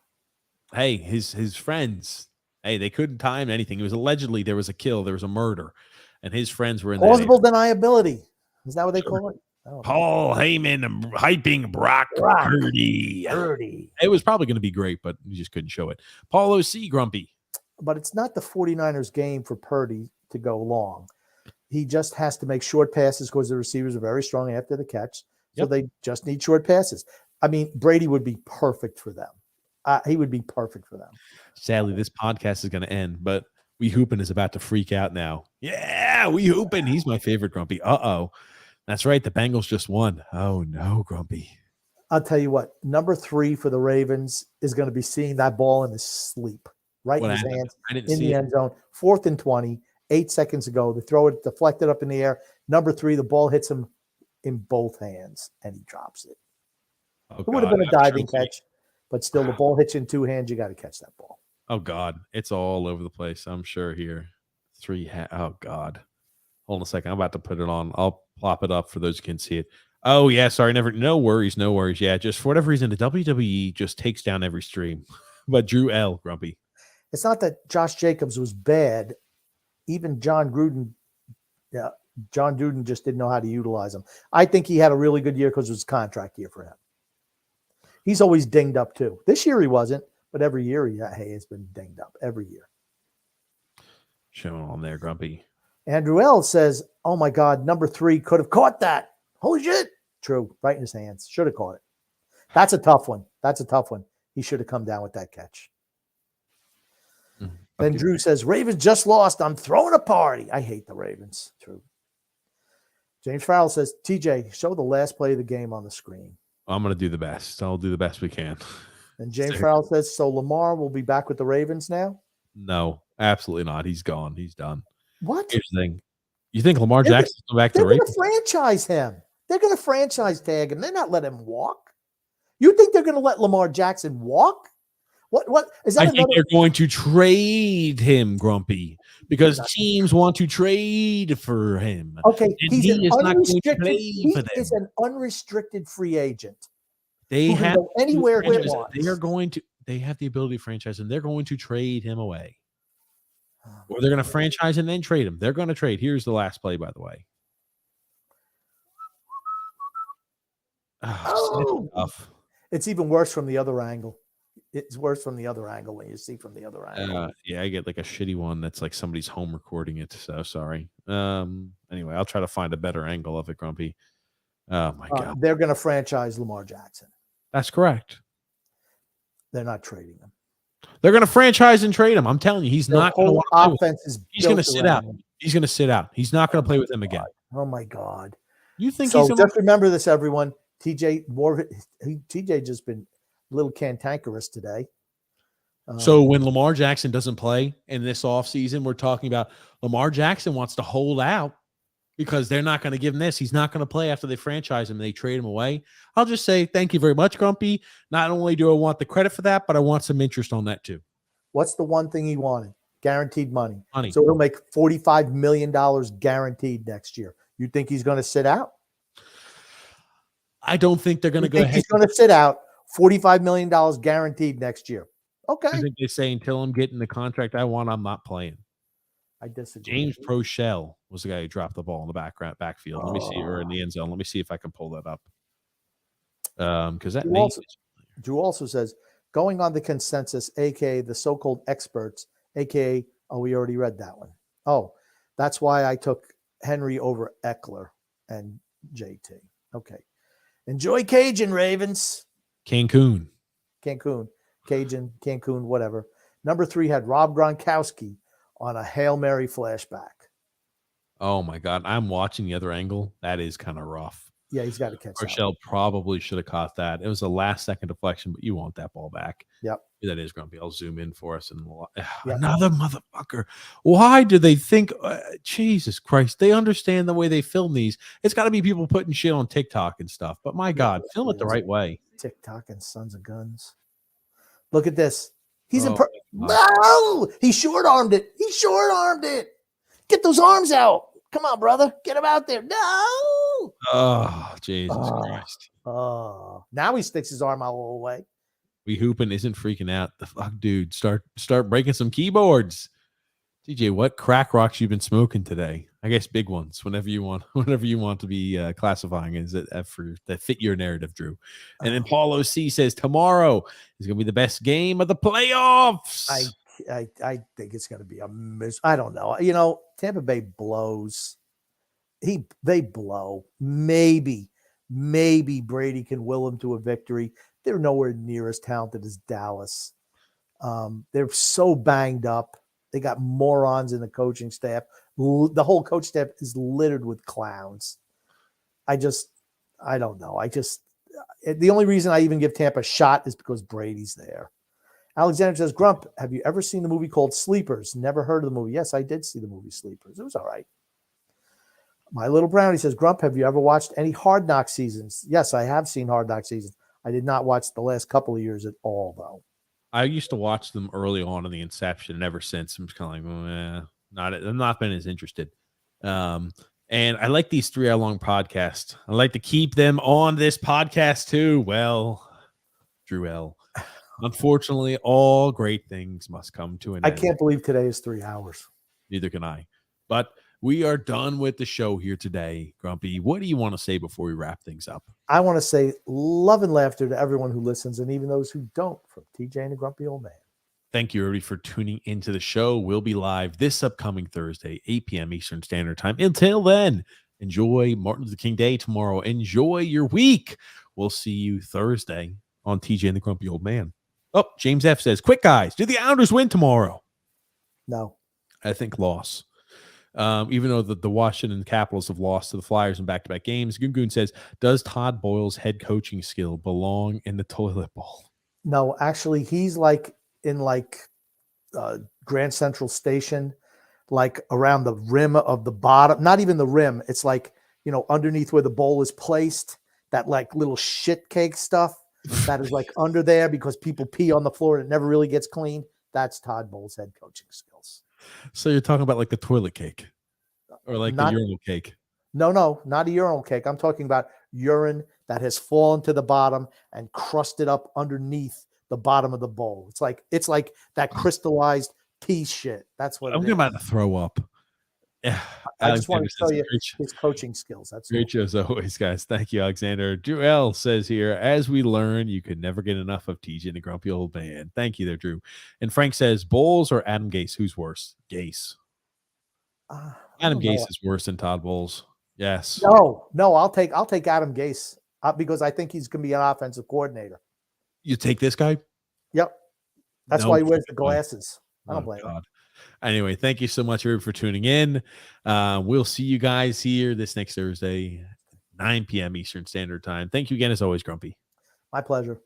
Hey, his friends. Hey, they couldn't time anything. It was allegedly there was a kill, there was a murder, and his friends were in there. Plausible deniability. Is that what they call it? Paul Heyman hyping Brock Purdy. It was probably going to be great, but you just couldn't show it. Paul O.C. Grumpy. But it's not the 49ers game for Purdy to go long. He just has to make short passes because the receivers are very strong after the catch. So they just need short passes. I mean, Brady would be perfect for them. He would be perfect for them. Sadly, this podcast is going to end, but We Hoopin' is about to freak out now. Yeah, We Hoopin'. He's my favorite, Grumpy. Uh-oh. That's right. The Bengals just won. Oh, no, Grumpy. I'll tell you what. Number 3 for the Ravens is going to be seeing that ball in his sleep. Right in his hands. In the end zone. 4th and 20. 8 seconds ago. They throw it deflected up in the air. Number 3, the ball hits him in both hands, and he drops it. It would have been a diving catch, but still, the ball hits you in 2 hands. You got to catch that ball. Oh, God. It's all over the place, I'm sure here. Oh, God. Hold on a second. I'm about to put it on. I'll plop it up for those who can see it. Oh, yeah. Sorry. No worries. No worries. Yeah. Just for whatever reason, the WWE just takes down every stream. But Drew L. Grumpy. It's not that Josh Jacobs was bad. Even John Gruden just didn't know how to utilize him. I think he had a really good year because it was a contract year for him. He's always dinged up too. This year he wasn't, but every year he has been dinged up every year. Showing on there, Grumpy. Andrew L. says, oh my God, number 3 could have caught that. Holy shit. True. Right in his hands. Should have caught it. That's a tough one. He should have come down with that catch. Then Drew says, Ravens just lost. I'm throwing a party. I hate the Ravens. True. James Farrell says, TJ, show the last play of the game on the screen. I'm going to do the best. I'll do the best we can. And James Farrell says, so Lamar will be back with the Ravens now? No, absolutely not. He's gone. He's done. What? Here's the thing. You think Lamar Jackson's going back to the Ravens? They're going to franchise him. They're going to franchise tag him. They're not letting him walk. You think they're going to let Lamar Jackson walk? What is that? I think they're going to trade him, Grumpy, because teams want to trade for him. Okay, he is an unrestricted free agent. They have go anywhere he wants. They have the ability to franchise him. They're going to trade him away. Or they're going to franchise and then trade him. They're going to trade. Here's the last play, by the way. It's even worse from the other angle. It's worse from the other angle when you see from the other angle. Yeah, I get like a shitty one that's like somebody's home recording it. So sorry. Anyway, I'll try to find a better angle of it, Grumpy. Oh my God. They're going to franchise Lamar Jackson. That's correct. They're not trading him. They're going to franchise and trade him. I'm telling you, he's not going to want to play. He's going to sit out. He's going to sit out. He's not going to play with him again. Oh my God. You think so? Just remember this, everyone. TJ just been a little cantankerous today. So when Lamar Jackson doesn't play in this offseason, we're talking about Lamar Jackson wants to hold out because they're not going to give him this. He's not going to play after they franchise him and they trade him away. I'll just say thank you very much, Grumpy. Not only do I want the credit for that, but I want some interest on that too. What's the one thing he wanted? Guaranteed money. So he'll make $45 million guaranteed next year. You think he's going to sit out? I don't think they're going to go ahead. He's going to sit out. $45 million guaranteed next year. Okay. I think they say until I'm getting the contract I want, I'm not playing. I disagree. James Prochel was the guy who dropped the ball in the backfield. Let me see, or in the end zone. Let me see if I can pull that up. Because that Drew also says, going on the consensus, aka the so-called experts, aka we already read that one. Oh, that's why I took Henry over Eckler and JT. Okay. Enjoy Cajun, Ravens. Cancun, Cajun, Cancun, whatever. Number 3 had Rob Gronkowski on a Hail Mary flashback. Oh, my God. I'm watching the other angle. That is kind of rough. Yeah, he's got to catch that. Rochelle probably should have caught that. It was a last-second deflection, but you want that ball back. Yep. That is Grumpy. I'll zoom in for us. And another motherfucker. Why do they think, Jesus Christ, they understand the way they film these? It's got to be people putting shit on TikTok and stuff. But my God, film it the right way. TikTok and sons of guns. Look at this. He's no, he short-armed it. He short-armed it. Get those arms out. Come on, brother. Get him out there. No. Oh, Jesus Christ. Oh, now he sticks his arm out all the way. We hooping isn't freaking out. The fuck, dude. Start breaking some keyboards. TJ, what crack rocks you been smoking today? I guess big ones. Whenever you want to be classifying is it for that fit your narrative, Drew. And then Paulo C says tomorrow is gonna be the best game of the playoffs. I think it's gonna be a I don't know. You know, Tampa Bay blows. They blow. Maybe Brady can will them to a victory. They're nowhere near as talented as Dallas. They're so banged up. They got morons in the coaching staff. The whole coach staff is littered with clowns. I don't know. The only reason I even give Tampa a shot is because Brady's there. Alexander says, Grump, have you ever seen the movie called Sleepers? Never heard of the movie. Yes, I did see the movie Sleepers. It was all right. My Little Brownie says, Grump, have you ever watched any Hard Knock seasons? Yes, I have seen Hard Knock seasons. I did not watch the last couple of years at all, though. I used to watch them early on in the inception, and ever since I'm just kind of like, I've not been as interested. And I like these 3-hour-long podcasts. I like to keep them on this podcast too. Well, Drew L. Unfortunately, all great things must come to an end. I can't believe today is 3 hours. Neither can I. But we are done with the show here today. Grumpy, what do you want to say before we wrap things up? I want to say love and laughter to everyone who listens and even those who don't, from TJ and the Grumpy Old Man. Thank you, everybody, for tuning into the show. We'll be live this upcoming Thursday, 8 p.m. Eastern Standard Time. Until then, enjoy Martin Luther King Day tomorrow. Enjoy your week. We'll see you Thursday on TJ and the Grumpy Old Man. Oh, James F. says, quick, guys, do the Islanders win tomorrow? No. I think loss. Even though the Washington Capitals have lost to the Flyers in back-to-back games. Gungun says, does Todd Boyle's head coaching skill belong in the toilet bowl? No, actually, he's in Grand Central Station, like around the rim of the bottom, not even the rim. It's like, underneath where the bowl is placed, that like little shit cake stuff that is like under there because people pee on the floor and it never really gets clean. That's Todd Bowles' head coaching skills. So you're talking about like the toilet cake or like the urinal cake? No, not a urinal cake. I'm talking about urine that has fallen to the bottom and crusted up underneath the bottom of the bowl. It's like that crystallized pea shit. That's what I'm about to throw up. Yeah, I just want to show you his coaching skills. That's great show as always, guys. Thank you, Alexander. Drew L says here, as we learn, you could never get enough of TJ and the Grumpy Old Man. Thank you there, Drew. And Frank says, Bowles or Adam Gase? Who's worse? Gase. Adam Gase is worse than Todd Bowles. Yes. No, I'll take Adam Gase because I think he's going to be an offensive coordinator. You take this guy? Yep. That's why he wears the glasses. I don't blame him. Anyway, thank you so much, everybody, for tuning in. We'll see you guys here this next Thursday, 9 p.m. Eastern Standard Time. Thank you again, as always, Grumpy. My pleasure.